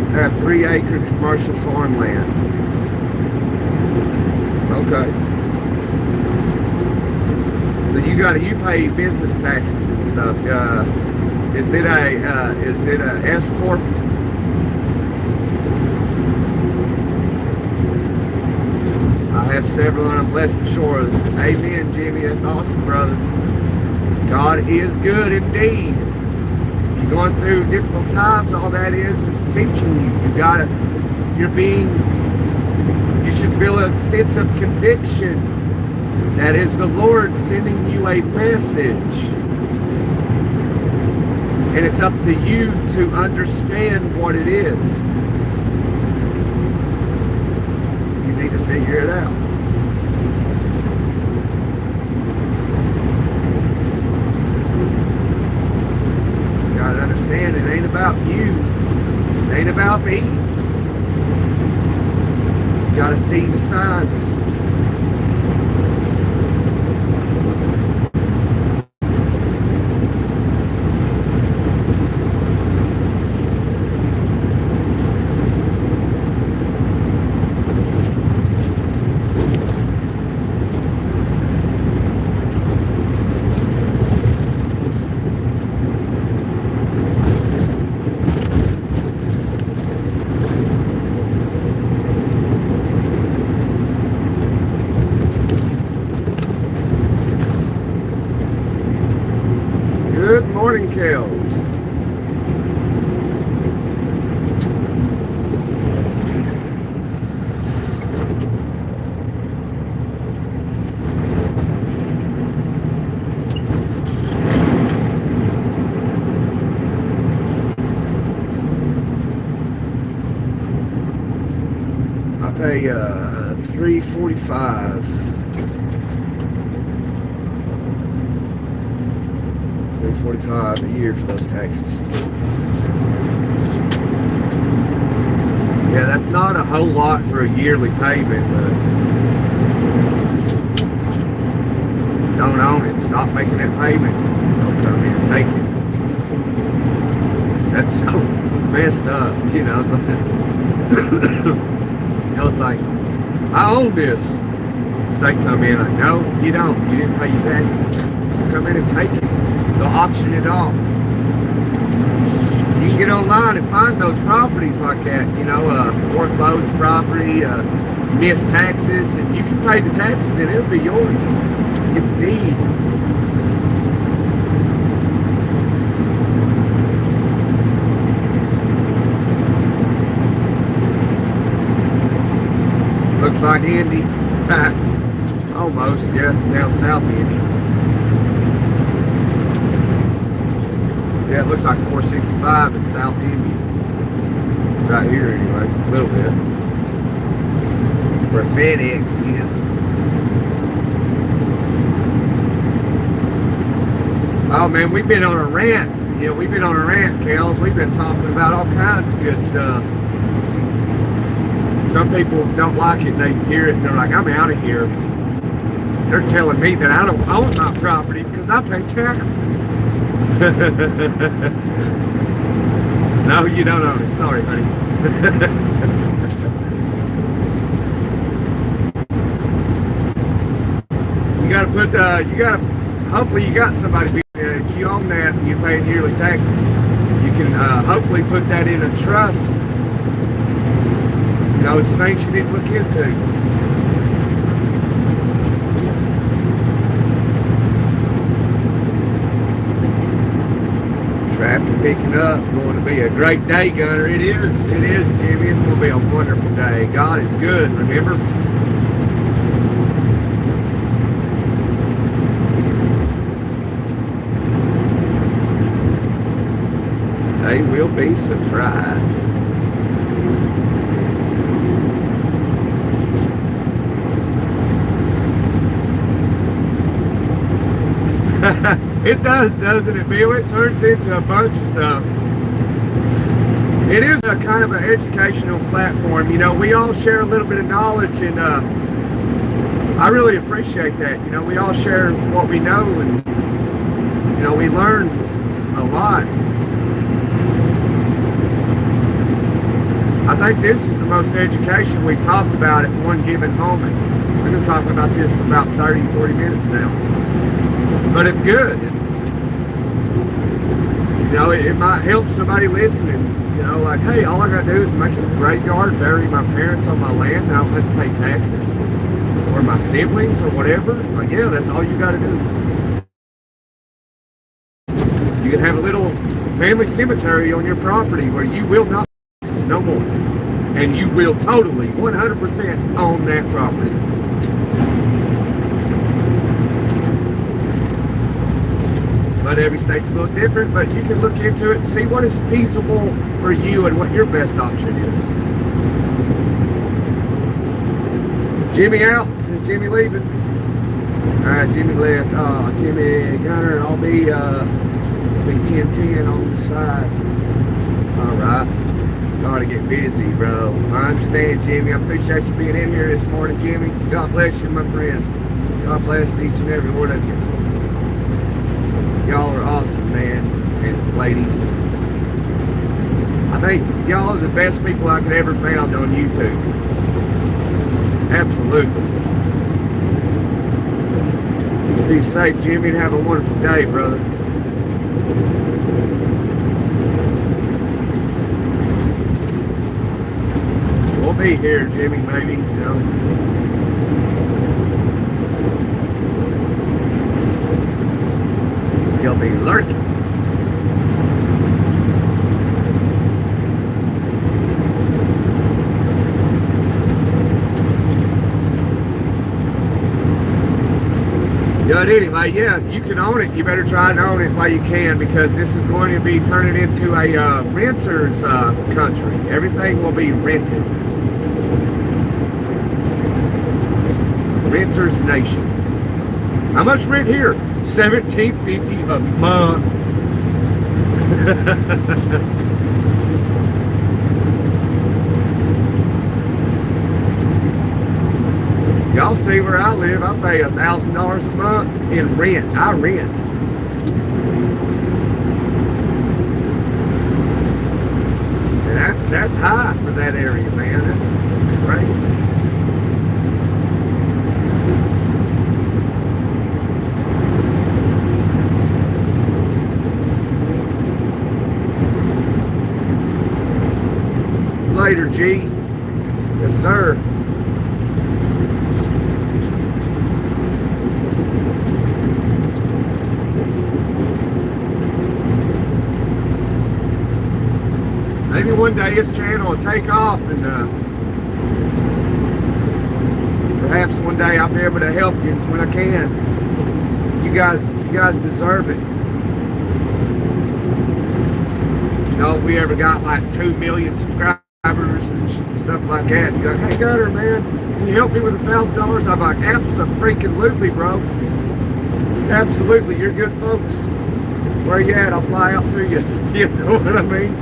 I have 3-acre commercial farmland. Okay. So you pay business taxes and stuff. Is it a S corp? I have several, and I'm blessed for sure. Amen, Jimmy. That's awesome, brother. God is good indeed. You're going through difficult times. All that is teaching you. You should feel a sense of conviction. That is the Lord sending you a message. And it's up to you to understand what it is. You need to figure it out. You gotta understand it ain't about you. It ain't about me. You gotta see the signs. Good morning, Kales. I pay $345. $345 a year for those taxes. Yeah, that's not a whole lot for a yearly payment, but don't own it. Stop making that payment. Don't come in and take it. That's so messed up, you know. It's like, I own this. State come in like, no, you don't. You didn't pay your taxes. Come in and take it. They'll auction it off. You can get online and find those properties like that, you know, foreclosed property, missed taxes, and you can pay the taxes and it'll be yours. Get the deed. Looks like Indy. Almost, yeah, down south Indy. Yeah, it looks like 465 in South Indy. Right here anyway, a little bit. Where FedEx is. Oh man, we've been on a rant. Yeah, we've been on a rant, Kels. We've been talking about all kinds of good stuff. Some people don't like it and they hear it and they're like, I'm out of here. They're telling me that I don't own my property because I pay taxes. No, you don't own it. Sorry, honey. Hopefully you got somebody, if you own that and you pay yearly taxes, you can hopefully put that in a trust. You know, it's things you need to look into. Traffic picking up, going to be a great day, Gunner. It is, Jimmy. It's going to be a wonderful day. God is good, remember? They will be surprised. It does, doesn't it, Bill? It turns into a bunch of stuff. It is a kind of an educational platform. You know, we all share a little bit of knowledge, and I really appreciate that. You know, we all share what we know, and, you know, we learn a lot. I think this is the most education we talked about at one given moment. We've been talking about this for about 30, 40 minutes now. But it's good. It might help somebody listening. Like, hey, all I got to do is make a graveyard, bury my parents on my land, and I don't have to pay taxes. Or my siblings or whatever. Like, yeah, that's all you got to do. You can have a little family cemetery on your property where you will not pay taxes no more. And you will totally, 100% own that property. But every state's a little different, but you can look into it and see what is feasible for you and what your best option is. Jimmy out? Is Jimmy leaving? Alright, Jimmy left. Oh, Jimmy Gunner, I'll be 10-10 on the side. Alright. Gotta get busy, bro. I understand, Jimmy. I appreciate you being in here this morning, Jimmy. God bless you, my friend. God bless each and every one of you. Y'all are awesome, man, and ladies. I think y'all are the best people I could ever found on YouTube. Absolutely. Be safe, Jimmy, and have a wonderful day, brother. We'll be here, Jimmy, maybe, He'll be lurking. But anyway, yeah, if you can own it, you better try and own it while you can, because this is going to be turning into a renter's country. Everything will be rented. Renter's nation. How much rent here? $17.50 a month. Y'all see where I live? I pay $1,000 a month in rent. I rent. And that's high for that area, man. That's crazy. Later, G. Yes, sir. Maybe one day this channel will take off, and perhaps one day I'll be able to help you when I can. You guys deserve it. If we ever got like 2 million subscribers and stuff like that, you go, hey Gunner, man, can you help me with $1,000? I'm like, absolutely, bro. Absolutely, you're good folks. Where you at? I'll fly out to you. You know what I mean?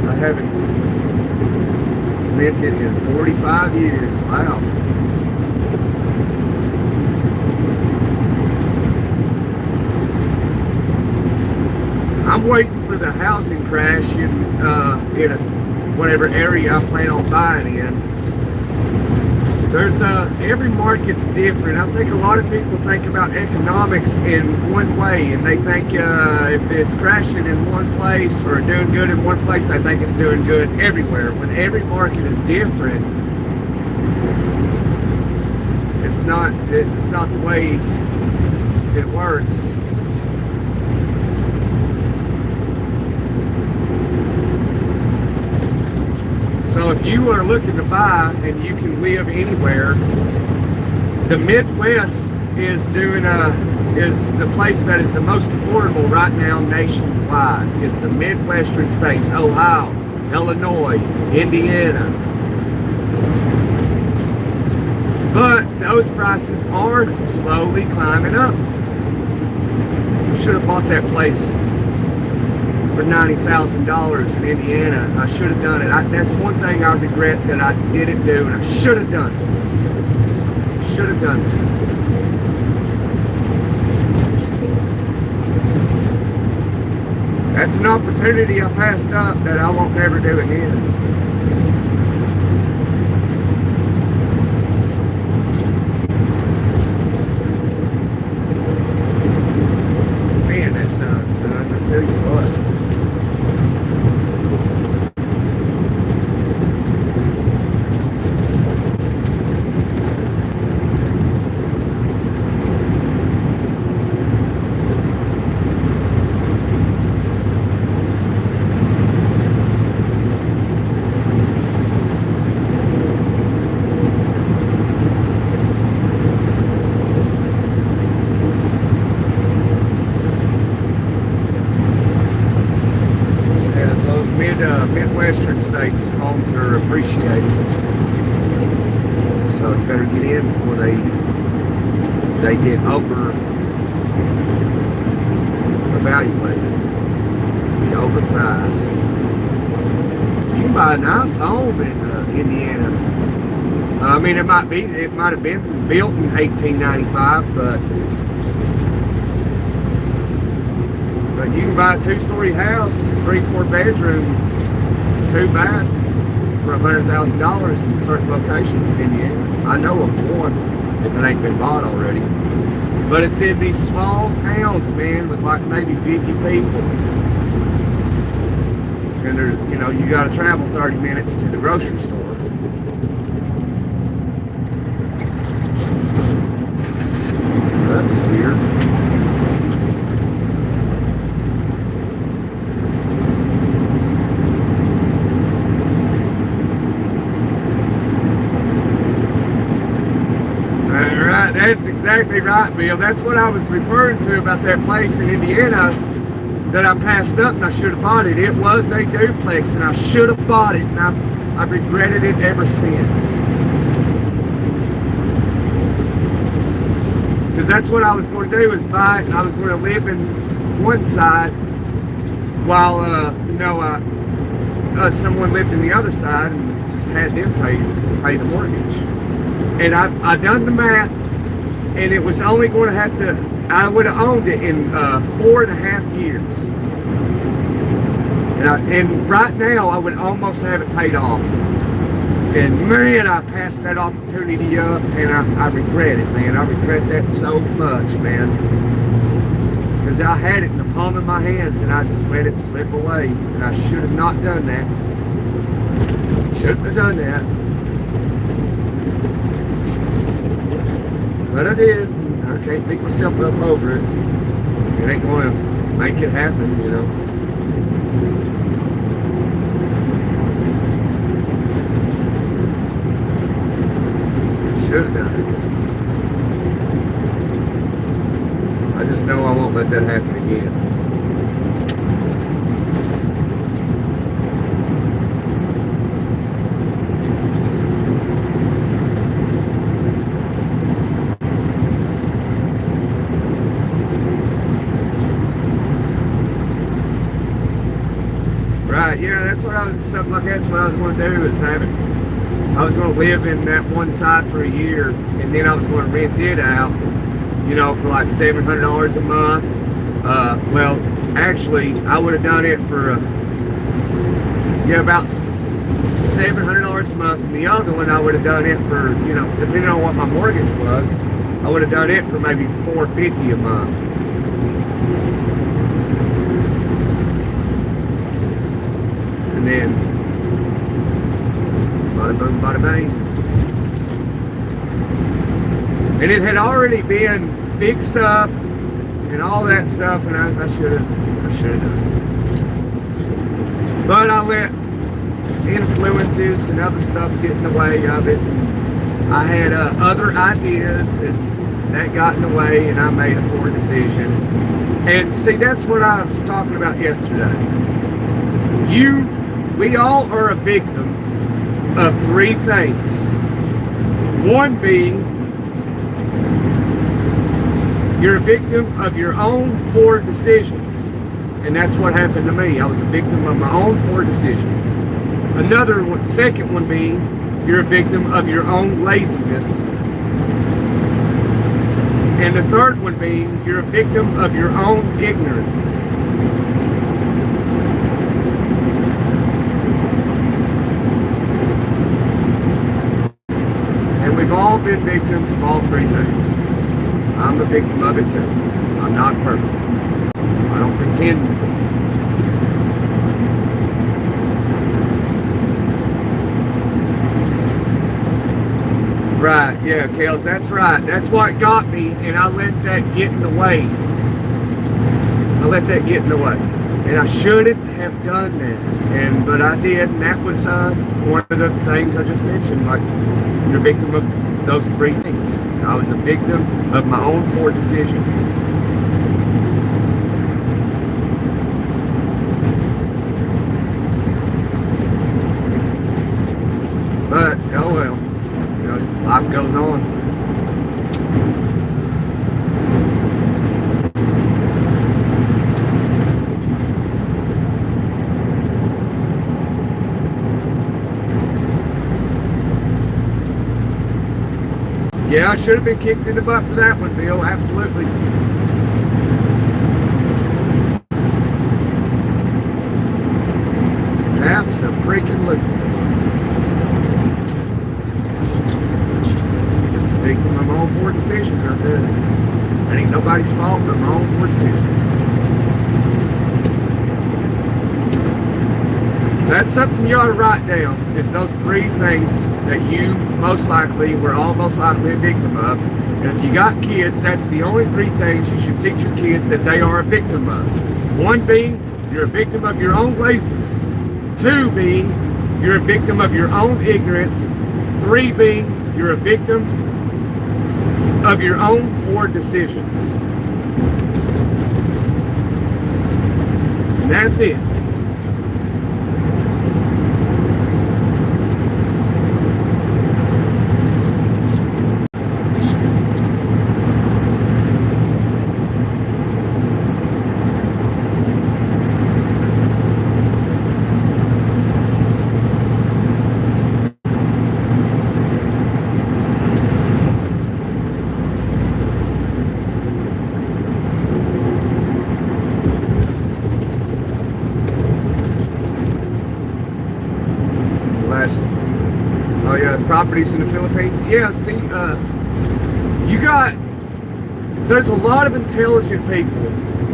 I haven't rented in 45 years. Wow. I'm waiting for the housing crash in whatever area I plan on buying in. There's every market's different. I think a lot of people think about economics in one way, and they think if it's crashing in one place or doing good in one place, they think it's doing good everywhere. When every market is different, it's not the way it works. So if you are looking to buy and you can live anywhere, the Midwest is the place that is the most affordable right now nationwide. Is the Midwestern states: Ohio, Illinois, Indiana. But those prices are slowly climbing up. You should have bought that place for $90,000 in Indiana. I should have done it. That's one thing I regret that I didn't do, and I should have done it. should have done that. That's an opportunity I passed up that I won't ever do again. Man, that sun, son, I tell you what. Midwestern states homes are appreciated, so you better get in before they get over evaluated, be overpriced. You can buy a nice home in Indiana. I mean, it might have been built in 1895, but you can buy a 2-story house, 3-4 bedroom, 2 bath for $100,000 in certain locations in Indiana. I know of one, if it ain't been bought already. But it's in these small towns, man, with like maybe 50 people. And there's, you know, you gotta travel 30 minutes to the grocery store. That was weird. That's exactly right, Bill. That's what I was referring to about that place in Indiana that I passed up and I should have bought it. It was a duplex and I should have bought it, and I've regretted it ever since. Because that's what I was going to do, is buy it, and I was going to live in one side while someone lived in the other side and just had them pay the mortgage. And I done the math, and it was only going to have to, I would have owned it in 4.5 years. And right now, I would almost have it paid off. And man, I passed that opportunity up, and I regret it, man. I regret that so much, man. Because I had it in the palm of my hands, and I just let it slip away. And I should have not done that. Shouldn't have done that. But I did. I can't pick myself up over it. It ain't going to make it happen, you know. Should have done it. I just know I won't let that happen again. Right, yeah, that's what something like that's what I was going to do, is have it. I was going to live in that one side for a year, and then I was going to rent it out, you know, for like $700 a month. Well, actually, I would have done it for, about $700 a month, and the other one I would have done it for, you know, depending on what my mortgage was, I would have done it for maybe $450 a month. And then, bada boom, bada bang. And it had already been fixed up and all that stuff, and I should have done it. But I let influences and other stuff get in the way of it. I had other ideas, and that got in the way, and I made a poor decision. And see, that's what I was talking about yesterday. We all are a victim of 3 things. One being, you're a victim of your own poor decisions. And that's what happened to me. I was a victim of my own poor decision. Another one, second one being, you're a victim of your own laziness. And the third one being, you're a victim of your own ignorance. And we've all been victims of all three things. I'm a victim of it too. I'm not perfect. I don't pretend to be. Right, yeah, Kels, that's right. That's what got me, and I let that get in the way. And I shouldn't have done that. But I did, and that was one of the things I just mentioned. Like, you're a victim of those three things. I was a victim of my own poor decisions. But, oh well. Life goes on. Yeah, I should have been kicked in the butt for that one, Bill. Absolutely. Abso-freaking-lutely. Victim of my own poor decisions right there. That ain't nobody's fault but my own poor decisions. So that's something you ought to write down, is those three things that you we're all most likely a victim of. And if you got kids, that's the only three things you should teach your kids that they are a victim of. One being, you're a victim of your own laziness. Two being, you're a victim of your own ignorance. Three being, you're a victim of your own poor decisions. And that's it. Properties in the Philippines. Yeah, see, there's a lot of intelligent people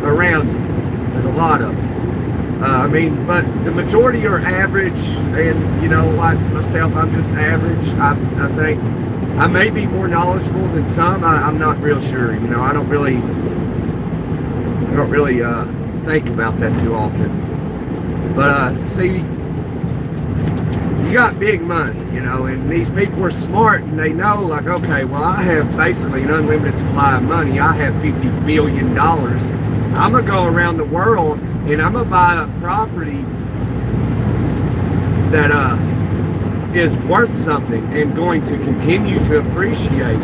around you. There's a lot of them. I mean, but the majority are average, and, you know, like myself, I'm just average. I think I may be more knowledgeable than some. I'm not real sure. You know, I don't really think about that too often. But see, you got big money, you know, and these people are smart, and they know, like, okay, well, I have basically an unlimited supply of money. I have $50 billion. I'm going to go around the world, and I'm going to buy a property that is worth something and going to continue to appreciate,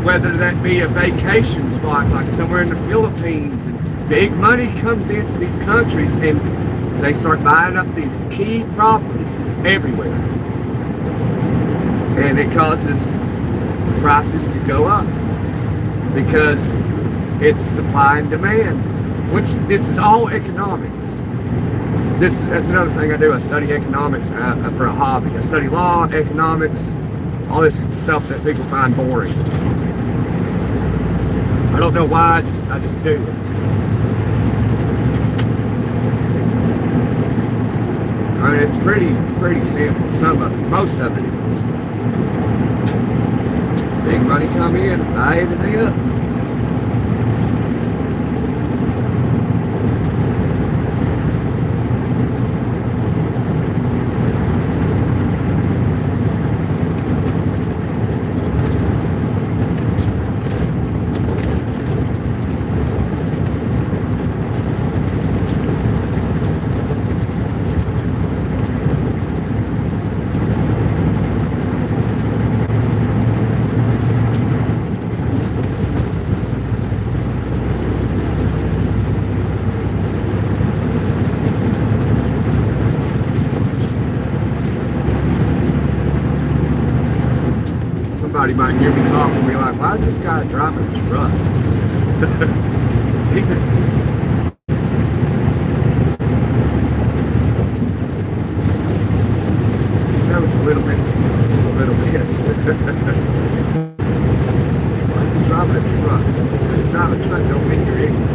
whether that be a vacation spot like somewhere in the Philippines. And big money comes into these countries, and they start buying up these key properties everywhere, and it causes prices to go up because it's supply and demand, which this is all economics. That's another thing I do. I study economics for a hobby. I study law, economics, all this stuff that people find boring. I don't know why, I just do it. I mean, it's pretty simple. Most of it is. Big money come in, buy everything up. somebody might hear me talk and be like, why is this guy driving a truck? That was a little bit. Why is he driving a truck? Just because you drive a truck don't mean you're ignorant.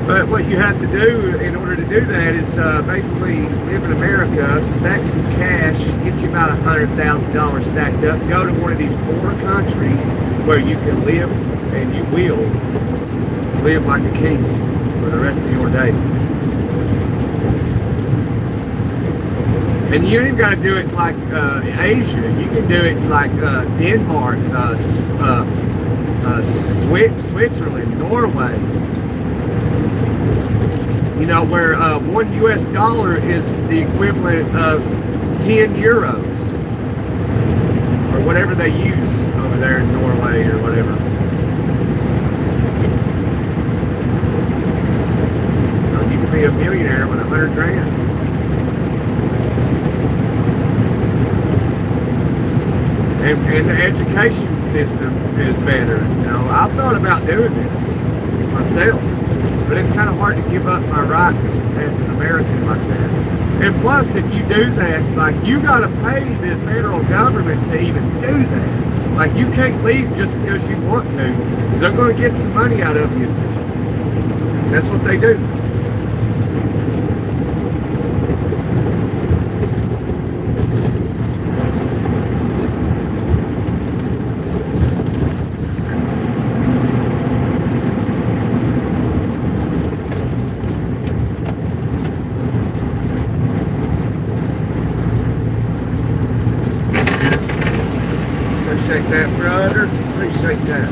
But what you have to do in order to do that is basically live in America, stack some cash, get you about $100,000 stacked up, go to one of these border countries where you can live, and you will live like a king for the rest of your days. And you ain't even got to do it like Asia. You can do it like Denmark, Switzerland, Norway. You know, where $1 US is the equivalent of 10 euros or whatever they use over there in Norway or whatever. So you can be a millionaire with 100 grand. And the education system is better. You know, I've thought about doing this myself. But it's kind of hard to give up my rights as an American like that. And plus, if you do that, like, you got to pay the federal government to even do that. Like, you can't leave just because you want to. They're going to get some money out of you. That's what they do. Appreciate that, brother. Appreciate that.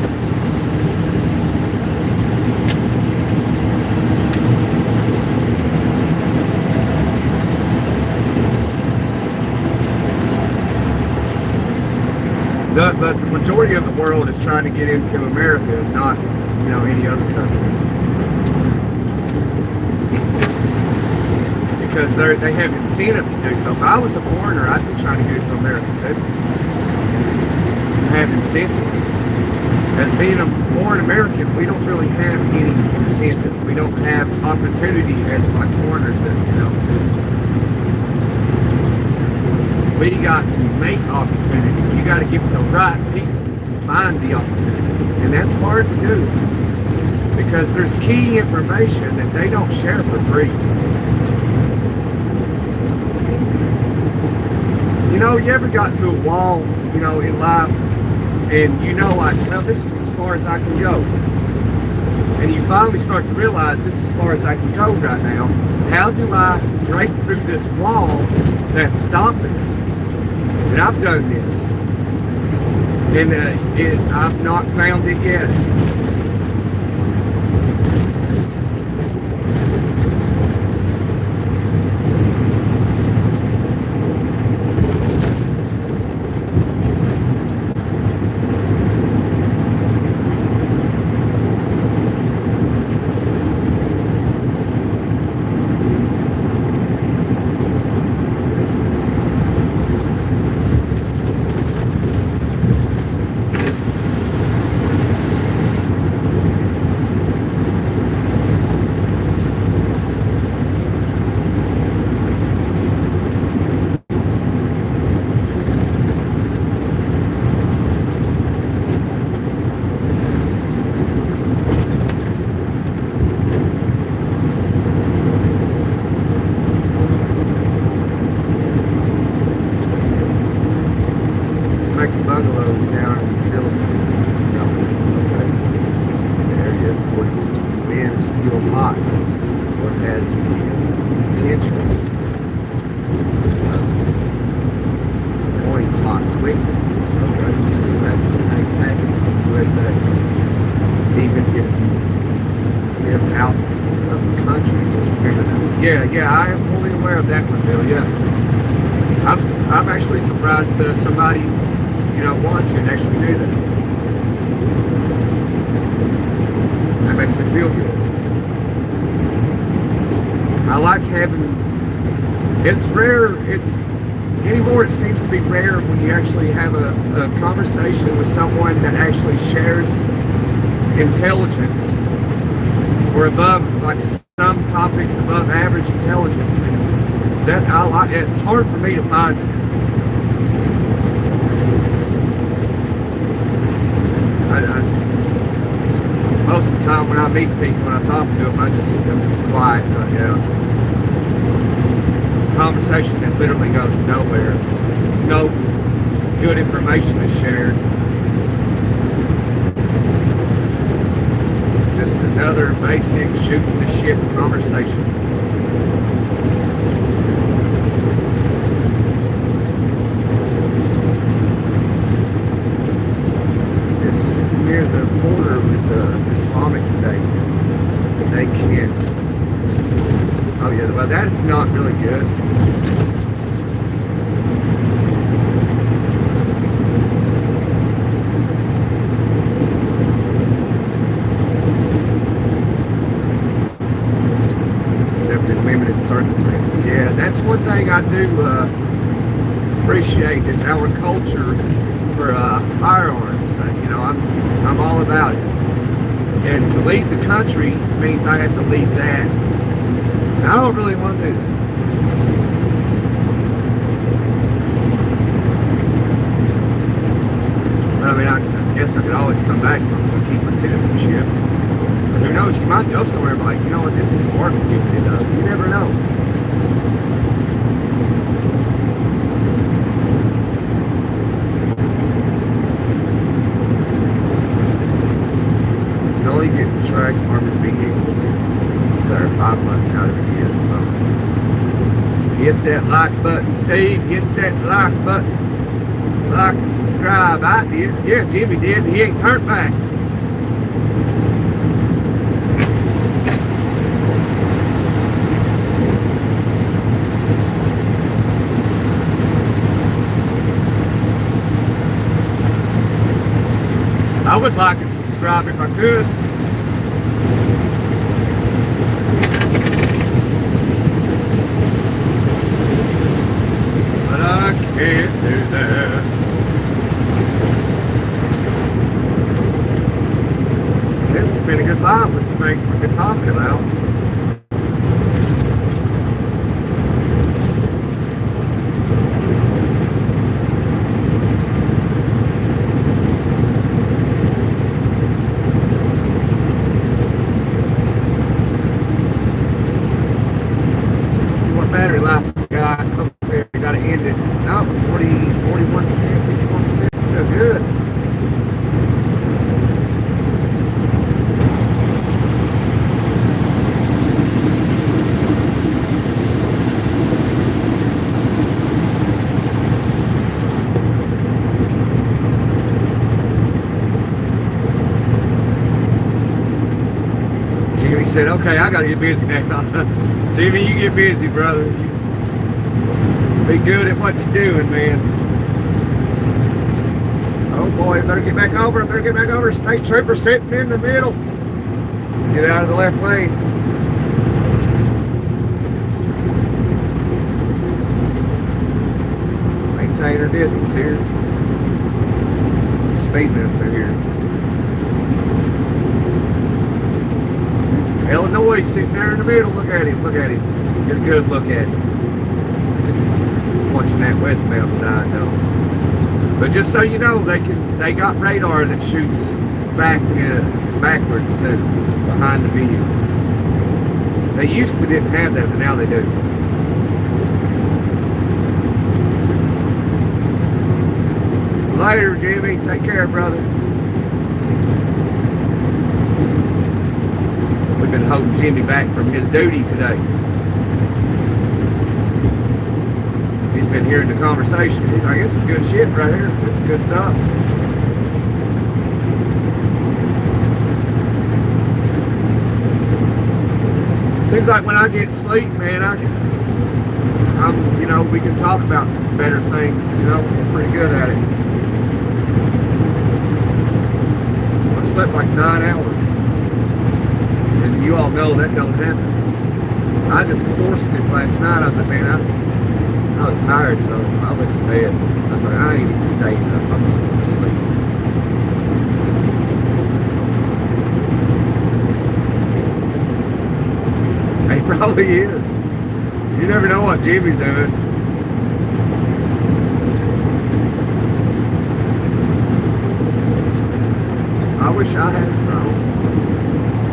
But the majority of the world is trying to get into America, not, you know, any other country. Because they have incentive to do so. If I was a foreigner, I'd be trying to get into America too. Have incentive. As being a born American, we don't really have any incentive. We don't have opportunity as like foreigners that, you know. We got to make opportunity. You got to give the right people find the opportunity. And that's hard to do. Because there's key information that they don't share for free. You know, you ever got to a wall, you know, in life, and you know, like, well, this is as far as I can go. And you finally start to realize this is as far as I can go right now. How do I break through this wall that's stopping me? And I've done this. And I've not found it yet. Bungalows down in the Philippines. No, okay. The area, according to the wind, is still hot, or has the potential of going hot quickly. Okay, you still have to pay taxes to the USA, even if you live out of the country. Just Yeah, I am fully aware of that one, Bill. Yeah, I'm actually surprised that somebody, watching actually do that. That makes me feel good. I like having. It's rare. Anymore. It seems to be rare when you actually have a conversation with someone that actually shares intelligence or above, like some topics above average intelligence, and that I like. It's hard for me to find. Most of the time when I meet people, when I talk to them, I'm just quiet. It's a conversation that literally goes nowhere. No good information is shared. Just another basic shooting the shit conversation. It's near the border with the Islamic State. They can't. Oh yeah, well that's not really good. Circumstances. Yeah, that's one thing I do appreciate is our culture for firearms. I'm all about it. And to lead the country means I have to lead that. And I don't really want to do that. But I mean, I guess I could always come back as long as I keep my citizenship. Who knows, you might go somewhere and be like, you know what, this is worth giving it up. You never know. You can only get tracked armored vehicles that are 5 months out of the year. Hit that like button, Steve. Hit that like button. Like and subscribe. I did. Yeah, Jimmy did. He ain't turned back. I would like and subscribe if I could. But I can't do that. This has been a good live with the things we've been talking about. Battery life got okay, got to end it. No, 41%, 51%. Good. Jimmy said, okay, I got to get busy now. Jimmy, you get busy, brother. You be good at what you're doing, man. Oh boy, better get back over. State trooper sitting in the middle. Get out of the left lane. Maintain our distance here. Speed limit through here. Illinois sitting there in the middle. Look at him. Get a good look at him. Watching that westbound side though. But just so you know, they got radar that shoots backwards too, behind the vehicle. They used to didn't have that, but now they do. Later, Jimmy. Take care, brother. We've been holding Jimmy back from his duty today. He's been hearing the conversation. I guess it's good shit right here. This is good stuff. Seems like when I get sleep, man, you know, we can talk about better things. You know, I'm pretty good at it. I slept like 9 hours, and you all know that don't happen. I just forced it last night. I was like, man, I was tired, so I went to bed. I was like, I ain't even staying up. I'm just going to sleep. He probably is. You never know what Jimmy's doing. I wish I had a drone.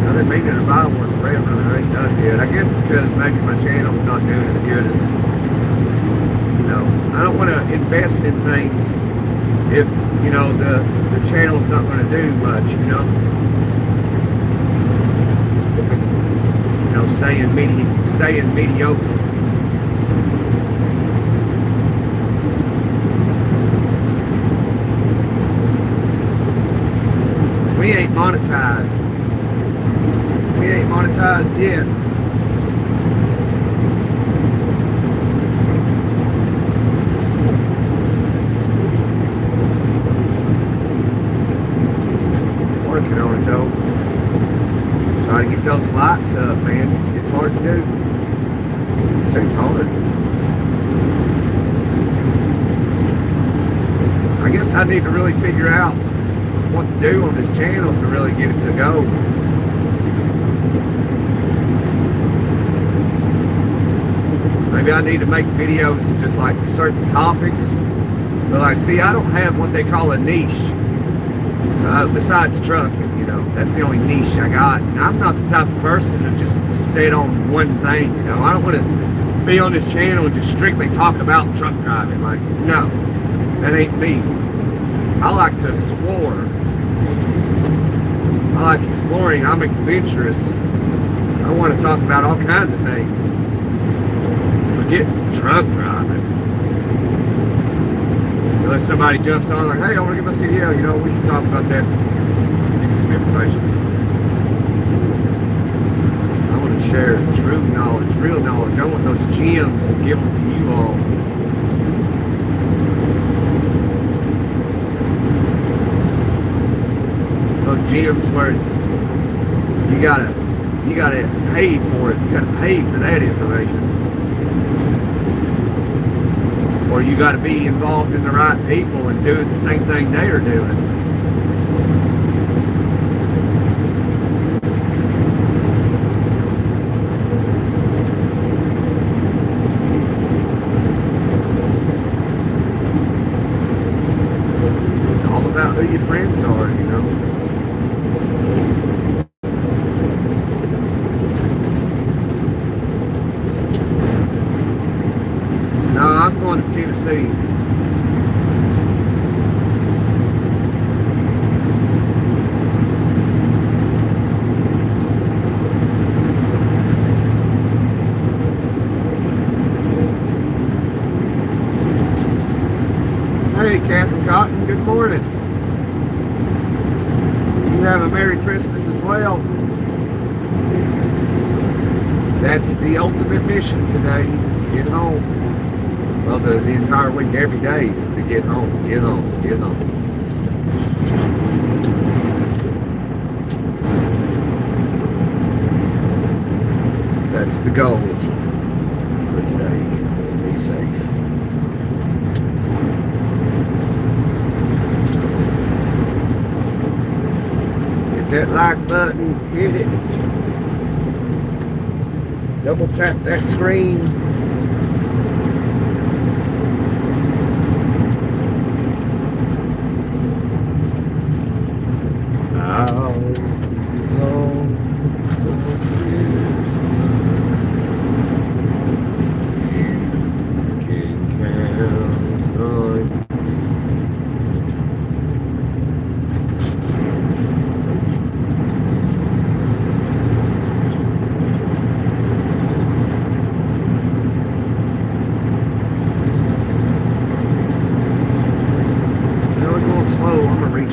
I've been meaning to buy one forever and I ain't done it yet. I guess because maybe my channel's not doing as good as, you know, I don't want to invest in things if, you know, the channel's not going to do much, you know. If it's, you know, staying mediocre. We ain't monetized. We ain't monetized yet. Working on it though. Trying to get those lights up, man. It's hard to do. It's hard. I guess I need to really figure out what to do on this channel to really get it to go. Maybe I need to make videos just like certain topics. But like, see, I don't have what they call a niche. Besides trucking, you know, that's the only niche I got. And I'm not the type of person to just sit on one thing, you know. I don't want to be on this channel and just strictly talk about truck driving. Like, no, that ain't me. I like to explore. I like exploring. I'm adventurous. I want to talk about all kinds of things. Forget truck driving. Unless somebody jumps on like, hey, I want to get my CDL, you know, we can talk about that. Give you some information. I want to share true knowledge, real knowledge. I want those gems and give them to you all. Those gems where you gotta pay for it. You gotta pay for that information. Or you got to be involved in the right people and doing the same thing they are doing. It's all about who your friends are, you know. No, I'm going to Tennessee. Hey, Catherine Cotton, good morning. You have a Merry Christmas as well. That's the ultimate mission today. Get home. Well, the entire week, every day is to get home, get home, get home. That's the goal for today. Be safe. Hit that like button, hit it. Double tap that screen.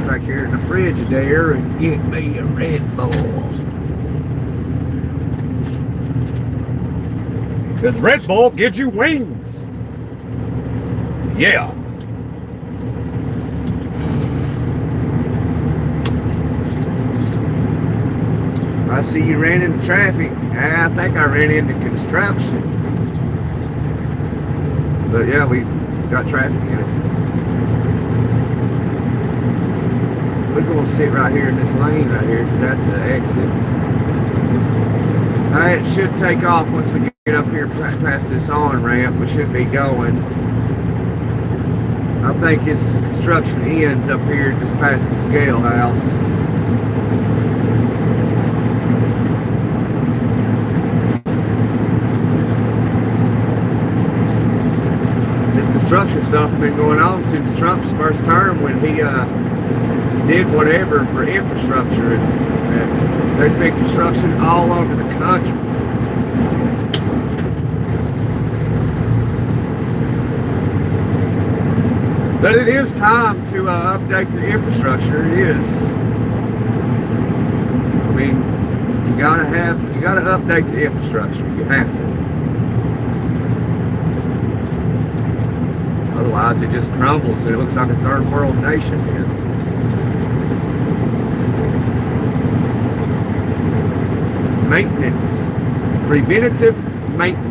Back here in the Frigidaire and get me a Red Bull. Because Red Bull gives you wings. Yeah. I see you ran into traffic. I think I ran into construction. But yeah, we got traffic in it. We're going to sit right here in this lane right here because that's an exit. It should take off once we get up here past this on-ramp. We should be going. I think this construction ends up here just past the scale house. This construction stuff has been going on since Trump's first term when he did whatever for infrastructure. There's been construction all over the country. But it is time to update the infrastructure. It is. I mean, you gotta update the infrastructure. You have to. Otherwise, it just crumbles and it looks like a third world nation here. Maintenance. Preventative maintenance.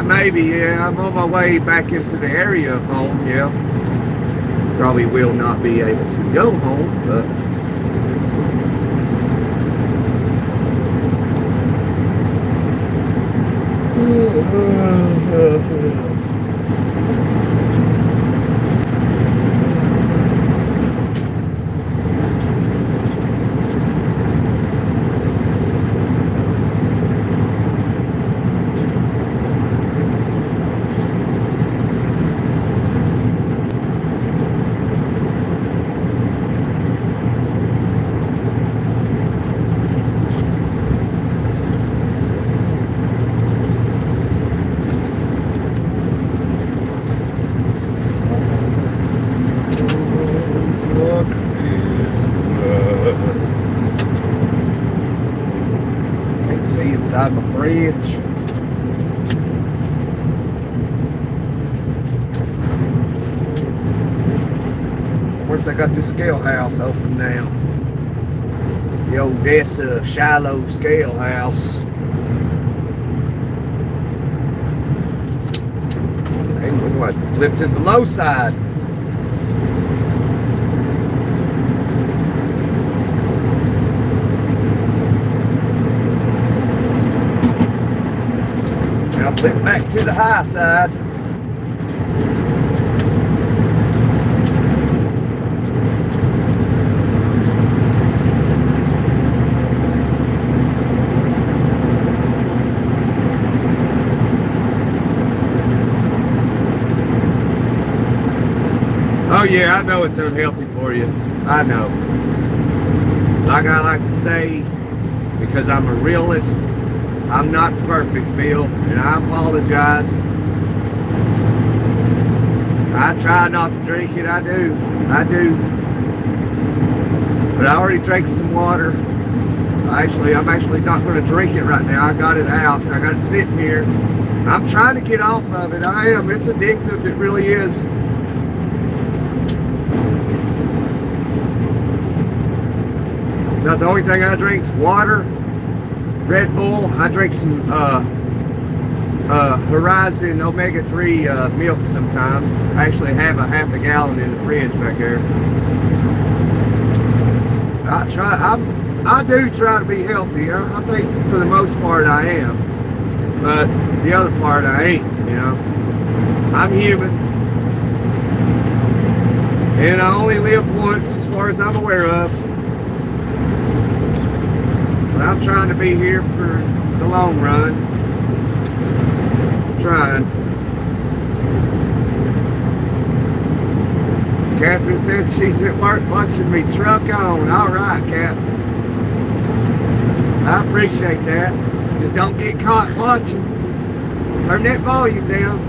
Maybe, yeah. I'm on my way back into the area of home, yeah. Probably will not be able to go home, but inside my fridge. What if they got this scale house open now? The Odessa Shiloh scale house. Hey, we're going to have to flip to the low side. Now flip back to the high side. Oh yeah, I know it's unhealthy for you. I know. Like I like to say, because I'm a realist, I'm not perfect, Bill, and I apologize. I try not to drink it, I do. But I already drank some water. I'm actually not going to drink it right now. I got it out. I got it sitting here. I'm trying to get off of it. I am. It's addictive. It really is. Now, the only thing I drink is water, Red Bull. I drink some Horizon omega-3 milk sometimes. I actually have a half a gallon in the fridge back there. I do try to be healthy. I think for the most part I am, but the other part I ain't. You know, I'm human, and I only live once, as far as I'm aware of. But I'm trying to be here for the long run. I'm trying. Catherine says she's at work watching me truck on. All right, Catherine. I appreciate that. Just don't get caught watching. Turn that volume down.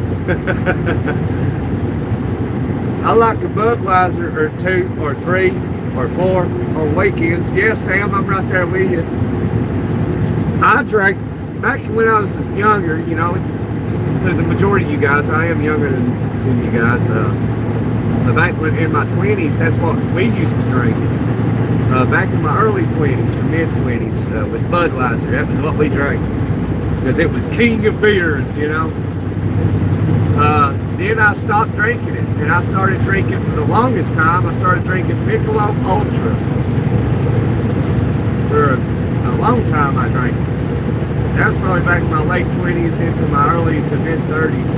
I like a Budweiser or 2 or 3. or 4 on weekends. Yes, Sam, I'm right there with you. I drank back when I was younger, you know, to the majority of you guys. I am younger than you guys. But back when in my 20s, that's what we used to drink. Back in my early 20s to mid 20s was Budweiser. That was what we drank because it was king of beers, you know. Then I stopped drinking it, and I started drinking for the longest time. I started drinking Michelob Ultra. For a long time I drank it. That was probably back in my late 20s into my early to mid 30s.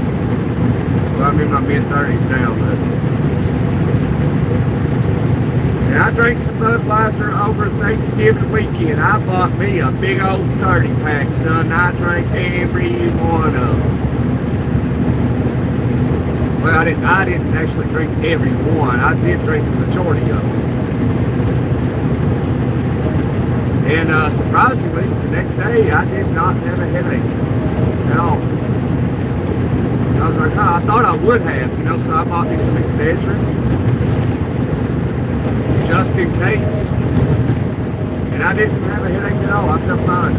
Well, I'm in my mid 30s now, but. And I drank some Budweiser over Thanksgiving weekend. I bought me a big old 30 pack, son. I drank every one of them. Well, I didn't actually drink every one. I did drink the majority of them. And surprisingly, the next day I did not have a headache at all. I was like, oh, I thought I would have, you know, so I bought me some Excedrin just in case. And I didn't have a headache at all. I felt fine.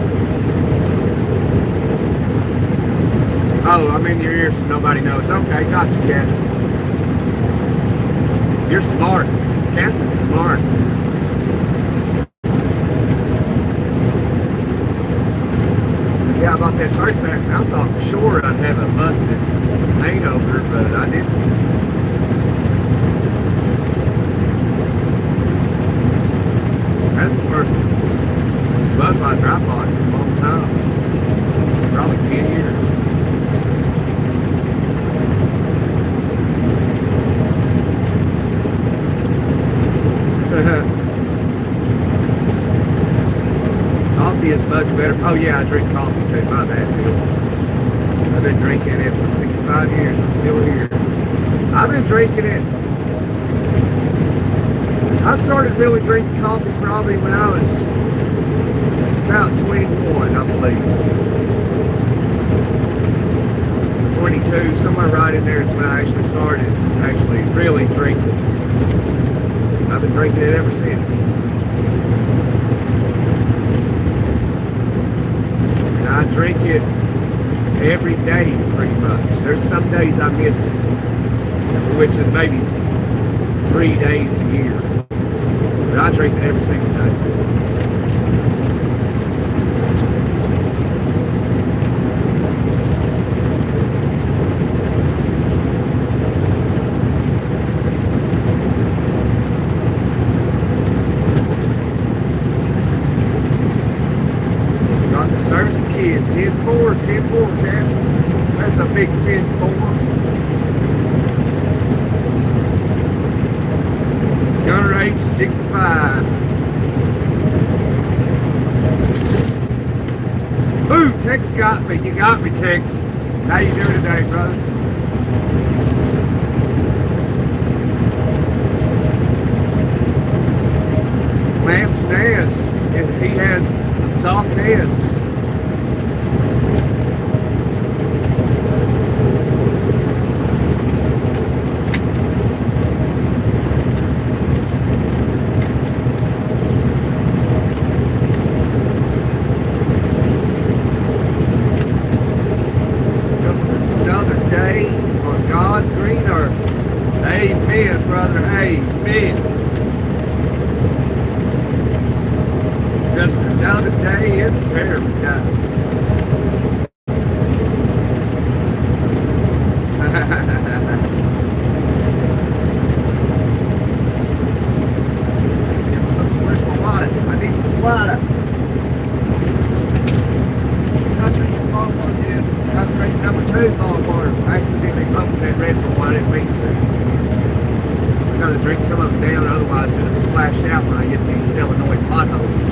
Oh, I'm in your ear so nobody knows. Okay, got you, Catherine. You're smart. Catherine's smart. Yeah, I bought that 30 pack and I thought for sure I'd have a busted hangover, but I didn't. That's the first Budweiser I bought in a long time. Probably 10 years. Coffee is much better. Oh yeah, I drink coffee too. My bad, Bill. I've been drinking it for 65 years. I'm still here. I've been drinking it. I started really drinking coffee probably when I was about 21, I believe. 22, somewhere right in there is when I actually started really drinking. I've been drinking it ever since. And I drink it every day pretty much. There's some days I miss it, which is maybe 3 days a year. But I drink it every single day. Service the kid, 10-4, 10-4, Captain. That's a big 10-4. Gunner age 65. Ooh, Tex got me. You got me, Tex. How you doing today, brother? Lance Nez, he has soft hands. Amen, brother. Amen. Just another day in paradise. Where's my wallet? I need some water. Country ball water, dude. I drank number 2 ball water. I accidentally opened that red one. I didn't mean to. I gotta drink some of them down, otherwise it'll splash out when I get these Illinois potholes.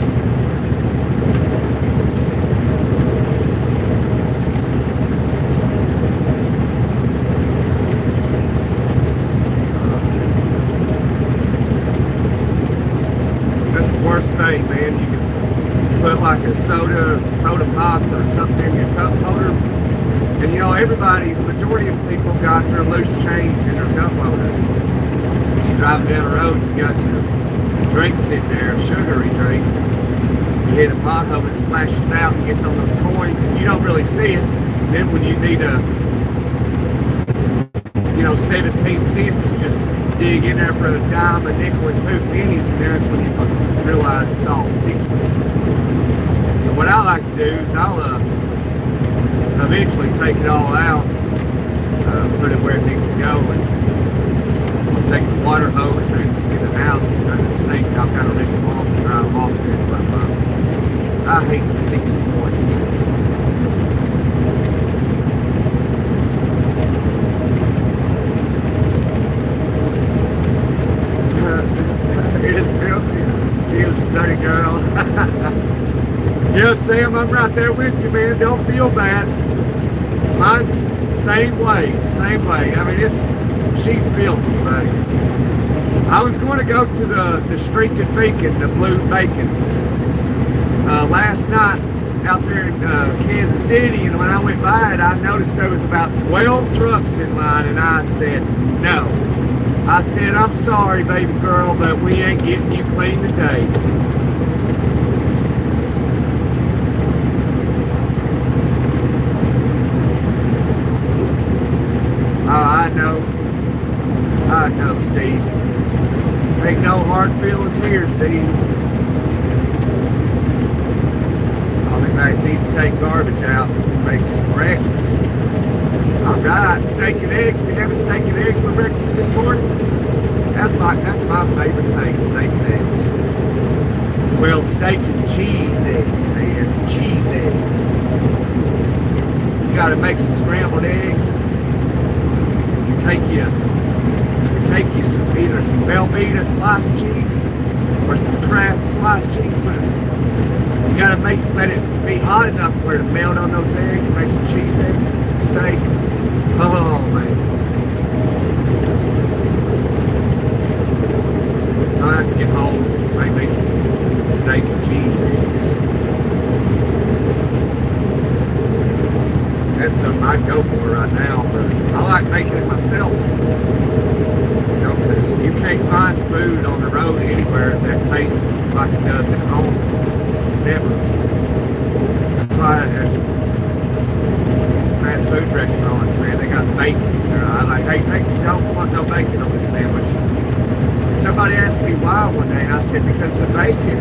That's the worst thing, man. You can put like a soda pop or something in your cup holder, and you know everybody, the majority of people got their loose change in their cup holders. Driving down the road, you got your drink sitting there, a sugary drink. You hit a pothole, it splashes out and gets on those coins, and you don't really see it. Then when you need 17 cents, you just dig in there for a dime, a nickel, and 2 pennies, and that's when you realize it's all sticky. So what I like to do is I'll eventually take it all out, put it where it needs to go, and I'll take the water hose and get the house and under the sink. I'll kind of rinse them off and dry them off there. But I hate the sticky coins. It is filthy. He is a dirty girl. Yes, Sam, I'm right there with you, man. Don't feel bad. Mine's same way. I mean, she's filthy, buddy. I was going to go to the streaking bacon, the blue bacon, last night out there in Kansas City, and when I went by it, I noticed there was about 12 trucks in line, and I said, no. I said, I'm sorry, baby girl, but we ain't getting you clean today. I know, Steve. Ain't no hard feelings here, Steve. I might need to take garbage out and make some breakfast. Alright, steak and eggs. We having steak and eggs for breakfast this morning? That's my favorite thing, steak and eggs. Well, steak and cheese eggs, man. Cheese eggs. You gotta make some scrambled eggs. Take you some either some Velveeta sliced cheese or some Kraft sliced cheese. You gotta let it be hot enough where it melt on those eggs. Make some cheese eggs and some steak. Oh man! I'll have to get home. Make me some steak and cheese eggs. That's something I'd go for right now, but I like making it myself. Because you can't find food on the road anywhere that tastes like it does at home. Never. That's why fast food restaurants, man, they got bacon. I like, hey, you don't want no bacon on this sandwich. Somebody asked me why one day, and I said because the bacon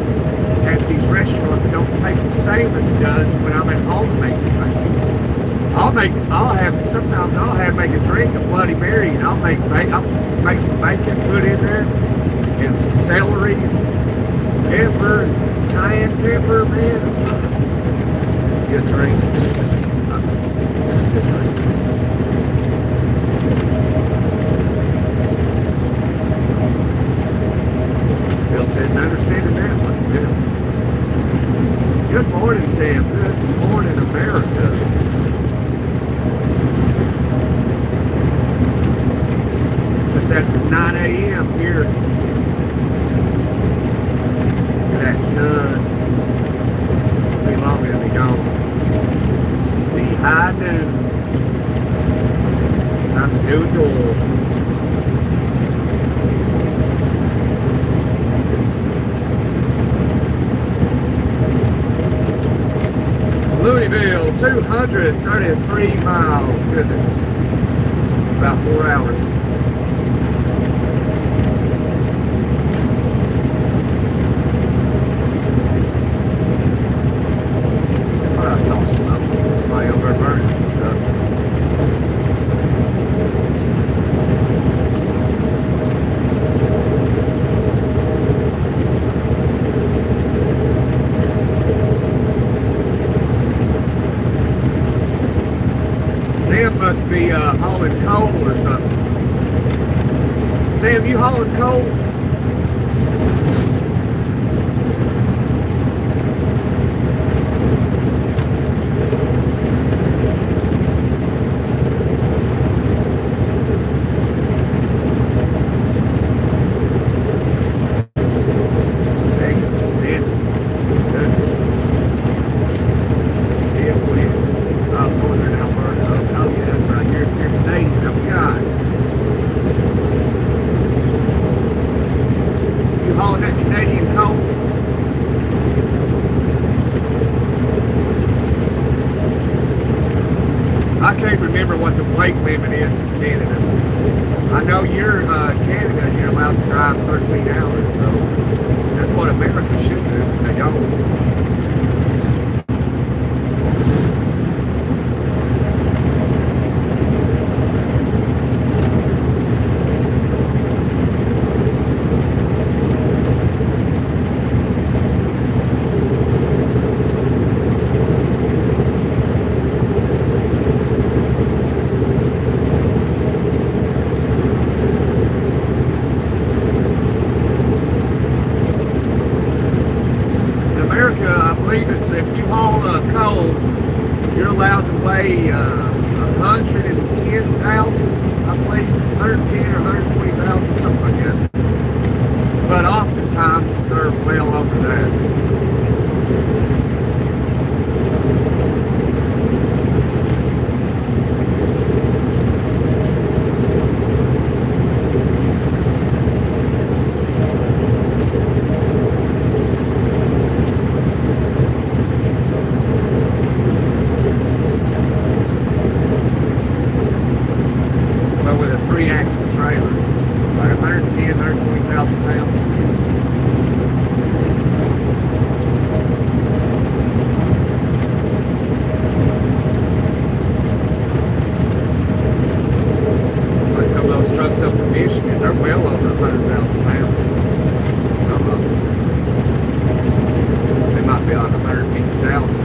at these restaurants don't taste the same as it does when I'm at home making bacon. Sometimes I'll make a drink of Bloody Mary, and I'll make some bacon, put in there, and some celery, and some pepper, and cayenne pepper, man. It's a good drink. It's a good drink. Bill says, understanding that one. Yeah. Good morning, Sam. Good morning, America. At 9 a.m. here. That sun. Be long it'll be gone. Be high noon. Time to do a door. Louisville, 233 miles. Goodness. About 4 hours. Must be hauling coal or something. hauling that Canadian coal. I can't remember what the weight limit is in Canada. I know you're Canada, you're allowed to drive 13 hours, so that's what America should do. They don't. If you haul coal, you're allowed to weigh 110,000, I believe, 110 or 120,000, something like that. But oftentimes they're well over that. Three-axle trailer, like 110, 120,000 pounds. It's like some of those trucks up in Michigan, they're well over 100,000 pounds. Some of them. They might be like 150,000.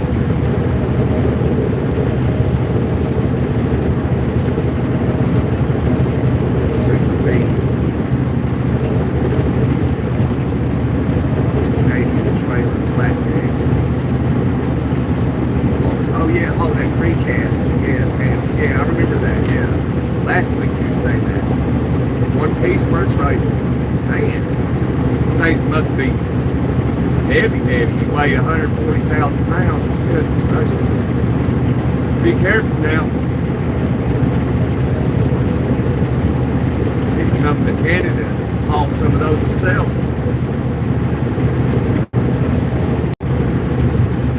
Last week you were saying that. One piece per trailer. Man, things must be heavy. You weigh 140,000 pounds. Goodness gracious. Be careful now. You can come to Canada and haul some of those themselves.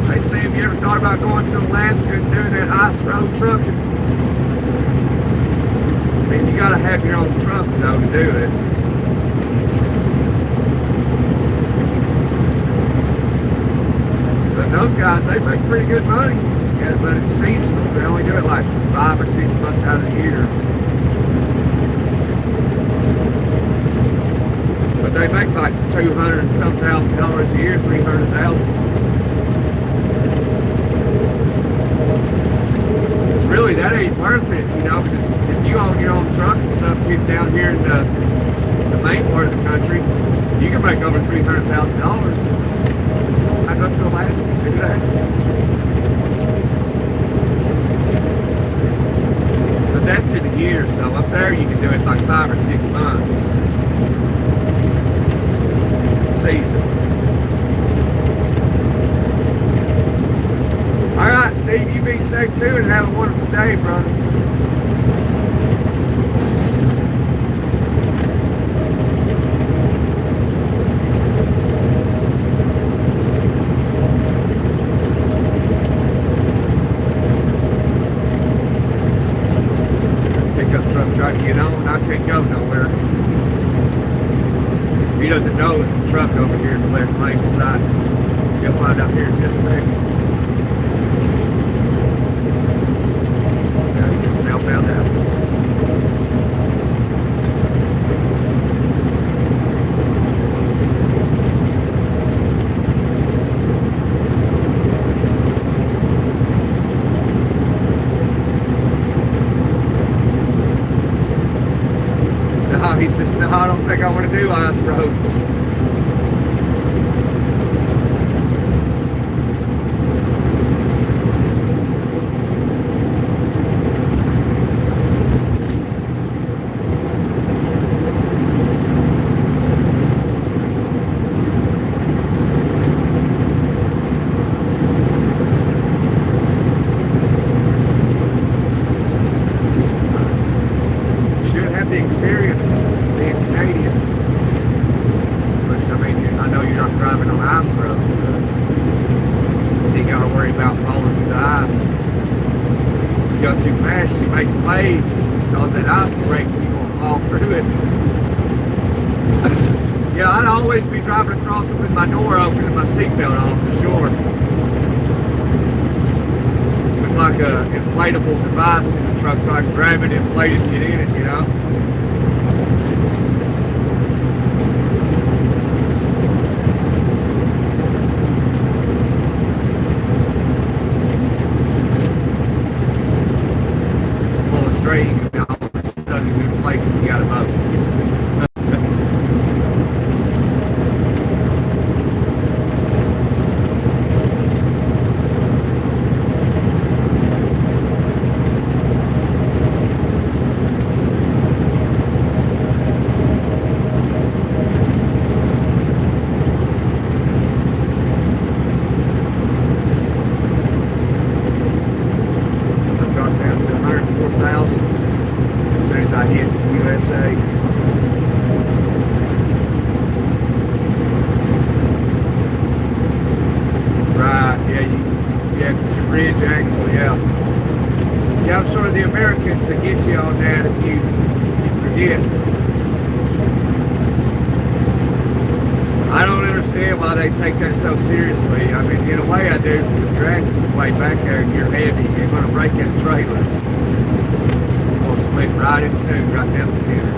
Hey Sam, you ever thought about going to Alaska and doing that ice road trucking? I mean, you gotta have your own truck though to do it. But those guys, they make pretty good money. Yeah, but it's seasonal. They only do it like 5 or 6 months out of the year. But they make like $200 and some thousand a year, 300,000. Really, that ain't worth it, you know, because if you own your own truck and stuff, you get down here in the main part of the country, you can make over $300,000. So I go to Alaska and do that. But that's in a year, so up there you can do it like 5 or 6 months. It's season. All right, Steve, you be safe too and have a wonderful day, brother. Pickup truck trying to get on. I can't go nowhere. He doesn't know there's a truck over here in the left lane beside him. You'll find out here in just a second. Now found out. No, he says, no, I don't think I want to do ice roads. The experience being Canadian. driving on ice roads. You got to worry about falling through the ice. You go too fast, you make a wave, cause that ice to break, you're gonna fall through it. Yeah, I'd always be driving across it with my door open and my seatbelt off for sure. It's like a inflatable device in the truck, so I can grab it, inflate it, and get in it, you know. Pull it straight, and all of a sudden it inflates and you got a boat. As soon as I hit USA. Right, yeah, because your bridge axle, yeah. Yeah, I'm sure the Americans will get you on that if you forget. I don't understand why they take that so seriously. I mean, in a way I do, because if your axle's way back there and you're heavy, you're going to break that trailer. Split right in two, right down the center.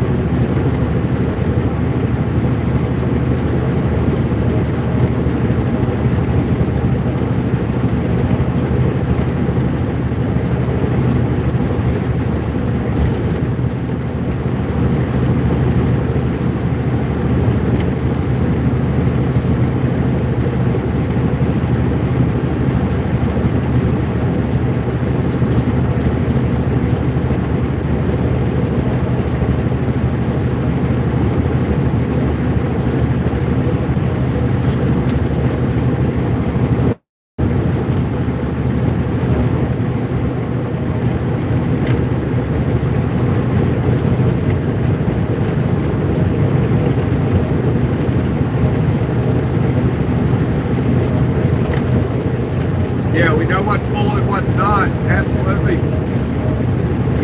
Yeah, we know what's full and what's not. Absolutely.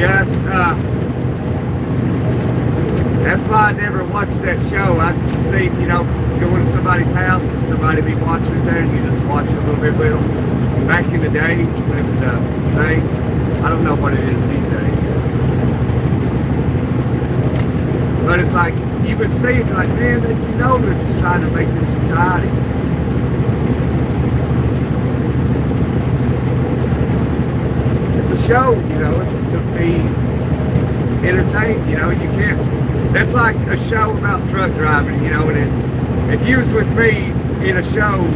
Yeah, that's why I never watched that show. I just see, you know, go into somebody's house and somebody be watching it there and you just watch it a little bit with them. Back in the day when it was a thing, I don't know what it is these days. But it's like, you would see it like, man, you know they're just trying to make this exciting. Show, you know, it's to be entertained, you know, you can't, that's like a show about truck driving, you know, and if you was with me in a show,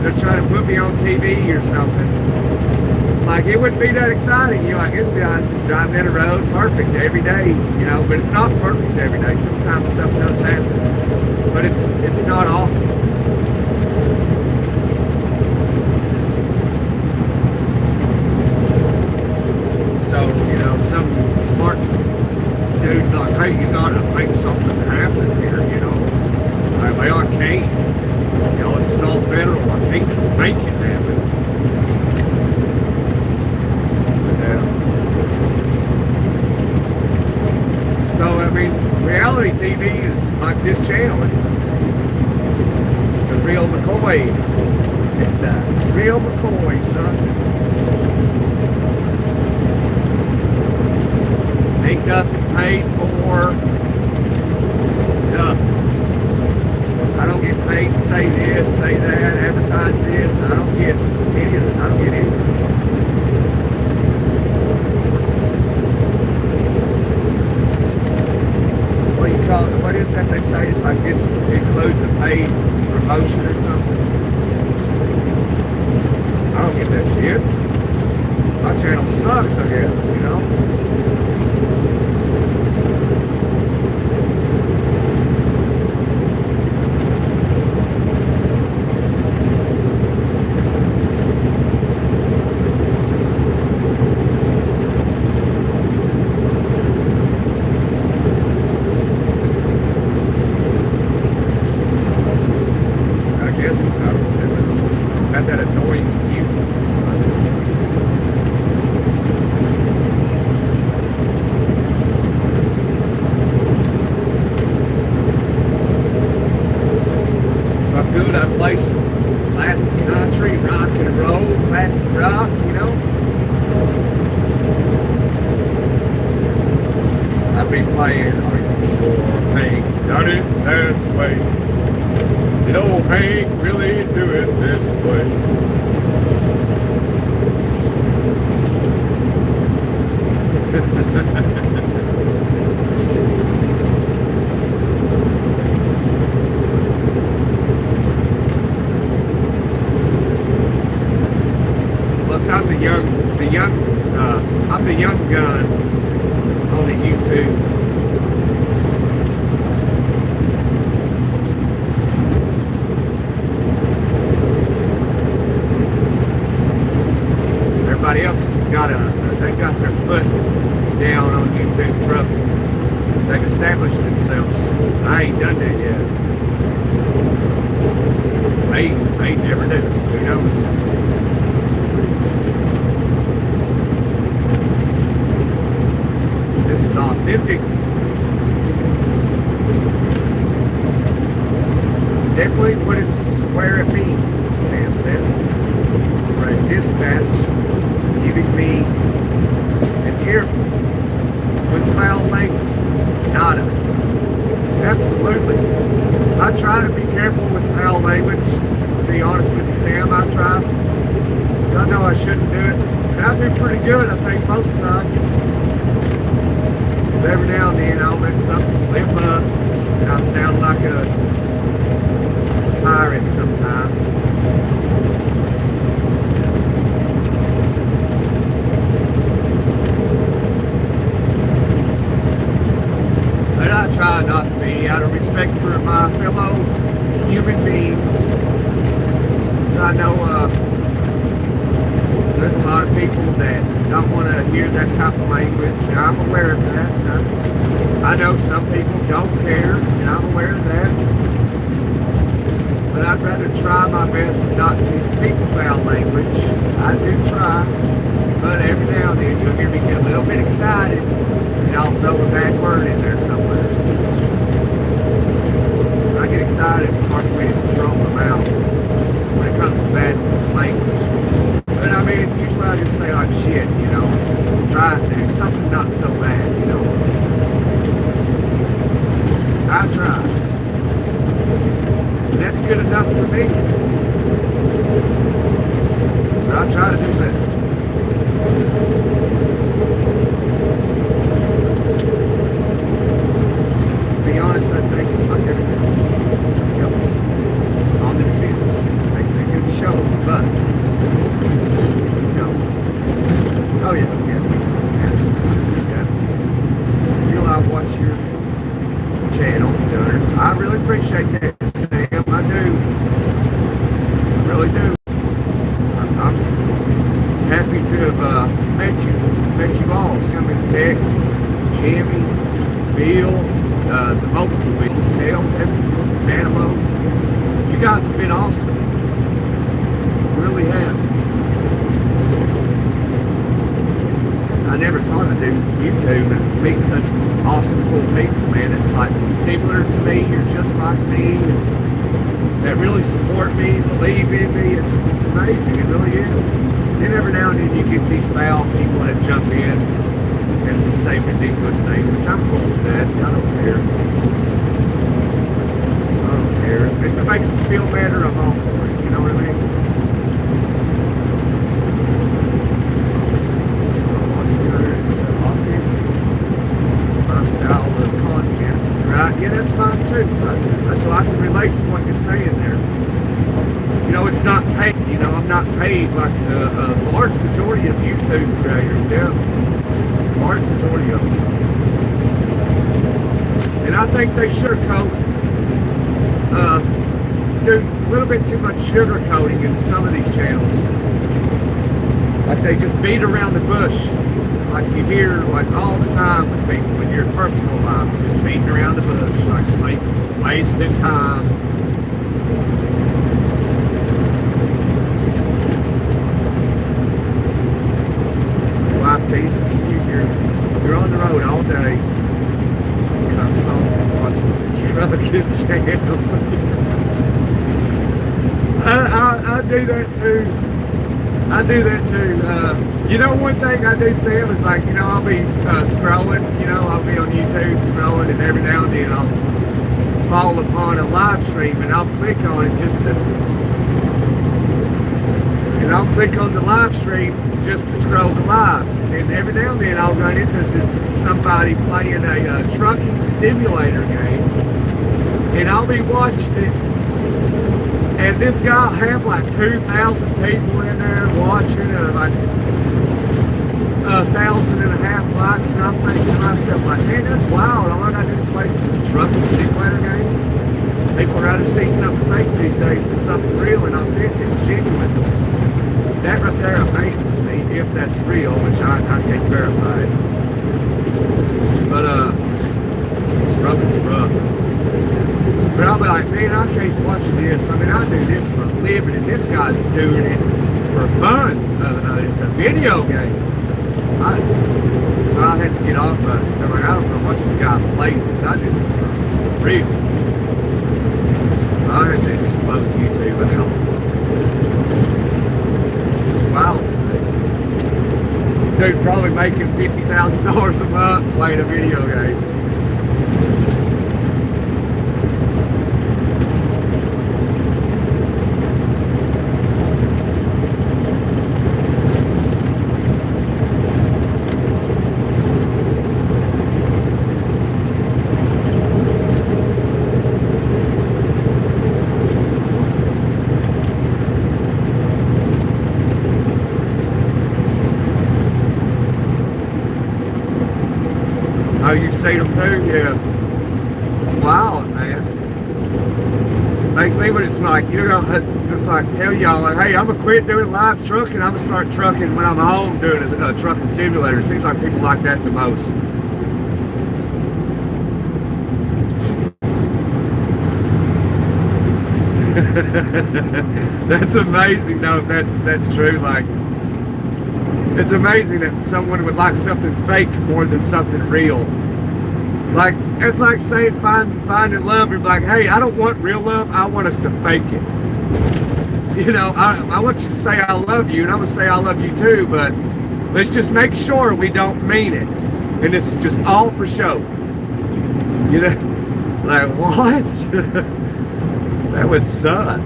they're trying to put me on TV or something, like, it wouldn't be that exciting, you know, like, this guy's just driving down the road, perfect every day, you know, but it's not perfect every day, sometimes stuff does happen, but it's not often. So, you know, some smart dude like, hey, you gotta make something happen here, you know. Like, well, I can't. You know, this is all federal. I can't just make it happen. Yeah. So, I mean, reality TV is like this channel. It's the real McCoy. It's the real McCoy, son. Ain't nothing paid for. Nothing. I don't get paid to say this, say that, advertise this. I don't get any of it. I don't get any of it. What do you call it? What is that they say? It's like this includes a paid promotion or something. I don't get that shit. My channel sucks, I guess, you know? good. I play some classic country, rock and roll, classic rock, you know. I'd be playing like sure Hank done it that way. You know, Hank really do it this way. Plus, I'm the young gun on the YouTube. Everybody else has got they got their foot down on YouTube truck. They've established themselves. I ain't done that yet. May never do. Who knows? This is authentic. Definitely wouldn't swear at me, Sam says. For a dispatch giving me an earful with foul language. Nada. Absolutely. I try to be careful with foul language. To be honest with you, Sam, I try. I know I shouldn't do it. And I do pretty good, I think, most times. But every now and then I'll let something slip up and I sound like a pirate sometimes. But I try not to be, out of respect for my fellow human beings. So I know there's a lot of people that don't want to hear that type of language, and I'm aware of that. I know some people don't care, and I'm aware of that. But I'd rather try my best not to speak foul language. I do try, but every now and then you'll hear me get a little bit excited, and I'll throw a bad word in there somewhere. When I get excited, it's hard for me to control my mouth when it comes to bad language. But I mean, usually I just say like shit, you know, try to, something not so bad, you know. I try. And that's good enough for me. But I try to do that. To be honest, I think it's like everything else. On this sense, they do a good show, but oh yeah, absolutely. Still, I watch your channel, Gunner. I really appreciate that, Sam. I do. I really do. I'm happy to have met you all. Some in Texas, Jimmy, Bill, the multiple wheels, Tails, Manilow. You guys have been awesome. You really have. I never thought I'd do YouTube and meet such awesome, cool people, man. It's like similar to me, you're just like me, and that really support me, believe in me. It's amazing, it really is. Then every now and then you get these foul people that jump in and just say ridiculous things, which I'm cool with that. I don't care. I don't care. If it makes them feel better, I'm all for it. You know what I mean? Style of content, right? Yeah, that's mine too. Right? So I can relate to what you're saying there. You know, it's not paid. You know, I'm not paid like the large majority of YouTube creators. Yeah, large majority of them. And I think they sugarcoat, do a little bit too much sugarcoating in some of these channels. Like they just beat around the bush. Like you hear like all the time with people in your personal life, just beating around the bush, like wasting time. Your wife teases you, you're on the road all day. Comes home and watches the truck and jam. do that too. I do that too. You know, one thing I do, Sam, is like, you know, I'll be scrolling, you know, I'll be on YouTube scrolling, and every now and then I'll fall upon a live stream, and I'll click on it and I'll click on the live stream just to scroll the lives. And every now and then I'll run into somebody playing a trucking simulator game, and I'll be watching it, and this guy will have like 2,000 people in there watching, like 1,500 likes, and I'm thinking to myself, like, man, that's wild. All I gotta do is play some trucking simulator game. People rather see something fake these days than something real and authentic and genuine. That right there amazes me, if that's real, which I can't verify it. But it's rough. But I'll be like, man, I can't watch this. I mean, I do this for a living, and this guy's doing it for fun. It's a video game. So I had to get off of it. I'm like, I don't know watch this guy play this. I do this for real. So I had to close YouTube out. Wild today. Dude, probably making $50,000 a month playing a video game. Oh, you've seen them too? Yeah. It's wild, man. Makes me when it's like, you know, just like tell y'all, like, hey, I'm gonna quit doing live trucking. I'm gonna start trucking when I'm home doing a trucking simulator. It seems like people like that the most. That's amazing, though. That's true. Like, it's amazing that someone would like something fake more than something real. Like, it's like saying finding love. You're like, hey, I don't want real love. I want us to fake it. You know, I want you to say I love you, and I'm gonna say I love you too. But let's just make sure we don't mean it, and this is just all for show. You know, like what? That would suck.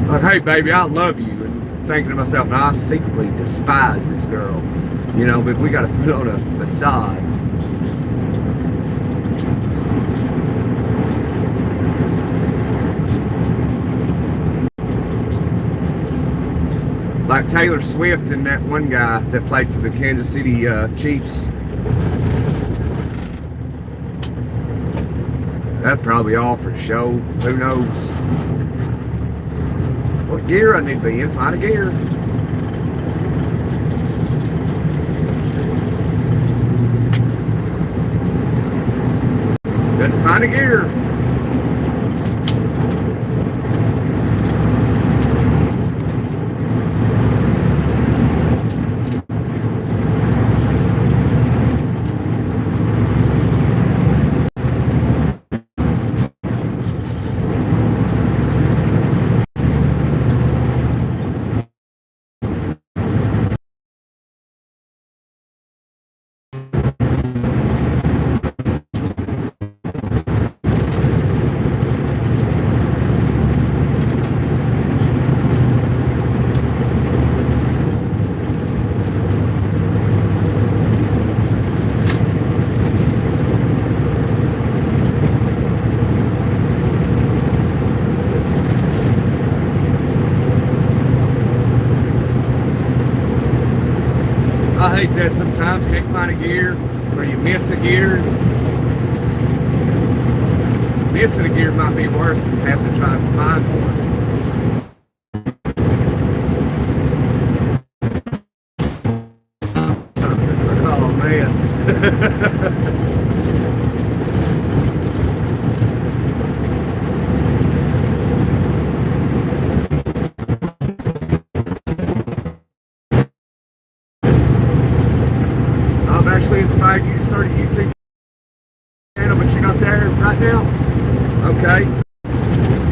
Like, hey, baby, I love you. Thinking to myself, now I secretly despise this girl, you know, but we got to put on a facade. Like Taylor Swift and that one guy that played for the Kansas City Chiefs. That's probably all for show. Who knows? What gear I need to be in? Find a gear. Couldn't find a gear. I hate that sometimes. Can't find a gear, or you miss a gear. Missing a gear might be worse than having to try to find one. Oh man. Actually inspired you to start a YouTube channel, but you're not there right now? Okay,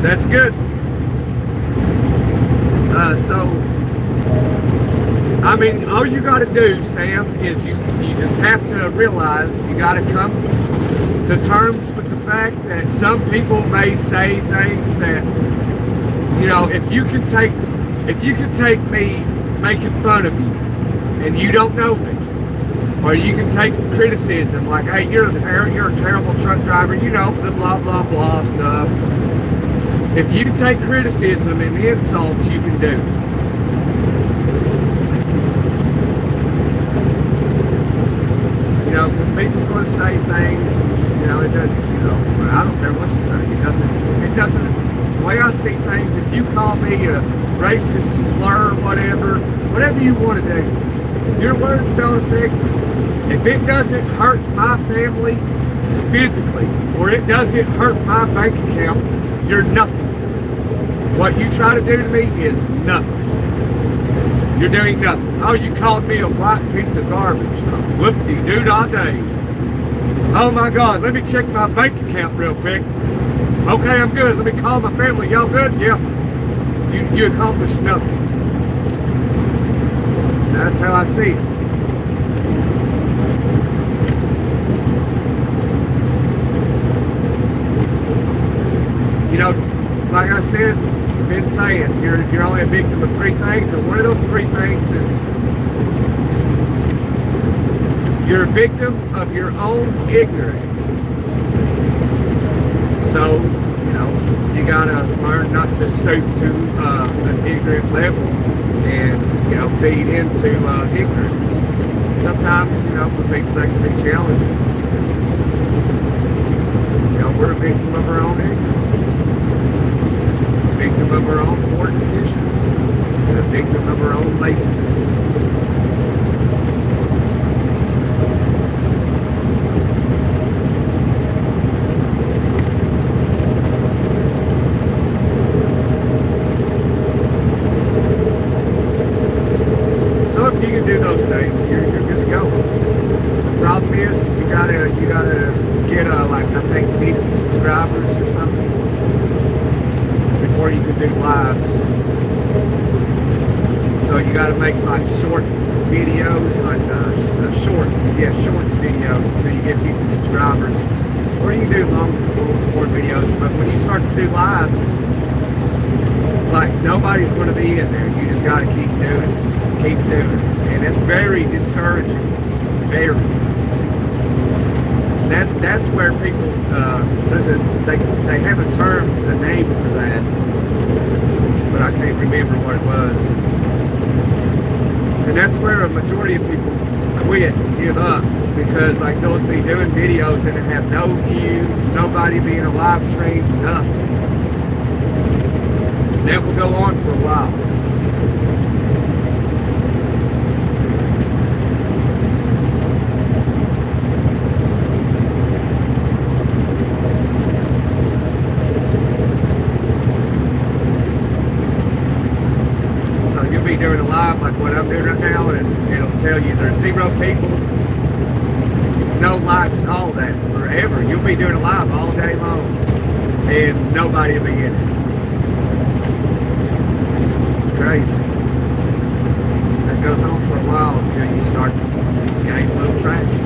that's good. So, I mean, all you got to do, Sam, is you just have to realize you got to come to terms with the fact that some people may say things that, you know, if you can take me making fun of you and you don't know me, or you can take criticism like, hey, you're a terrible truck driver, you know, the blah blah blah stuff. If you can take criticism and insults, you can do it. You know, because people's going to say things, you know, it doesn't, you know, so I don't care what you say. It doesn't, the way I see things, if you call me a racist slur, whatever you want to do, your words don't affect me. If it doesn't hurt my family physically, or it doesn't hurt my bank account, you're nothing to me. What you try to do to me is nothing. You're doing nothing. Oh, you called me a white piece of garbage. Whoop-de-doo-dah-day. Oh my God, let me check my bank account real quick. Okay, I'm good. Let me call my family. Y'all good? Yeah. You accomplished nothing. That's how I see it. You know, like I said, been saying, you're only a victim of three things, and one of those three things is you're a victim of your own ignorance. So, you know, you gotta learn not to stoop to an ignorant level and, you know, feed into ignorance. Sometimes, you know, for people that can be challenging. You know, we're a victim of our own ignorance. A victim of our own poor decisions. And a victim of our own laziness. If you can do those things, you're good to go. The problem is you gotta get like I think 50 subscribers or something before you can do lives. So you gotta make like short videos, like shorts videos until you get 50 subscribers. Or you can do long form videos, but when you start to do lives, like nobody's gonna be in there. You just gotta keep doing it. Keep doing it, and it's very discouraging. Very. That's where people they have a term, a name for that, but I can't remember what it was. And that's where a majority of people quit, give up, because like they'll be doing videos and have no views, nobody being a live stream, nothing. And that will go on for a while. Doing a live like what I'm doing right now, and it'll tell you there's 0 people, no likes, all that, forever. You'll be doing a live all day long and nobody will be in it. It's crazy. That goes on for a while until you start to gain a little traction.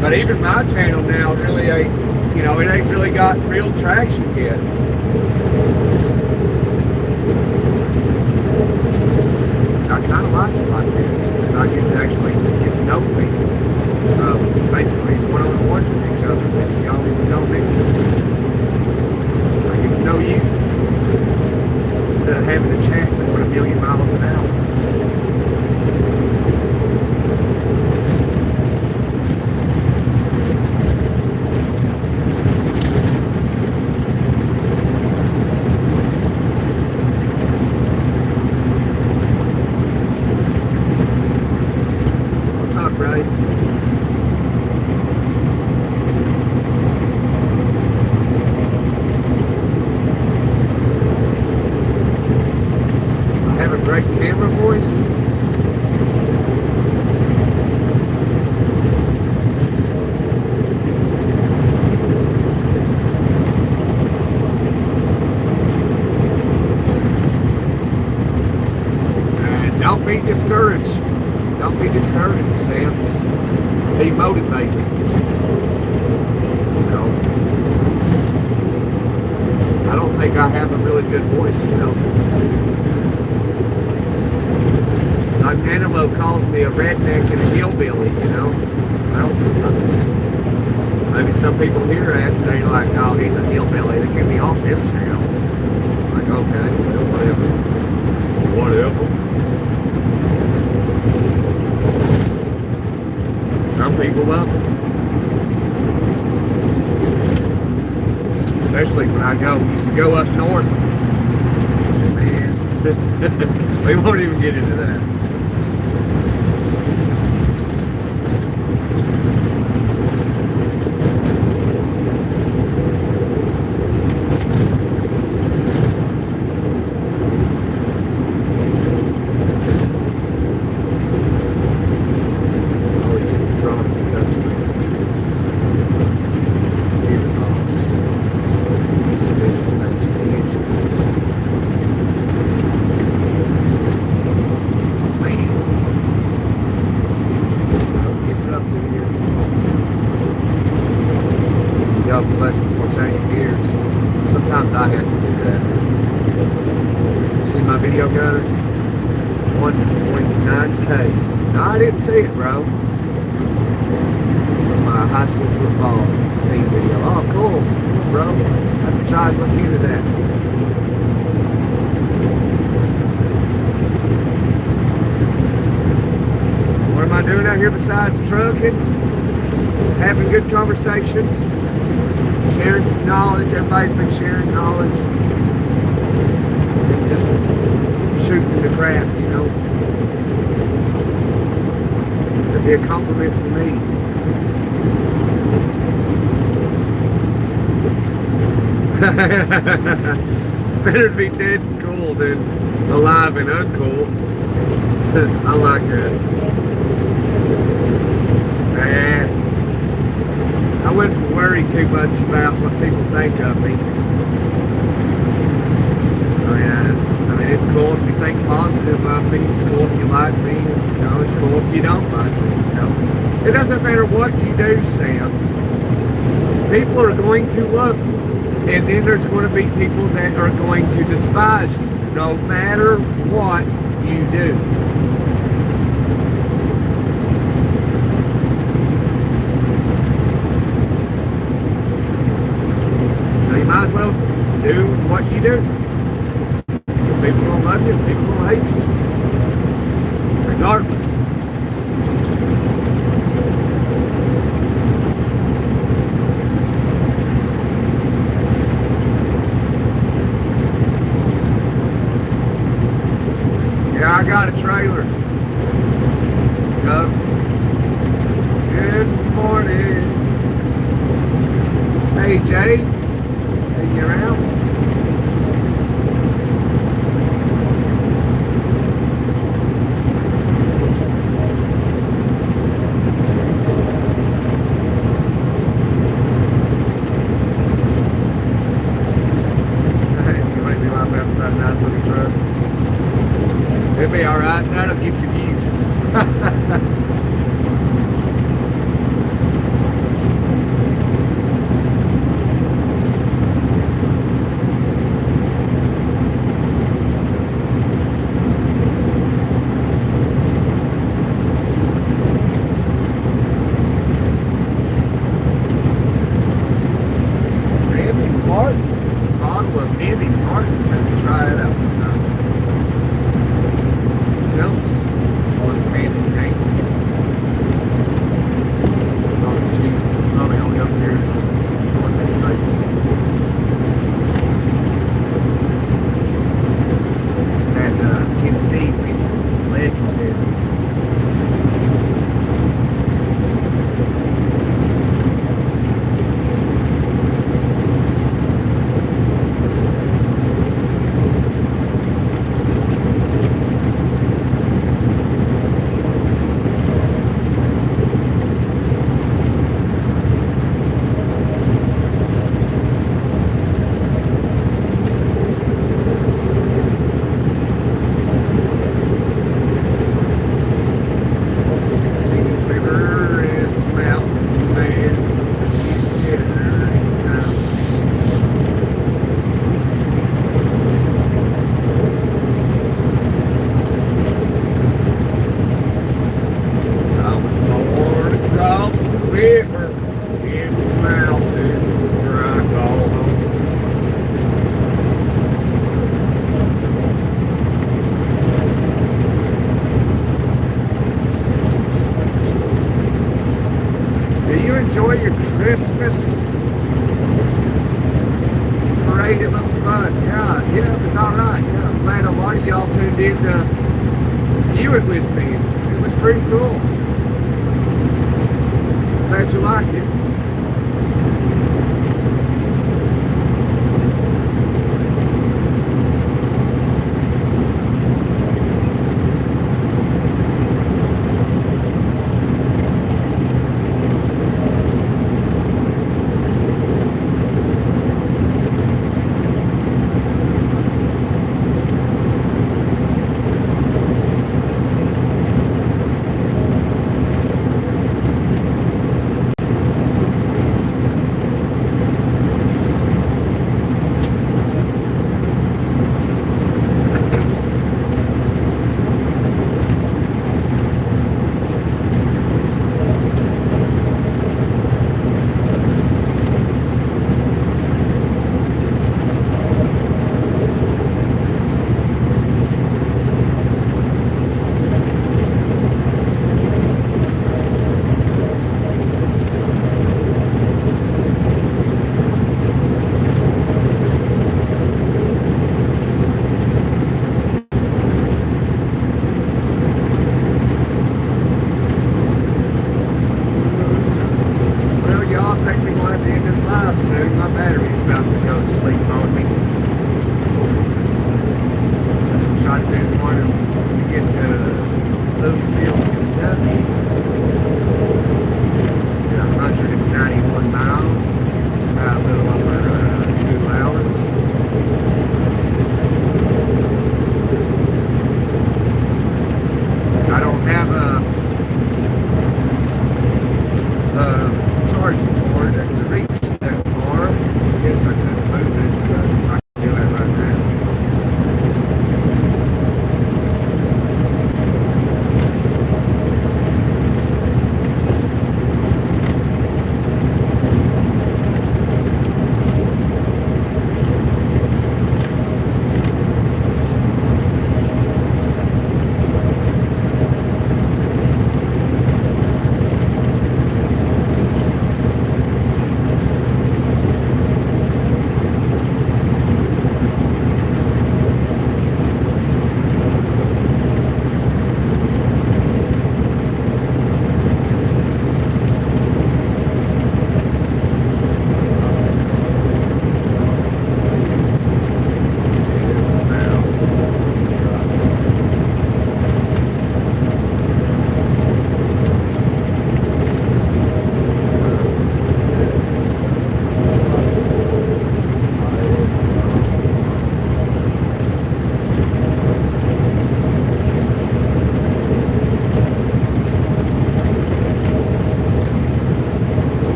But even my channel now really ain't, you know, it ain't really got real traction yet. I kind of like it like this, because I get to actually get to know people. Basically, one-on-one with each other. Y'all get to know me. I get to know you. Instead of having to chat going a million miles an hour. discouraged, Sam. Just be motivated. You know, I don't think I have a really good voice, you know. Like Manilow calls me a redneck and a hillbilly, you know. Well, maybe some people hear that and they're like, oh, he's a hillbilly. They get me off this channel. Like, okay, well, whatever. Whatever. Some people love it. Especially when I used to go up north. Man. We won't even get into that. Before changing gears. Sometimes I have to do that. See my video gutter? 1.9K. No, I didn't see it, bro. From my high school football team video. Oh, cool, bro. I have to try and look into that. What am I doing out here besides trucking? Having good conversations. Sharing some knowledge. Everybody's been sharing knowledge. And just shooting the crap, you know. It'd be a compliment for me. Better to be dead and cool than alive and uncool. I like that. Man. I wouldn't worry too much about what people think of me. I mean, it's cool if you think positive of me. It's cool if you like me. You know, it's cool if you don't like me. You know, it doesn't matter what you do, Sam. People are going to love you, and then there's going to be people that are going to despise you, no matter what you do. Might as well do what you do. People gonna love you, people gonna hate you. Regardless. Yeah, I got a trailer. Go. Good morning. Hey, Jay. See you around. You make me laugh after that nice looking truck. It'll be alright. That'll get you views. Christmas parade at Little Fun. Yeah, it was alright. Yeah, I'm glad a lot of y'all tuned in to view it with me. It was pretty cool. Glad you liked it.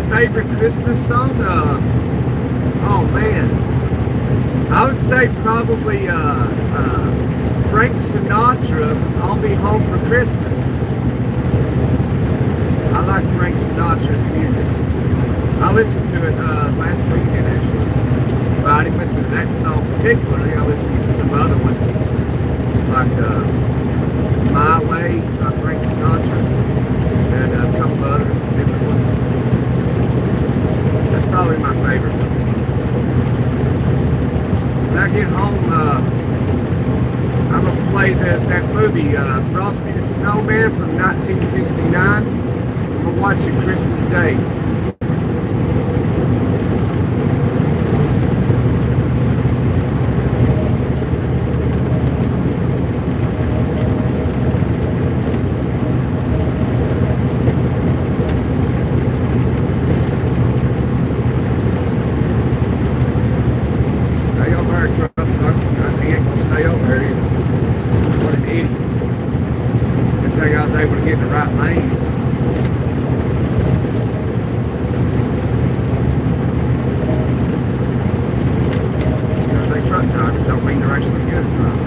Favorite Christmas song? Oh man, I would say probably Frank Sinatra, I'll Be Home for Christmas. I like Frank Sinatra's music. I listened to it last weekend actually. But I didn't listen to that song particularly. I listened to some other ones like My Way by Frank Sinatra and a couple other different ones. That's probably my favorite. When I get home, I'm going to play that movie, Frosty the Snowman from 1969. I'm going to watch it Christmas Day. able to get in the right lane. Just because they truck drivers don't mean they're actually good drivers.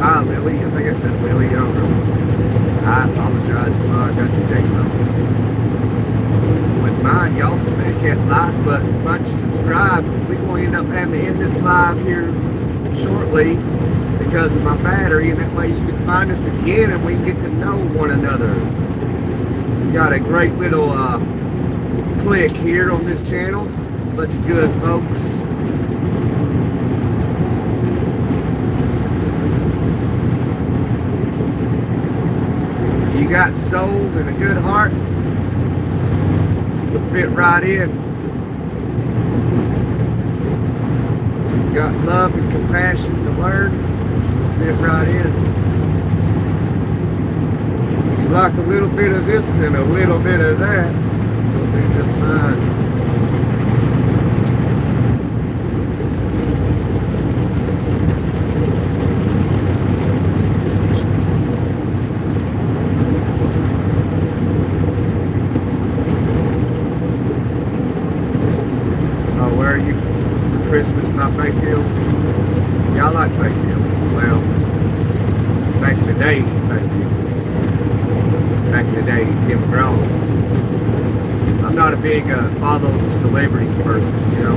Hi Lily, I think I said Lily, I don't know. I apologize if I got your name wrong. Wouldn't mind y'all smack that like button, punch subscribe, because we're going to end up having to end this live here shortly because of my battery, and that way you can find us again and we can get to know one another. We got a great little clique here on this channel, bunch of good folks. You got soul and a good heart, you'll fit right in. You got love and compassion to learn, you'll fit right in. You like a little bit of this and a little bit of that, you'll do just fine. Where are you for Christmas? Not Faith Hill? Yeah, I like Faith Hill. Well, back in the day, Faith Hill. Back in the day, Tim McGraw. I'm not a big follow celebrity person, you know.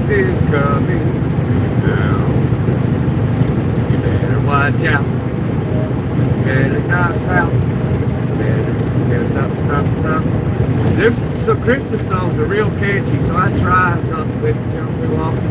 Is coming to town. You better watch out. You better not pout. You better get something, something, something. Some Christmas songs are real catchy, so I try not to listen to them too often.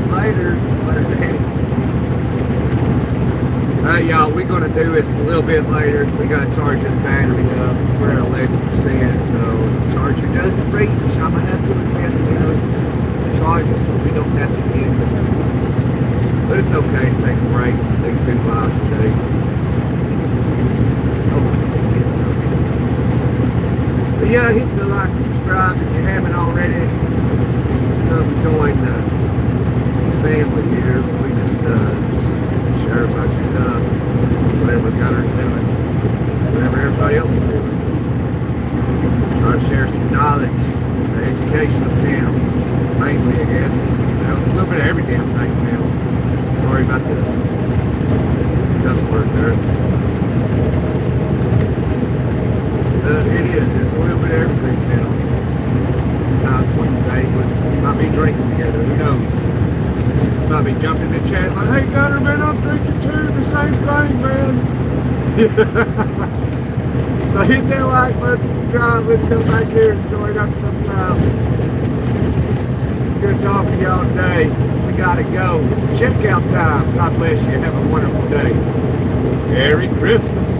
Later, y'all, we're gonna do this a little bit later. We gotta charge this battery up. We're at 11%, so the charger doesn't reach. I'm gonna have to invest in a charger so we don't have to get it. But it's okay to take a break. Take 2 miles today. It's okay. But yeah, hit the like and subscribe if you haven't already. Come join the family here. We just share a bunch of stuff, whatever Gunner's doing, whatever everybody else is doing. Try to share some knowledge. It's an educational channel, mainly, I guess. You know, it's a little bit of every damn thing now. Sorry about the cuss word there. But it is. It's a little bit of everything now. Sometimes one day we might be drinking together. Who knows? Might be jumping in the chat like, hey, Gunner, man, I'm drinking too. The same thing, man. So hit that like button, subscribe. Let's come back here and join up sometime. Good talking to y'all today. We gotta go. It's checkout time. God bless you. Have a wonderful day. Merry Christmas.